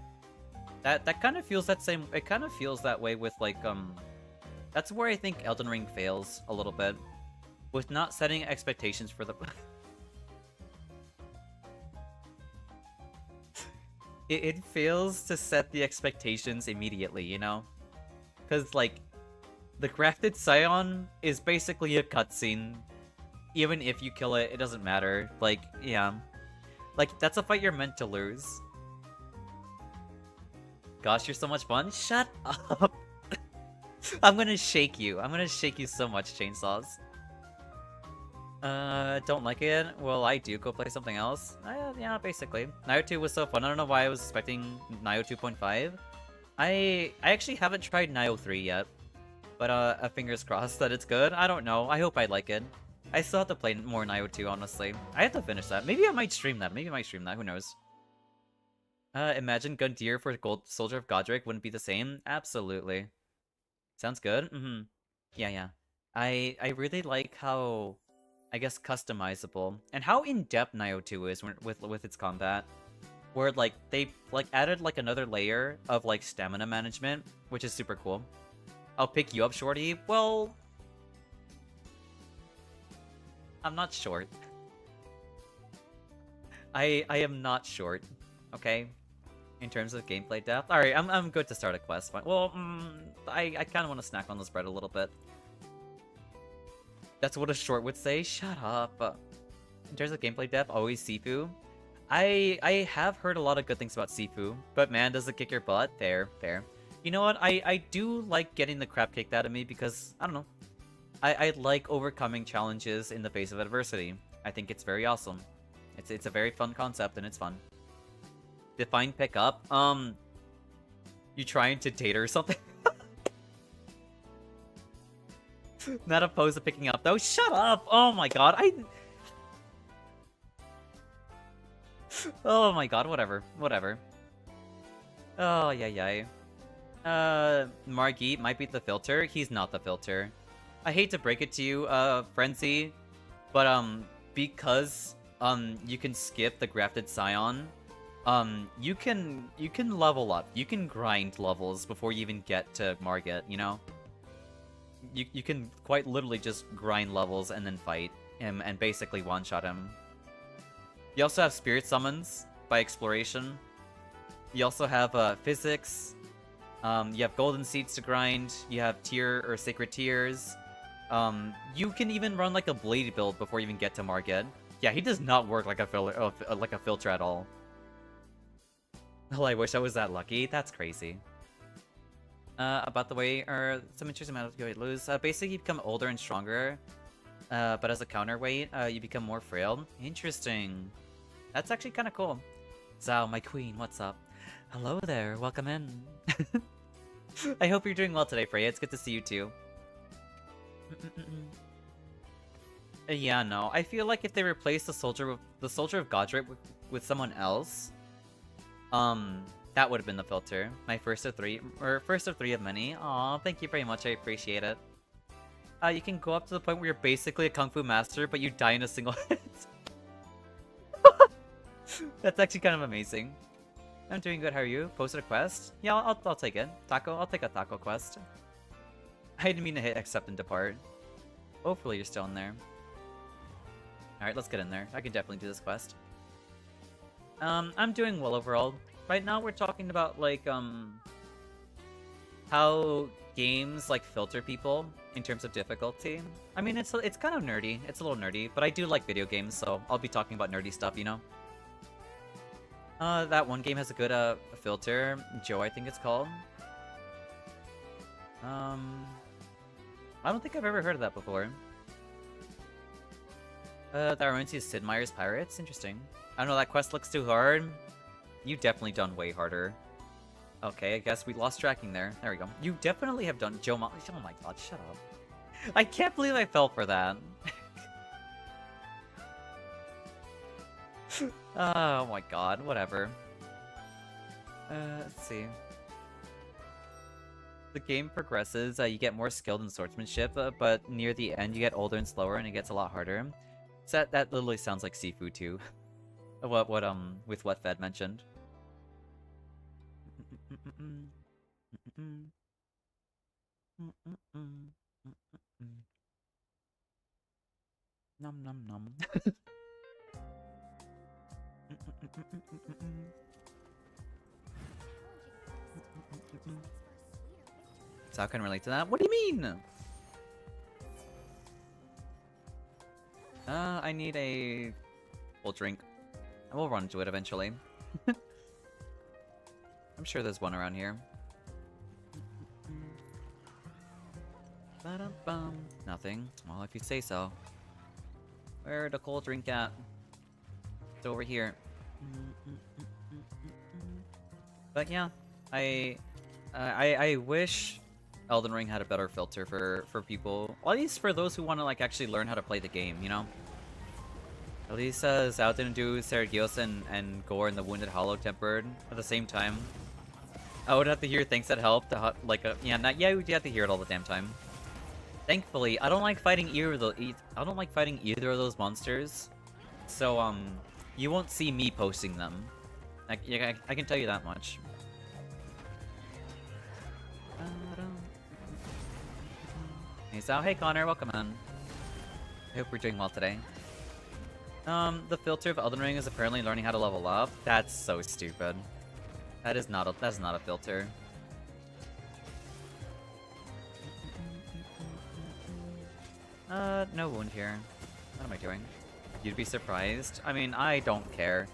That kind of feels that same. It kind of feels that way with, like, that's where I think Elden Ring fails a little bit, with not setting expectations for the. it fails to set the expectations immediately, you know, because, like, the Grafted Scion is basically a cutscene. Even if you kill it, it doesn't matter. Like, yeah. Like, that's a fight you're meant to lose. Gosh, you're so much fun. Shut up. I'm gonna shake you. I'm gonna shake you so much, Chainsaws. Don't like it? Well, I do. Go play something else. Yeah, basically. Nioh 2 was so fun. I don't know why I was expecting Nioh 2.5. I actually haven't tried Nioh 3 yet. But, fingers crossed that it's good. I don't know. I hope I like it. I still have to play more Nioh 2, honestly. I have to finish that. Maybe I might stream that. Who knows? Imagine Gundyr for Gold Soldier of Godric wouldn't be the same? Absolutely. Sounds good. Yeah. I really like how, I guess, customizable and how in-depth Nioh 2 is with its combat. Where, like, they, like, added, like, another layer of, like, stamina management, which is super cool. I'll pick you up, Shorty. Well, I'm not short. I am not short, okay? In terms of gameplay depth. Alright, I'm good to start a quest. Well, I kind of want to snack on this bread a little bit. That's what a short would say? Shut up. In terms of gameplay depth, always Sifu. I have heard a lot of good things about Sifu, but man, does it kick your butt? Fair. You know what? I do like getting the crap kicked out of me because, I don't know. I like overcoming challenges in the face of adversity. I think it's very awesome. It's a very fun concept and it's fun. Define pick up. You trying to date her or something? Not opposed to picking up though. Shut up! Oh my god, oh my god, whatever. Oh, yeah. Margit might be the filter. He's not the filter. I hate to break it to you, Frenzy, but, because, you can skip the Grafted Scion, you can level up. You can grind levels before you even get to Margit, you know? You can quite literally just grind levels and then fight him and basically one-shot him. You also have Spirit Summons by Exploration. You also have, Physics. You have Golden Seeds to grind. You have Tier or Sacred Tears. You can even run like a Blade build before you even get to Margit. Yeah, he does not work like a filter at all. Oh, I wish I was that lucky. That's crazy. About the way, or some interesting amount of weight lose. Basically, you become older and stronger. But as a counterweight, you become more frail. Interesting. That's actually kind of cool. Xao, my queen, what's up? Hello there, welcome in. I hope you're doing well today, Freya. It's good to see you too. Yeah, no. I feel like if they replace the Soldier of Godric with someone else, That would have been the filter. My first of three, or first of three of many. Aw, thank you very much. I appreciate it. You can go up to the point where you're basically a kung fu master, but you die in a single hit. That's actually kind of amazing. I'm doing good. How are you? Posted a quest? Yeah, I'll take it. Taco. I'll take a taco quest. I didn't mean to hit accept and depart. Hopefully you're still in there. Alright, let's get in there. I can definitely do this quest. I'm doing well overall. Right now we're talking about, like, how games, like, filter people in terms of difficulty. I mean, it's kind of nerdy. It's a little nerdy, but I do like video games, so I'll be talking about nerdy stuff, you know? That one game has a good, filter. Joe, I think it's called. I don't think I've ever heard of that before. That reminds you of Sid Meier's Pirates? Interesting. I don't know, that quest looks too hard. You've definitely done way harder. Okay, I guess we lost tracking there. There we go. You definitely have done Joe Oh my god, shut up. I can't believe I fell for that. Oh my god, whatever. Let's see. The game progresses, you get more skilled in swordsmanship, but near the end you get older and slower and it gets a lot harder. So that literally sounds like Sifu too. With what Fed mentioned. Nom nom nom. So I can relate to that. What do you mean? I need a full drink. I will run into it eventually. I'm sure there's one around here. Ba-dum-bum. Nothing. Well, if you say so. Where'd the cold drink at? It's over here. But yeah, I wish Elden Ring had a better filter for people, at least for those who want to like actually learn how to play the game, you know? At least Zhao didn't do Saragios and Gore and the Wounded Hollow Tempered at the same time. I would have to hear things that helped, yeah, we'd have to hear it all the damn time. Thankfully, I don't like fighting either of those monsters, so you won't see me posting them. I can tell you that much. Hey Zhao, hey Connor, welcome in. I hope we're doing well today. The filter of Elden Ring is apparently learning how to level up. That's so stupid. That's not a filter. No wound here. What am I doing? You'd be surprised. I mean, I don't care.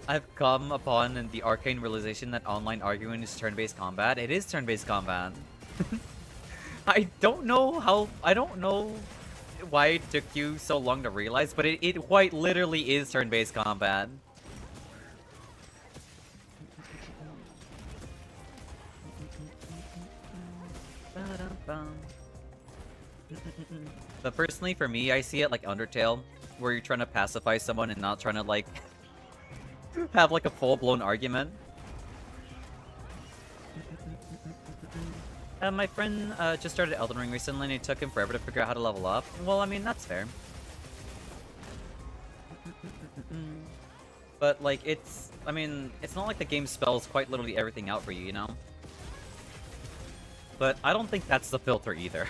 I've come upon the arcane realization that online arguing is turn-based combat. It is turn-based combat. I don't know why it took you so long to realize, but it quite literally is turn-based combat. But personally, for me, I see it like Undertale, where you're trying to pacify someone and not trying to like have like a full-blown argument. My friend just started Elden Ring recently and it took him forever to figure out how to level up. Well, I mean, that's fair. But like, it's not like the game spells quite literally everything out for you, you know? But I don't think that's the filter either.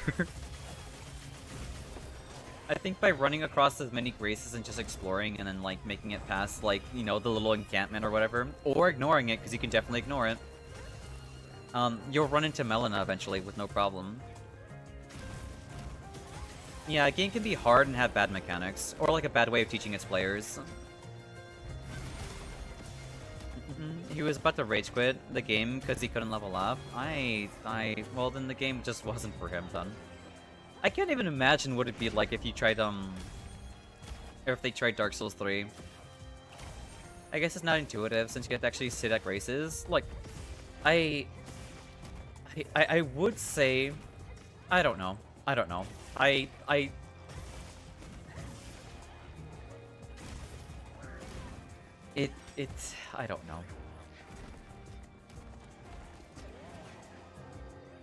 I think by running across as many graces and just exploring and then like making it past like, you know, the little encampment or whatever, or ignoring it, because you can definitely ignore it, you'll run into Melina eventually with no problem. Yeah, a game can be hard and have bad mechanics, or like a bad way of teaching its players. He was about to rage quit the game because he couldn't level up. Well, then the game just wasn't for him then. I can't even imagine what it'd be like if you tried, or if they tried Dark Souls 3. I guess it's not intuitive since you have to actually sit at graces. Like, I would say, I don't know. It's I don't know.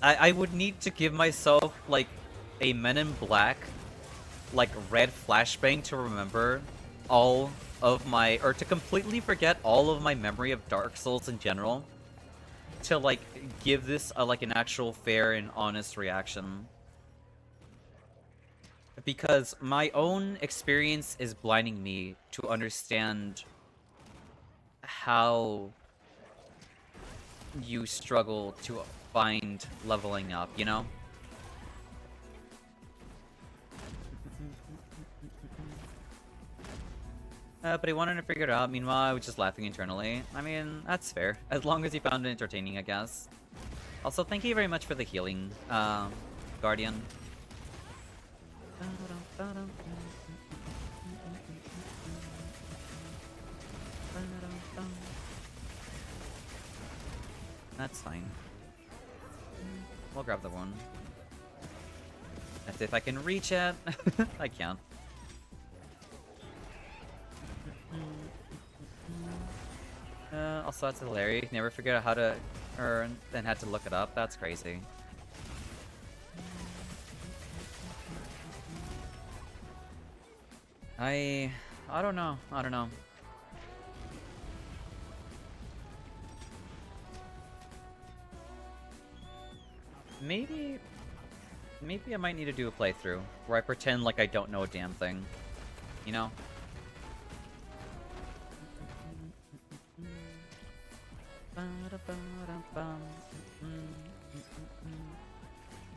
I would need to give myself like a Men in Black like red flashbang to remember all of my, or to completely forget all of my memory of Dark Souls in general, to like give this like an actual fair and honest reaction. Because my own experience is blinding me to understand how you struggle to find leveling up, you know? But he wanted to figure it out. Meanwhile, I was just laughing internally. I mean, that's fair. As long as you found it entertaining, I guess. Also, thank you very much for the healing, Guardian. That's fine. We'll grab the one. That's if I can reach it. I can't. Also, that's hilarious. Never figured out how to earn, then had to look it up. That's crazy. I don't know. I don't know. Maybe I might need to do a playthrough where I pretend like I don't know a damn thing. You know?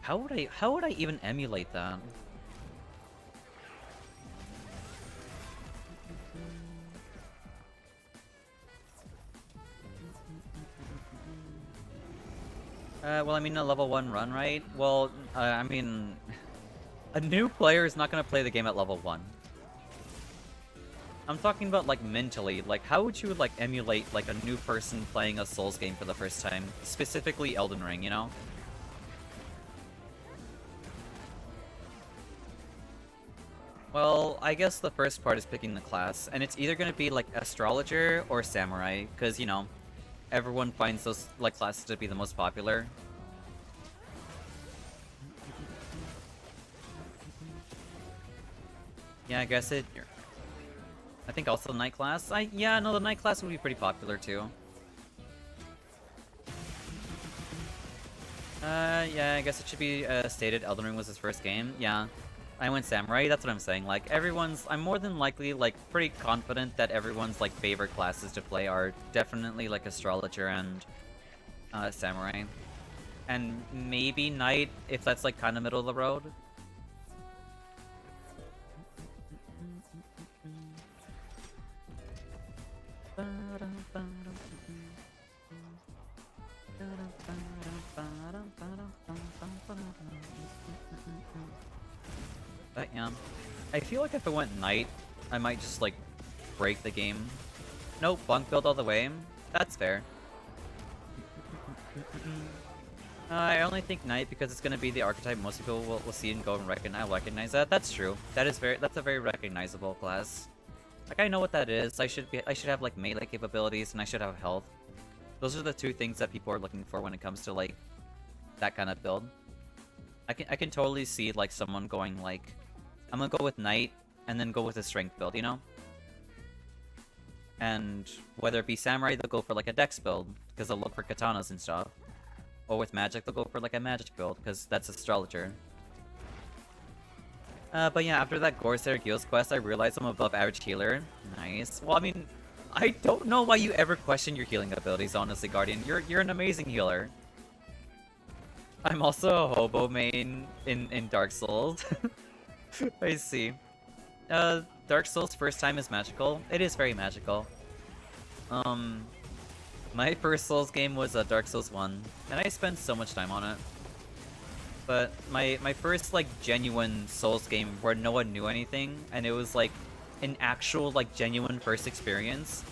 How would I even emulate that? Well, I mean, a level 1 run, right? Well, I mean, a new player is not gonna play the game at level 1. I'm talking about, like, mentally. Like, how would you, like, emulate, like, a new person playing a Souls game for the first time? Specifically Elden Ring, you know? Well, I guess the first part is picking the class, and it's either gonna be, like, Astrologer or Samurai, because, you know, everyone finds those, like, classes to be the most popular. Yeah, I guess I think also the Night class. Yeah, no, the Night class would be pretty popular, too. Yeah, I guess it should be stated Elden Ring was his first game. Yeah. I went Samurai, that's what I'm saying. Like, I'm more than likely, like, pretty confident that everyone's, like, favorite classes to play are definitely, like, Astrologer and, Samurai. And maybe Knight, if that's, like, kind of middle of the road. But yeah, I feel like if I went Knight, I might just like break the game. Nope, bunk build all the way. That's fair. I only think Knight because it's gonna be the archetype most people will see and go and recognize that. That's true. That's a very recognizable class. Like I know what that is. I should have like melee capabilities and I should have health. Those are the two things that people are looking for when it comes to like that kind of build. I can totally see like someone going like, I'm gonna go with Knight and then go with a strength build, you know? And whether it be Samurai, they'll go for like a dex build because they'll look for katanas and stuff. Or with magic, they'll go for like a magic build because that's Astrologer. But yeah, after that Gorsair Gills quest, I realized I'm above average healer. Nice. Well, I mean, I don't know why you ever question your healing abilities, honestly, Guardian. You're an amazing healer. I'm also a hobo main in Dark Souls. I see. Dark Souls first time is magical. It is very magical. My first Souls game was Dark Souls 1, and I spent so much time on it. But my first like genuine Souls game where no one knew anything, and it was like an actual like genuine first experience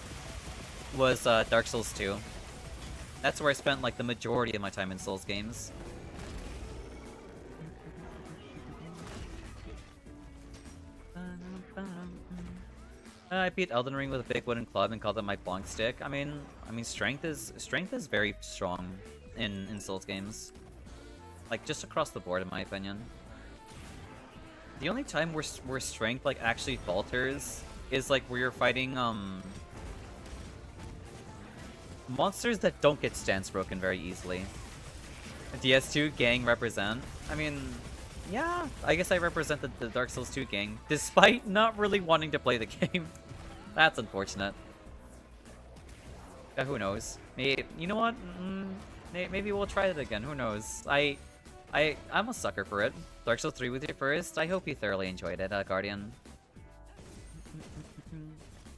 was Dark Souls 2. That's where I spent like the majority of my time in Souls games. I beat Elden Ring with a big wooden club and called it my bonk stick. I mean, strength is very strong in Souls games. Like just across the board, in my opinion. The only time where strength like actually falters is like where you're fighting monsters that don't get stance broken very easily. DS2 gang represent. I mean, yeah, I guess I represented the Dark Souls 2 gang, despite not really wanting to play the game. That's unfortunate. Who knows? Maybe, you know what? Maybe we'll try it again. Who knows? I'm a sucker for it. Dark Souls 3 with you first. I hope you thoroughly enjoyed it, Guardian.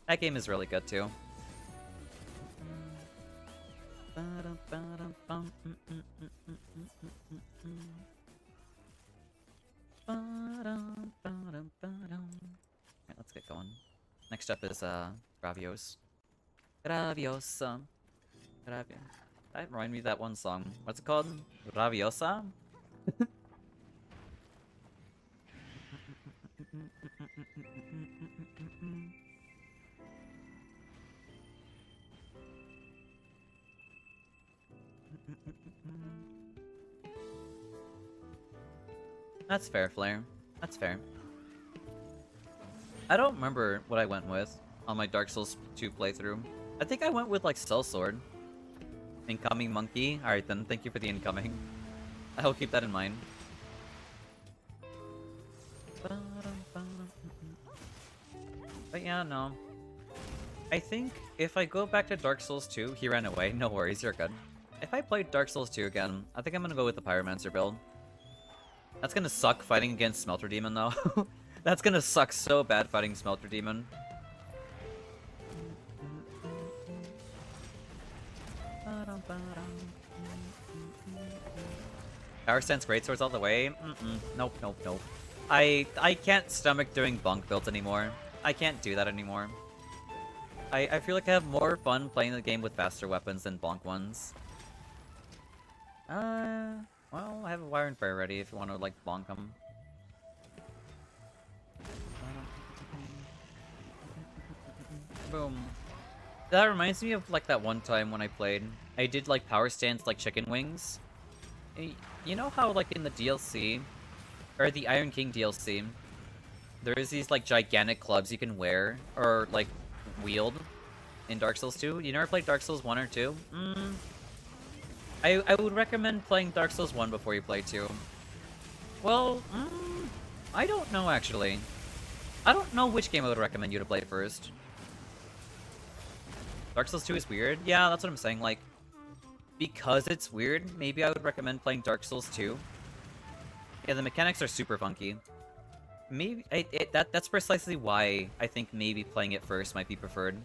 That game is really good too. Alright, let's get going. Next up is Gravios. Graviosa. That remind me of that one song. What's it called? Raviosa? That's fair, Flare. That's fair. I don't remember what I went with on my Dark Souls 2 playthrough. I think I went with like Sellsword. Incoming monkey. Alright then, thank you for the incoming. I'll keep that in mind. But yeah, no. I think if I go back to Dark Souls 2, he ran away. No worries, you're good. If I play Dark Souls 2 again, I think I'm gonna go with the Pyromancer build. That's gonna suck fighting against Smelter Demon though. That's gonna suck so bad fighting Smelter Demon. Power Stance Greatswords all the way? Nope, nope, nope. I can't stomach doing bonk builds anymore. I can't do that anymore. I feel like I have more fun playing the game with faster weapons than bonk ones. Well, I have a Wire and Fire ready if you want to, like, bonk them. Boom. That reminds me of, like, that one time when I played. I did, like, power stance, like, chicken wings. You know how, like, in the DLC, or the Iron King DLC, there's these, like, gigantic clubs you can wear, or, like, wield in Dark Souls 2? You never played Dark Souls 1 or 2? I would recommend playing Dark Souls 1 before you play 2. Well, I don't know, actually. I don't know which game I would recommend you to play first. Dark Souls 2 is weird? Yeah, that's what I'm saying, like, because it's weird, maybe I would recommend playing Dark Souls 2. Yeah, the mechanics are super funky. Maybe, that's precisely why I think maybe playing it first might be preferred.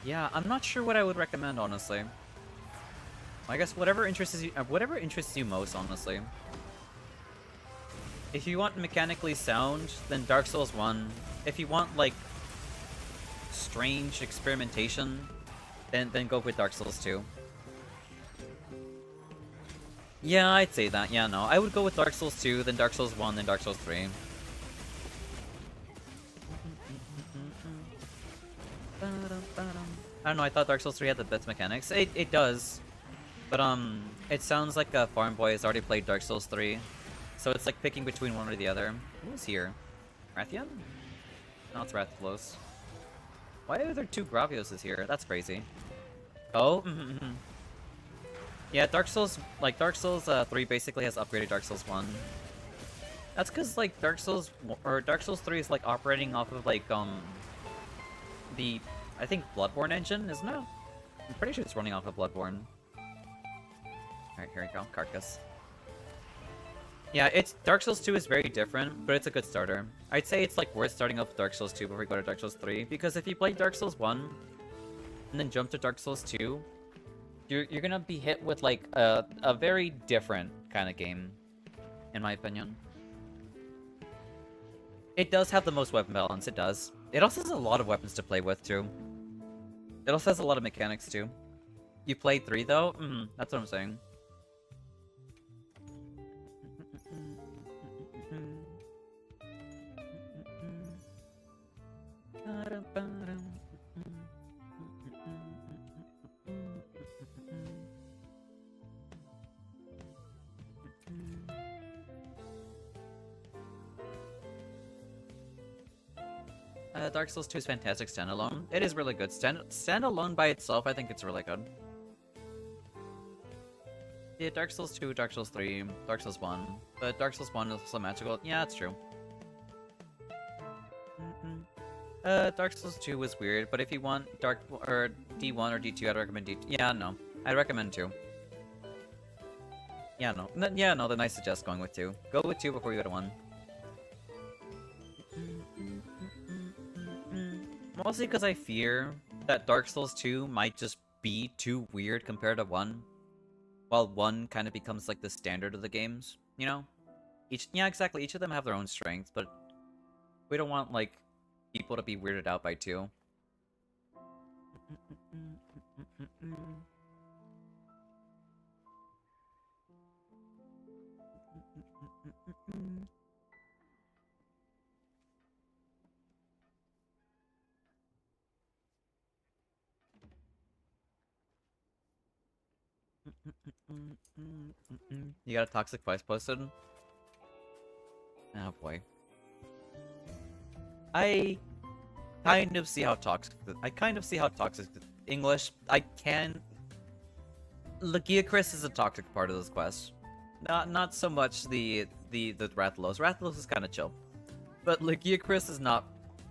Yeah, I'm not sure what I would recommend, honestly. I guess whatever interests you most, honestly. If you want mechanically sound, then Dark Souls 1. If you want, like, strange experimentation, then go with Dark Souls 2. Yeah, I'd say that. Yeah, no. I would go with Dark Souls 2, then Dark Souls 1, then Dark Souls 3. I don't know, I thought Dark Souls 3 had the best mechanics. It does. But, it sounds like a farm boy has already played Dark Souls 3. So it's like picking between one or the other. Who's here? Rathian? No, it's Rathlos. Why are there two Gravioses here? That's crazy. Oh? Yeah, Dark Souls 3 basically has upgraded Dark Souls 1. That's because, like, Dark Souls 3 is, like, operating off of, like, the, I think, Bloodborne engine, isn't it? I'm pretty sure it's running off of Bloodborne. Alright, here we go. Carcass. Yeah, Dark Souls 2 is very different, but it's a good starter. I'd say it's, like, worth starting off with Dark Souls 2 before you go to Dark Souls 3, because if you play Dark Souls 1, and then jump to Dark Souls 2, you're gonna be hit with, like, a very different kind of game, in my opinion. It does have the most weapon balance, it does. It also has a lot of weapons to play with, too. It also has a lot of mechanics, too. You played 3, though? That's what I'm saying. Dark Souls 2 is fantastic standalone. It is really good. Standalone by itself, I think it's really good. Yeah, Dark Souls 2, Dark Souls 3, Dark Souls 1. But Dark Souls 1 is also magical. Yeah, it's true. Dark Souls 2 was weird, but if you want Dark or D1 or D2, I'd recommend D2. Yeah, no. I'd recommend 2. Yeah, no. Yeah, no, then I suggest going with 2. Go with 2 before you go to 1. Mostly because I fear that Dark Souls 2 might just be too weird compared to 1. While 1 kind of becomes like the standard of the games, you know? Yeah, exactly. Each of them have their own strengths, but we don't want, like, people to be weirded out by 2. You got a toxic voice posted? Oh boy. I kind of see how toxic. English. I can. Lagiacris is a toxic part of this quest. Not so much the Rathalos. Rathalos is kind of chill, but Lagiacris is not.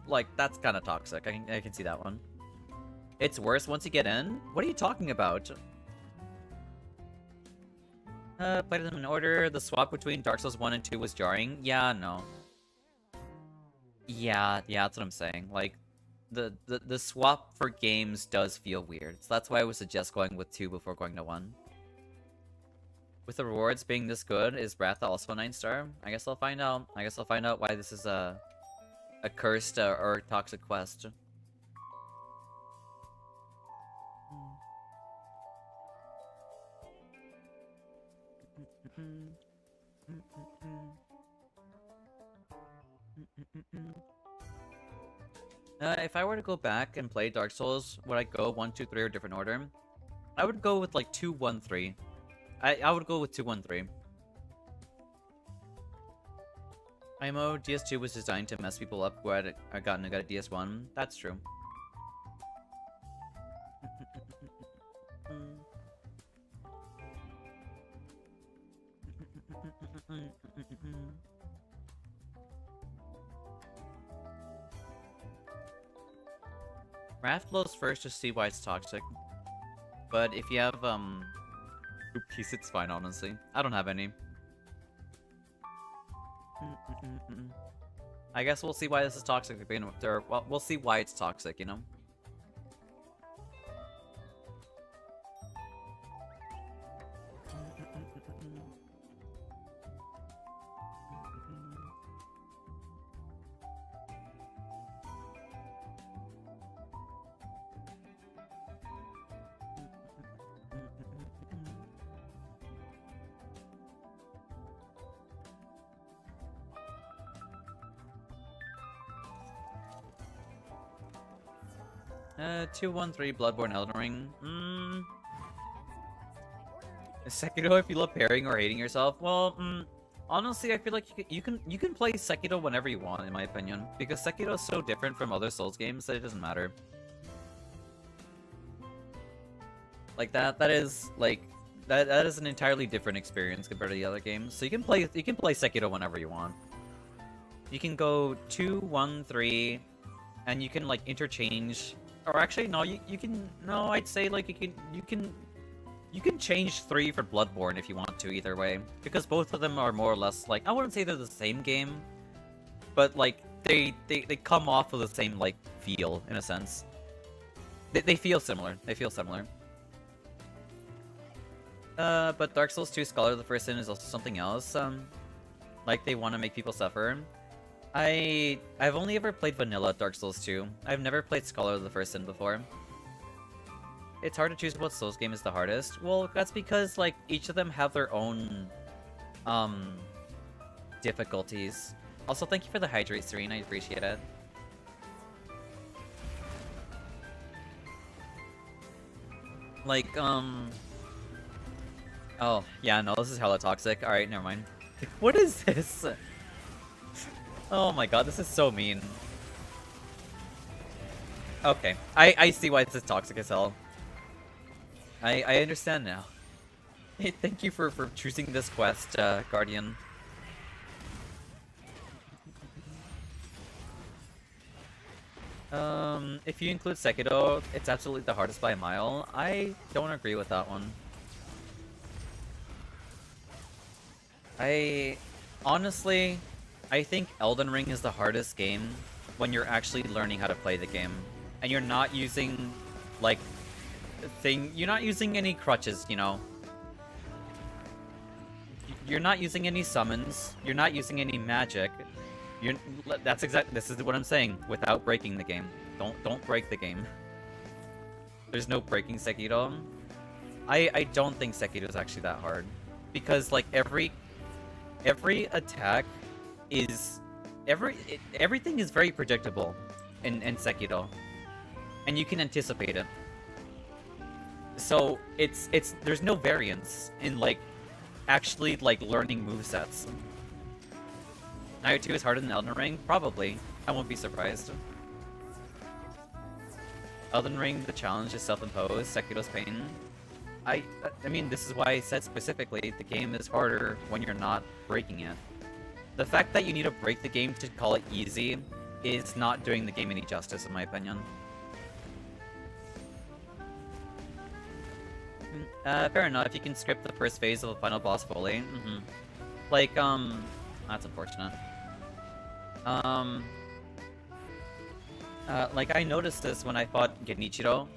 Like, that's kind of toxic. I can see that one. It's worse once you get in. What are you talking about? Played them in order. The swap between Dark Souls 1 and 2 was jarring. Yeah, no. Yeah, that's what I'm saying. Like, the swap for games does feel weird. So that's why I would suggest going with 2 before going to 1. With the rewards being this good, is Ratha also a 9-star? I guess I'll find out. I guess I'll find out why this is a cursed or toxic quest. If I were to go back and play Dark Souls, would I go 1, 2, 3 or different order? I would go with like 2, 1, 3. I would go with 2, 1, 3. IMO DS2 was designed to mess people up who had gotten a DS1. That's true. Rathlos first to see why it's toxic. But if you have piece, it's fine, honestly. I don't have any. I guess we'll see why this is toxic. Well, we'll see why it's toxic, you know? Uh, 213 Bloodborne Elden Ring. Sekiro if you love pairing or hating yourself. Well, honestly, I feel like you can play Sekiro whenever you want, in my opinion, because Sekiro is so different from other Souls games that it doesn't matter. Like that is like that is an entirely different experience compared to the other games. So you can play Sekiro whenever you want. You can go 2, 1, 3, and you can like interchange. Or actually, no, you can. No, I'd say like you can change 3 for Bloodborne if you want to. Either way, because both of them are more or less like, I wouldn't say they're the same game, but like they come off of the same like feel in a sense. They feel similar. They feel similar. But Dark Souls 2 Scholar of the First Sin is also something else. Like they want to make people suffer. I've only ever played vanilla Dark Souls 2. I've never played Scholar of the First Sin before. It's hard to choose what Souls game is the hardest. Well, that's because like each of them have their own difficulties. Also, thank you for the hydrate, Serene. I appreciate it. Like, oh, yeah, no, this is hella toxic. Alright, never mind. What is this? Oh my god, this is so mean. Okay, I see why this is toxic as hell. I understand now. Hey, thank you for choosing this quest, Guardian. If you include Sekiro, it's absolutely the hardest by a mile. I don't agree with that one. Honestly, I think Elden Ring is the hardest game when you're actually learning how to play the game. And you're not using, like, you're not using any crutches, you know? You're not using any summons. You're not using any magic. You're, this is what I'm saying, without breaking the game. Don't break the game. There's no breaking Sekiro. I don't think Sekiro is actually that hard. Because, like, every attack is... everything is very predictable in Sekiro. And you can anticipate it. So, there's no variance in, like, actually, like, learning movesets. Nioh 2 is harder than Elden Ring? Probably. I won't be surprised. Elden Ring, the challenge is self-imposed. Sekiro's pain. I mean, this is why I said specifically, the game is harder when you're not breaking it. The fact that you need to break the game to call it easy is not doing the game any justice, in my opinion. Fair enough, you can script the first phase of the final boss fully. Like, that's unfortunate. Like, I noticed this when I fought Genichiro.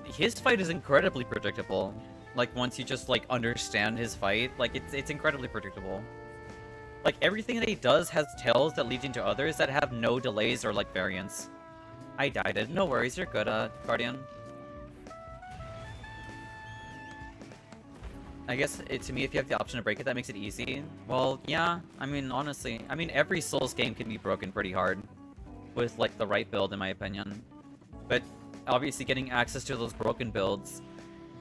His fight is incredibly predictable. Like, once you just, like, understand his fight, like, it's incredibly predictable. Like, everything that he does has tails that lead into others that have no delays or, like, variance. I died it. No worries, you're good, Guardian. I guess, to me, if you have the option to break it, that makes it easy. Well, yeah, I mean, honestly, I mean, every Souls game can be broken pretty hard. With, like, the right build, in my opinion. But, obviously, getting access to those broken builds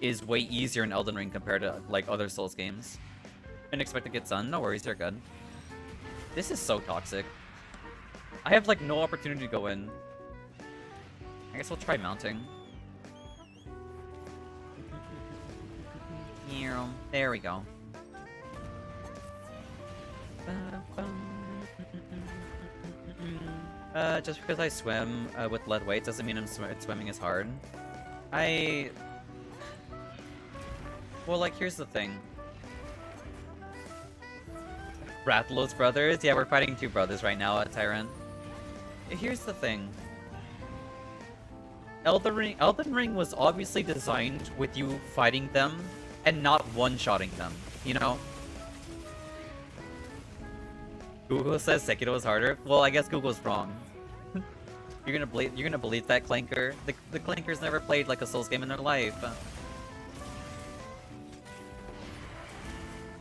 is way easier in Elden Ring compared to, like, other Souls games. Didn't expect to get Sun. No worries, they're good. This is so toxic. I have, like, no opportunity to go in. I guess we'll try mounting. There we go. Just because I swim with lead weights doesn't mean swimming is hard. Well, like, here's the thing. Rattlow's brothers? Yeah, we're fighting two brothers right now at Tyrant. Here's the thing. Elden Ring was obviously designed with you fighting them and not one-shotting them, you know? Google says Sekiro is harder. Well, I guess Google's wrong. You're gonna believe that, Clanker? The Clankers never played like a Souls game in their life.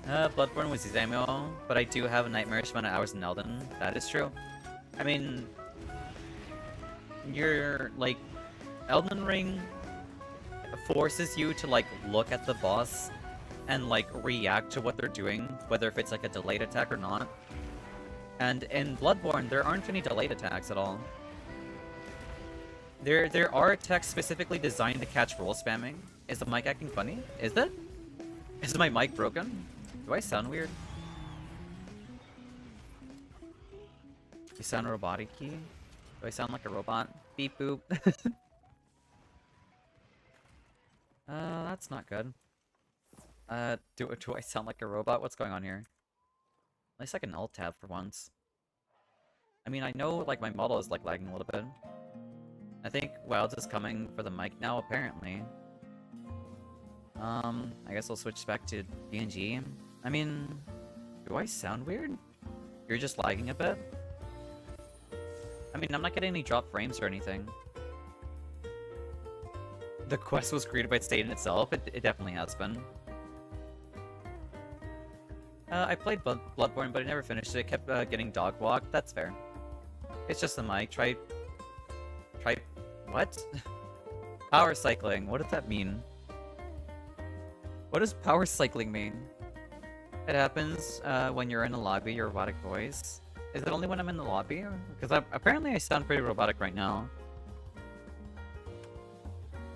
Bloodborne was Izamio, but I do have a nightmarish amount of hours in Elden. That is true. I mean, you're like, Elden Ring forces you to like look at the boss and like react to what they're doing, whether if it's like a delayed attack or not. And in Bloodborne, there aren't any delayed attacks at all. There are attacks specifically designed to catch roll spamming. Is the mic acting funny? Is it? Is my mic broken? Do I sound weird? You sound robotic-y? Do I sound like a robot? Beep boop. That's not good. Do I sound like a robot? What's going on here? At least I can alt tab for once. I mean, I know like my model is like lagging a little bit. I think Wilds is coming for the mic now, apparently. I guess I'll switch back to PNG. I mean, do I sound weird? You're just lagging a bit? I mean, I'm not getting any drop frames or anything. The quest was created by State in itself. It definitely has been. I played Bloodborne, but I never finished it. It kept getting dog walked. That's fair. It's just the mic. Try... What? Power cycling. What does that mean? What does power cycling mean? It happens when you're in a lobby, your robotic voice. Is it only when I'm in the lobby? Because apparently I sound pretty robotic right now.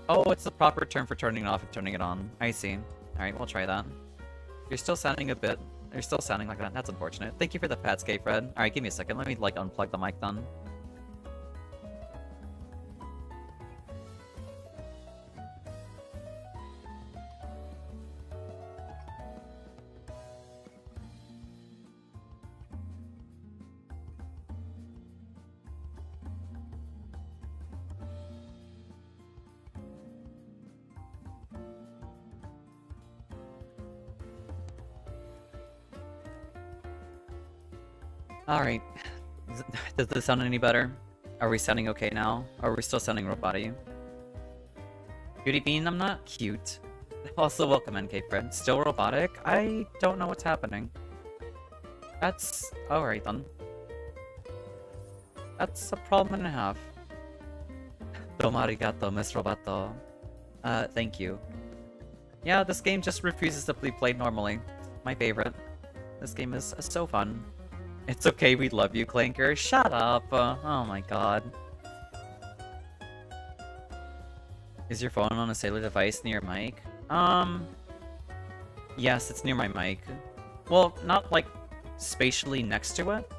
Oh, it's the proper term for turning it off and turning it on. I see. Alright, we'll try that. You're still sounding a bit... You're still sounding like that. That's unfortunate. Thank you for the padscape, Fred. Alright, give me a second. Let me, like, unplug the mic then. Alright. Does this sound any better? Are we sounding okay now? Or are we still sounding roboty? Beauty Bean, I'm not cute. Also, welcome NK Fred. Still robotic? I don't know what's happening. That's... alright then. That's a problem and a half. Domo arigato, Miss Roboto. Thank you. Yeah, this game just refuses to be played normally. My favorite. This game is so fun. It's okay, we love you, Clanker. Shut up! Oh my god. Is your phone on a cellular device near your mic? Yes, it's near my mic. Well, not like spatially next to it.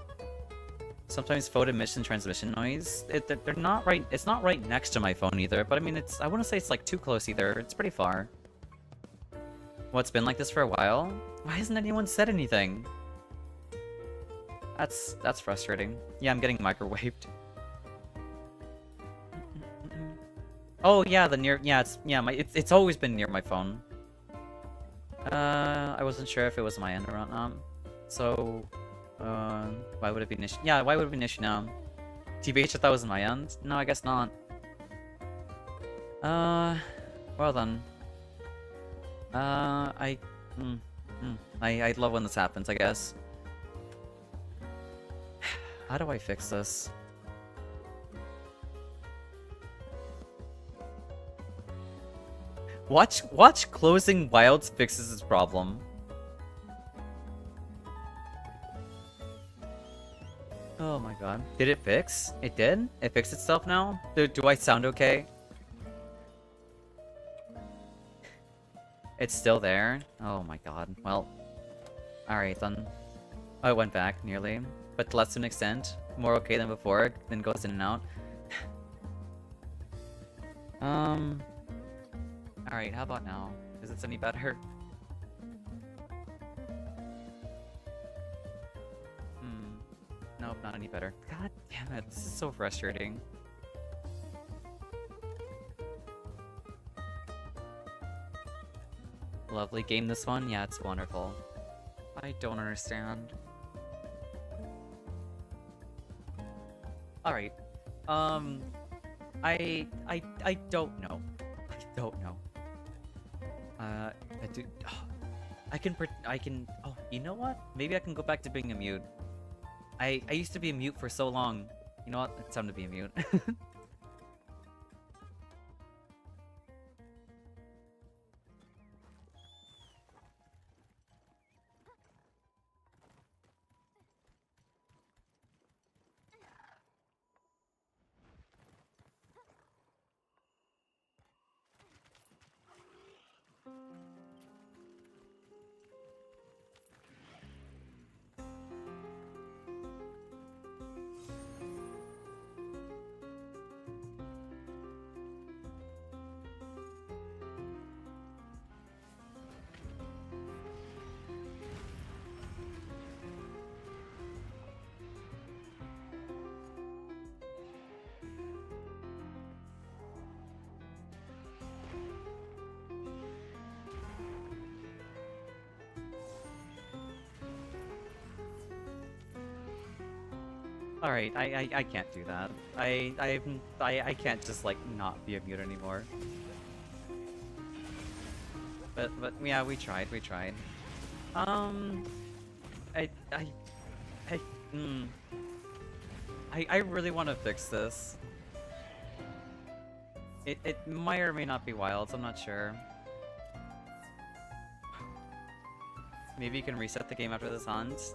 Sometimes phone emission transmission noise. They're not right. It's not right next to my phone either. But I mean, I wouldn't say it's like too close either. It's pretty far. Well, it's been like this for a while. Why hasn't anyone said anything? That's frustrating. Yeah, I'm getting microwaved. Oh yeah, it's always been near my phone. I wasn't sure if it was my end or not. So, why would it be an issue? Yeah, why would it be an issue now? TBH, I thought it was my end? No, I guess not. Well then. I love when this happens, I guess. How do I fix this? Watch closing Wilds fixes this problem. Oh my god. Did it fix? It did? It fixed itself now? Do I sound okay? It's still there? Oh my god. Well, alright then. Oh, it went back, nearly. But to less to an extent. More okay than before, then goes in and out. Alright, how about now? Is this any better? Nope, not any better. God damn it, this is so frustrating. Lovely game, this one? Yeah, it's wonderful. I don't understand. Alright. I don't know. I don't know. I can, oh, you know what? Maybe I can go back to being a mute. I used to be a mute for so long. You know what? It's time to be a mute. Alright, I can't do that. I can't just like not be a mute anymore. But yeah, we tried. I really want to fix this. It might or may not be Wilds, I'm not sure. Maybe you can reset the game after this hunt.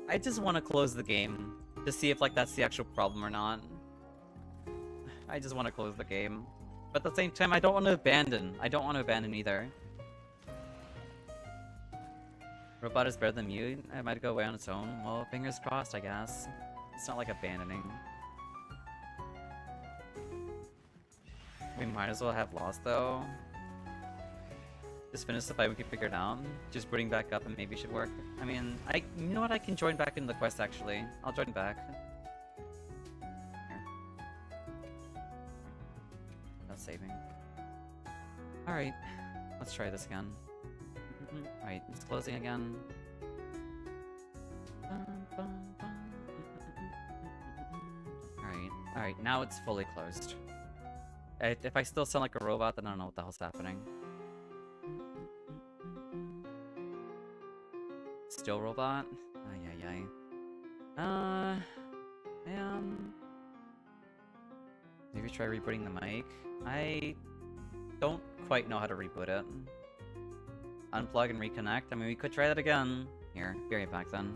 I just want to close the game to see if like that's the actual problem or not. I just want to close the game. But at the same time, I don't want to abandon. I don't want to abandon either. Robot is better than mute. I might go away on its own. Well, fingers crossed, I guess. It's not like abandoning. We might as well have lost though. Just finish the fight, we can figure it out. Just booting back up and maybe should work. I mean, you know what? I can join back in the quest actually. I'll join back. Here. That's saving. Alright, let's try this again. Alright, it's closing again. Alright, now it's fully closed. If I still sound like a robot, then I don't know what the hell's happening. Still robot? Ay. Maybe try rebooting the mic. I don't quite know how to reboot it. Unplug and reconnect. I mean, we could try that again. Here, be right back then.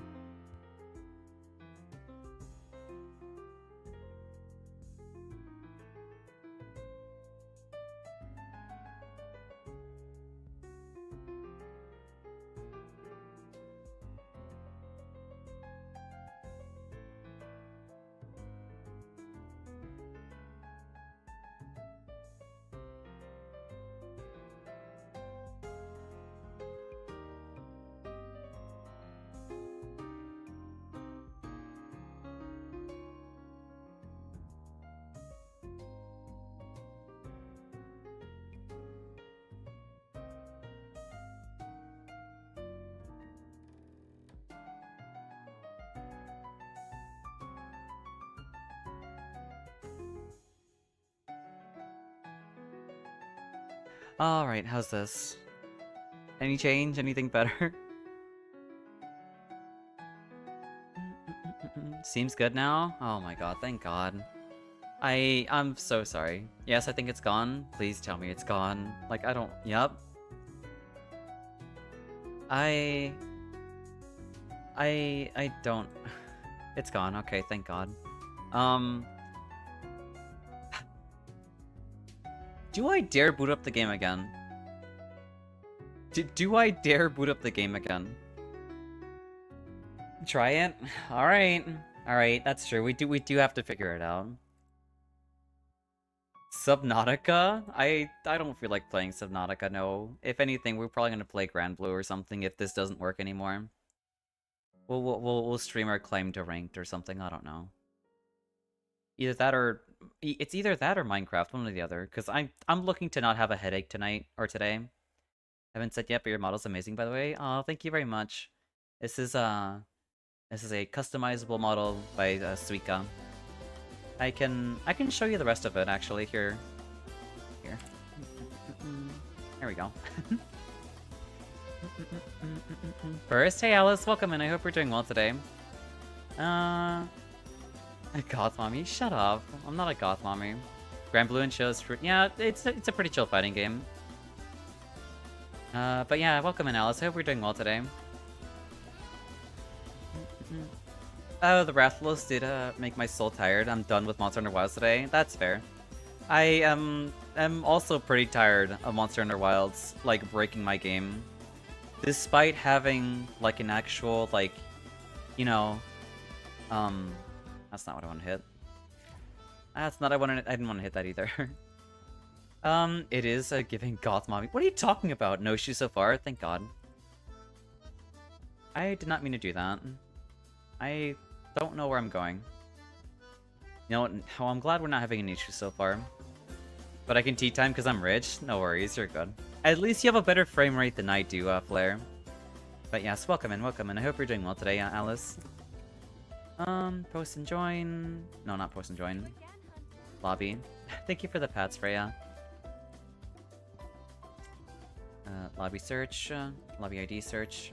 Alright, how's this? Any change? Anything better? Seems good now? Oh my god, thank god. I'm so sorry. Yes, I think it's gone. Please tell me it's gone. Like, I don't... Yup. I don't... It's gone. Okay, thank god. Do I dare boot up the game again? Do I dare boot up the game again? Try it? Alright. Alright, that's true. We do have to figure it out. Subnautica? I don't feel like playing Subnautica, no. If anything, we're probably gonna play Grand Blue or something if this doesn't work anymore. We'll stream our climb to ranked or something, I don't know. Either that or... It's either that or Minecraft, one or the other. Because I'm looking to not have a headache tonight, or today. Haven't said yet, but your model's amazing, by the way. Oh, thank you very much. This is a customizable model by Suika. I can show you the rest of it, actually, here. Here. There we go. First, hey Alice, welcome in. I hope you're doing well today. Goth mommy, shut up. I'm not a goth mommy. Grand Blue and shows yeah, it's a pretty chill fighting game. But yeah, welcome in Alice. I hope you're doing well today. Oh, the Rathalos did make my soul tired. I'm done with Monster Hunter Wilds today. That's fair. I am also pretty tired of Monster Hunter Wilds, like, breaking my game. Despite having, like, an actual, like, you know, that's not what I want to hit. That's not what I wanted. I didn't want to hit that either. It is a giving goth mommy. What are you talking about? No issue so far. Thank God. I did not mean to do that. I don't know where I'm going. You know what? Oh, I'm glad we're not having an issue so far. But I can tea time because I'm rich. No worries. You're good. At least you have a better frame rate than I do, Flare. But yes, welcome in, welcome in. I hope you're doing well today, Alice. Post and join. No, not post and join. Lobby. Thank you for the pats, Freya. Lobby search. Lobby ID search.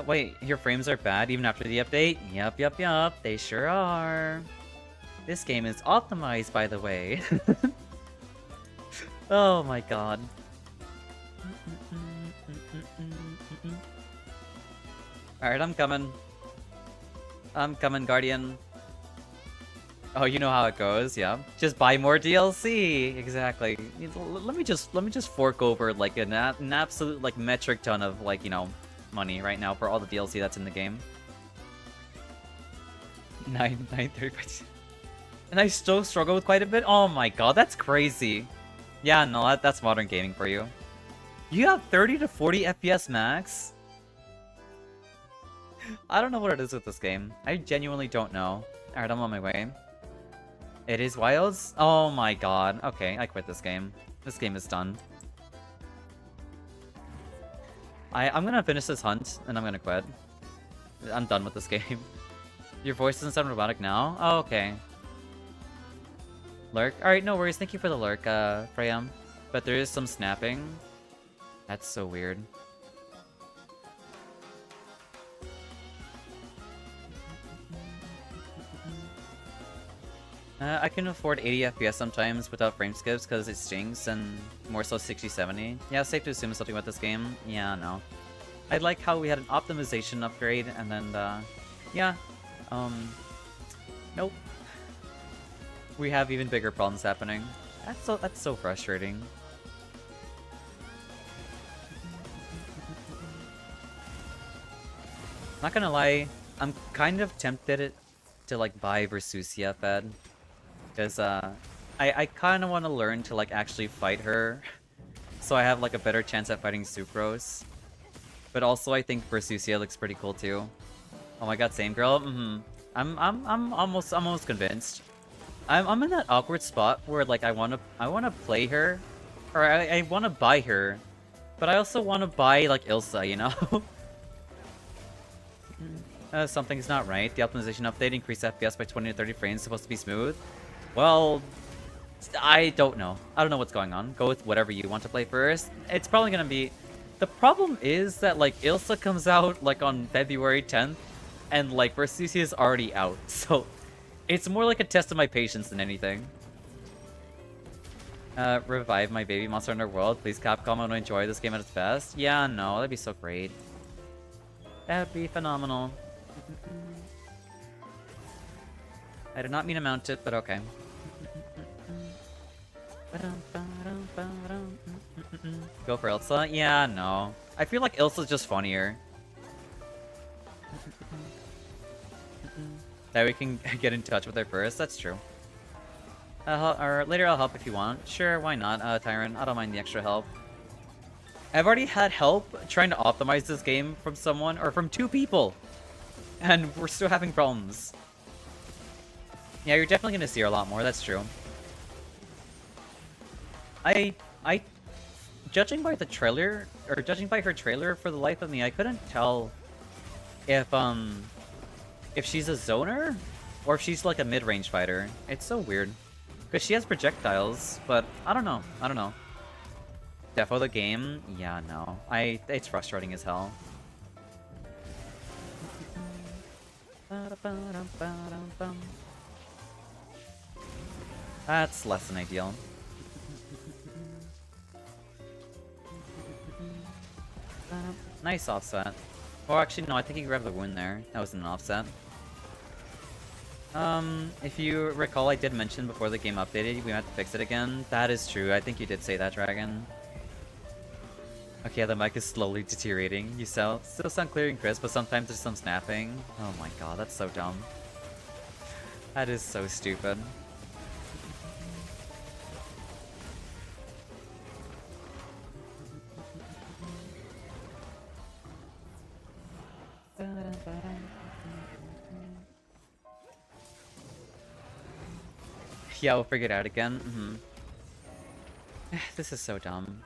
Wait, your frames are bad even after the update? Yup, they sure are. This game is optimized, by the way. Oh my god. Alright, I'm coming. I'm coming, Guardian. Oh, you know how it goes, yeah. Just buy more DLC. Exactly. Let me just fork over like an absolute like metric ton of like, you know, money right now for all the DLC that's in the game. 930. And I still struggle with quite a bit. Oh my god, that's crazy. Yeah, no, that's modern gaming for you. You have 30 to 40 FPS max? I don't know what it is with this game. I genuinely don't know. Alright, I'm on my way. It is Wilds? Oh my god. Okay, I quit this game. This game is done. I'm gonna finish this hunt, and I'm gonna quit. I'm done with this game. Your voice doesn't sound robotic now? Oh, okay. Lurk? Alright, no worries. Thank you for the lurk, Freyam. But there is some snapping. That's so weird. I can afford 80 FPS sometimes without frame skips because it stings, and more so 60-70. Yeah, safe to assume something about this game. Yeah, no. I like how we had an optimization upgrade, and then, yeah. Nope. We have even bigger problems happening. That's so frustrating. Not gonna lie, I'm kind of tempted to like buy Versusia Fed. Because I kind of want to learn to like actually fight her. So I have like a better chance at fighting Sucrose. But also I think Versusia looks pretty cool too. Oh my god, same girl? I'm almost convinced. I'm in that awkward spot where like I wanna play her. Or I wanna buy her. But I also wanna buy like Ilsa, you know? Something's not right. The optimization update increased FPS by 20 to 30 frames. Supposed to be smooth. Well, I don't know. I don't know what's going on. Go with whatever you want to play first. It's probably gonna be... The problem is that, like, Ilsa comes out, like, on February 10th, and, like, Versusia is already out. So, it's more like a test of my patience than anything. Revive my baby Monster Hunter World. Please, Capcom, I want to enjoy this game at its best. Yeah, no, that'd be so great. That'd be phenomenal. I did not mean to mount it, but okay. Go for Ilsa? Yeah, no. I feel like Ilsa's just funnier. That we can get in touch with her first, that's true. Or later I'll help if you want. Sure, why not, Tyron? I don't mind the extra help. I've already had help trying to optimize this game from someone, or from 2 people. And we're still having problems. Yeah, you're definitely gonna see her a lot more, that's true. Judging by the trailer, or judging by her trailer, for the life of me, I couldn't tell if she's a zoner, or if she's like a mid-range fighter. It's so weird. Because she has projectiles, but I don't know. I don't know. Defo the game? Yeah, no. It's frustrating as hell. That's less than ideal. Nice offset. Well, actually, no, I think you grabbed the wound there. That was an offset. If you recall, I did mention before the game updated, we had to fix it again. That is true. I think you did say that, Dragon. Okay, the mic is slowly deteriorating. You still sound clear and crisp, but sometimes there's some snapping. Oh my god, that's so dumb. That is so stupid. Yeah, we'll figure it out again. This is so dumb.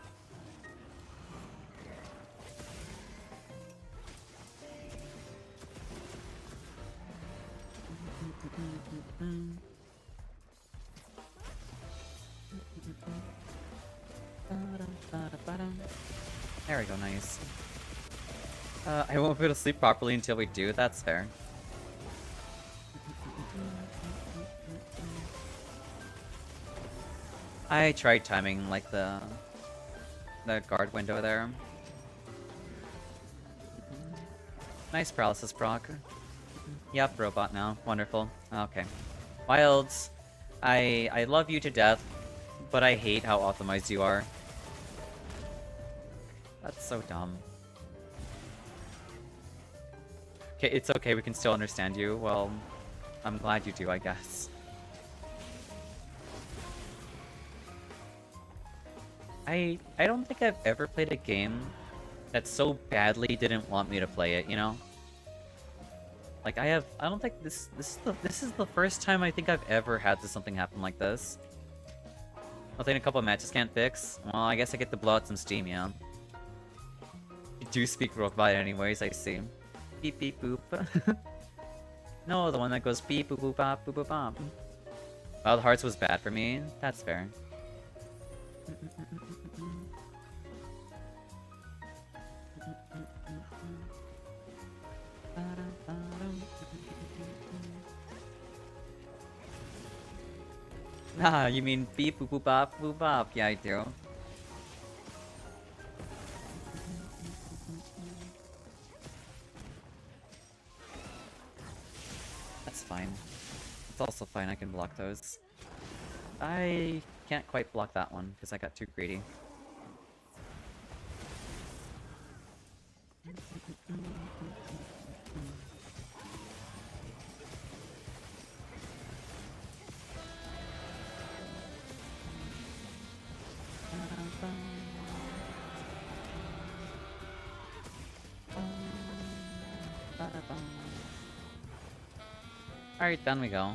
There we go, nice. I won't be able to sleep properly until we do, that's fair. I tried timing like the guard window there. Nice paralysis proc. Yep, robot now. Wonderful. Okay. Wilds, I love you to death, but I hate how optimized you are. That's so dumb. Okay, it's okay, we can still understand you. Well, I'm glad you do, I guess. I don't think I've ever played a game that so badly didn't want me to play it, you know? Like I don't think this is the first time I think I've ever had something happen like this. Nothing a couple of matches can't fix. Well, I guess I get to blow out some steam, yeah. You do speak robot anyways, I see. Beep beep boop. No, the one that goes beep boop boop bop boop boop bop. Wild Hearts was bad for me. That's fair. Nah, you mean beep boop boop bop boop bop? Yeah, I do. That's fine. It's also fine, I can block those. I can't quite block that one, because I got too greedy. Alright, down we go.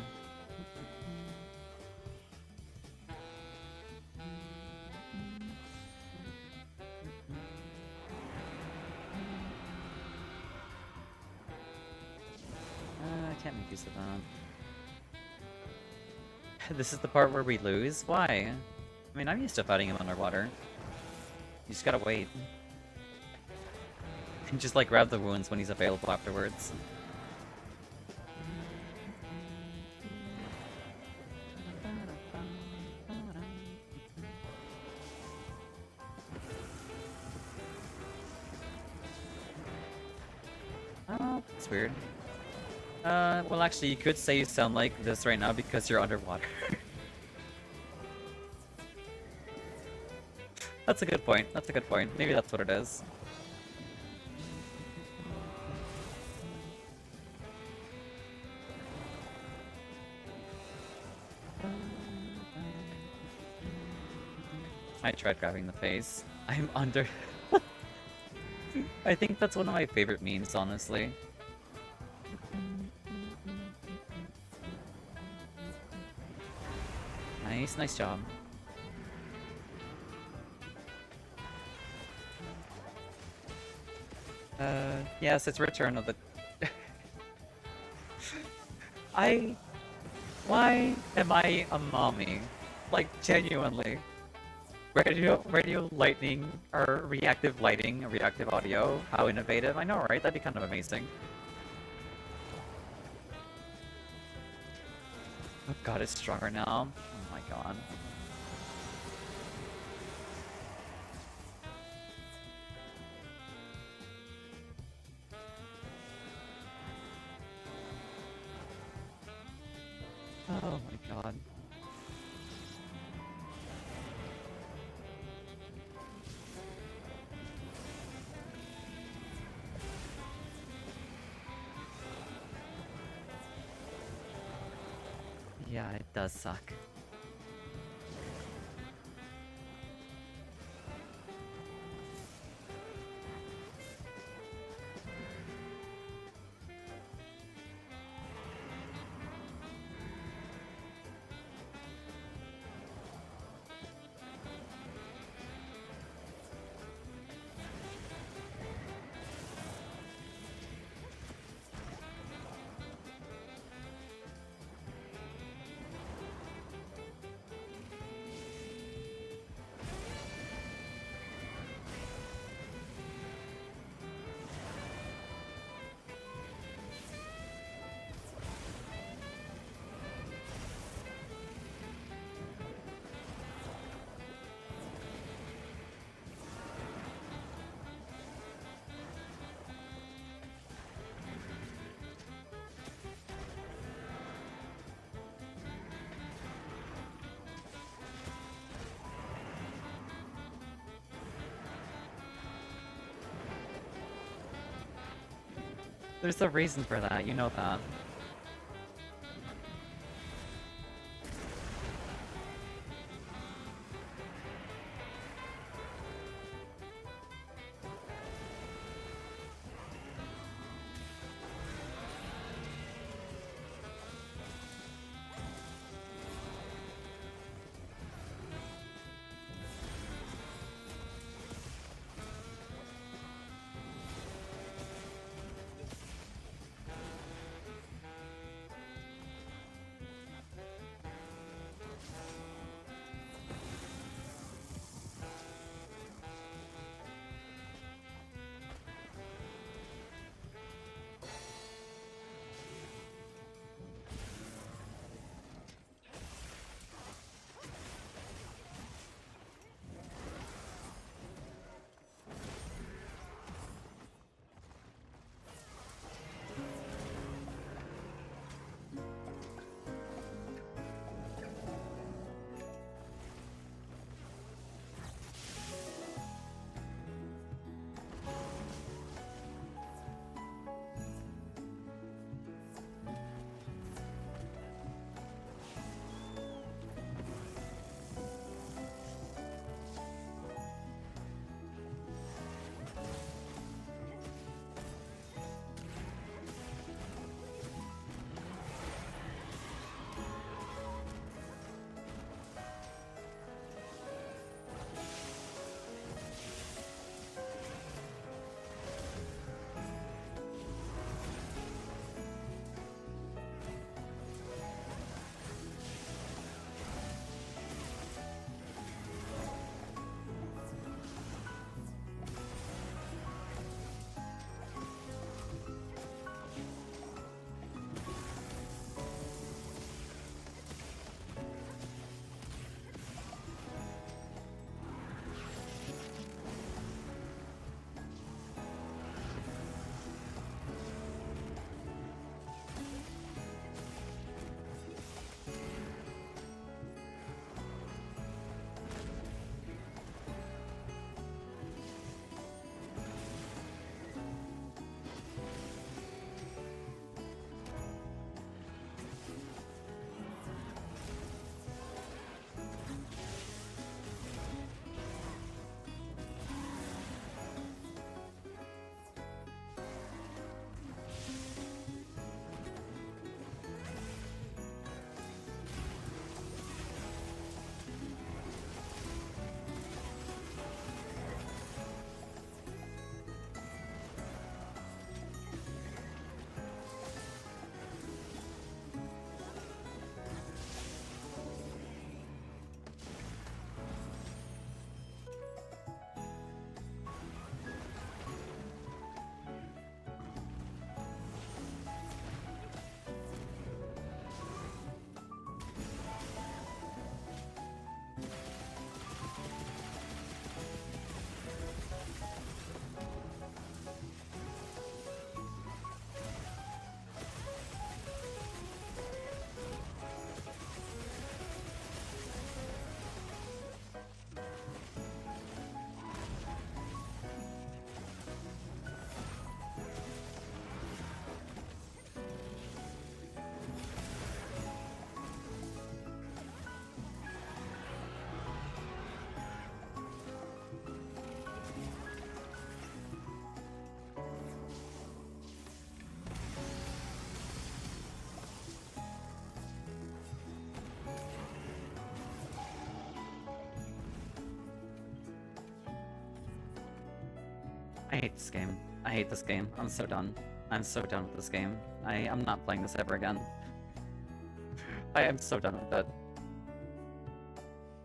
I can't make use of that. This is the part where we lose? Why? I mean, I'm used to fighting him underwater. You just gotta wait. And just like grab the wounds when he's available afterwards. Oh, that's weird. Well actually you could say you sound like this right now because you're underwater. That's a good point, that's a good point. Maybe that's what it is. I tried grabbing the face. I'm under... I think that's one of my favorite memes, honestly. Nice, nice job. Yes, it's Return of the... Why am I a mommy? Like, genuinely. Radio lightning, or reactive lighting, reactive audio. How innovative. I know, right? That'd be kind of amazing. Oh god, it's stronger now. Oh my god. Oh my god. Yeah, it does suck. There's a reason for that, you know that. I hate this game. I hate this game. I'm so done. I'm so done with this game. I'm not playing this ever again. I am so done with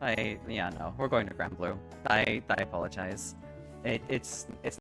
it. Yeah, no, we're going to Grand Blue. I apologize. It's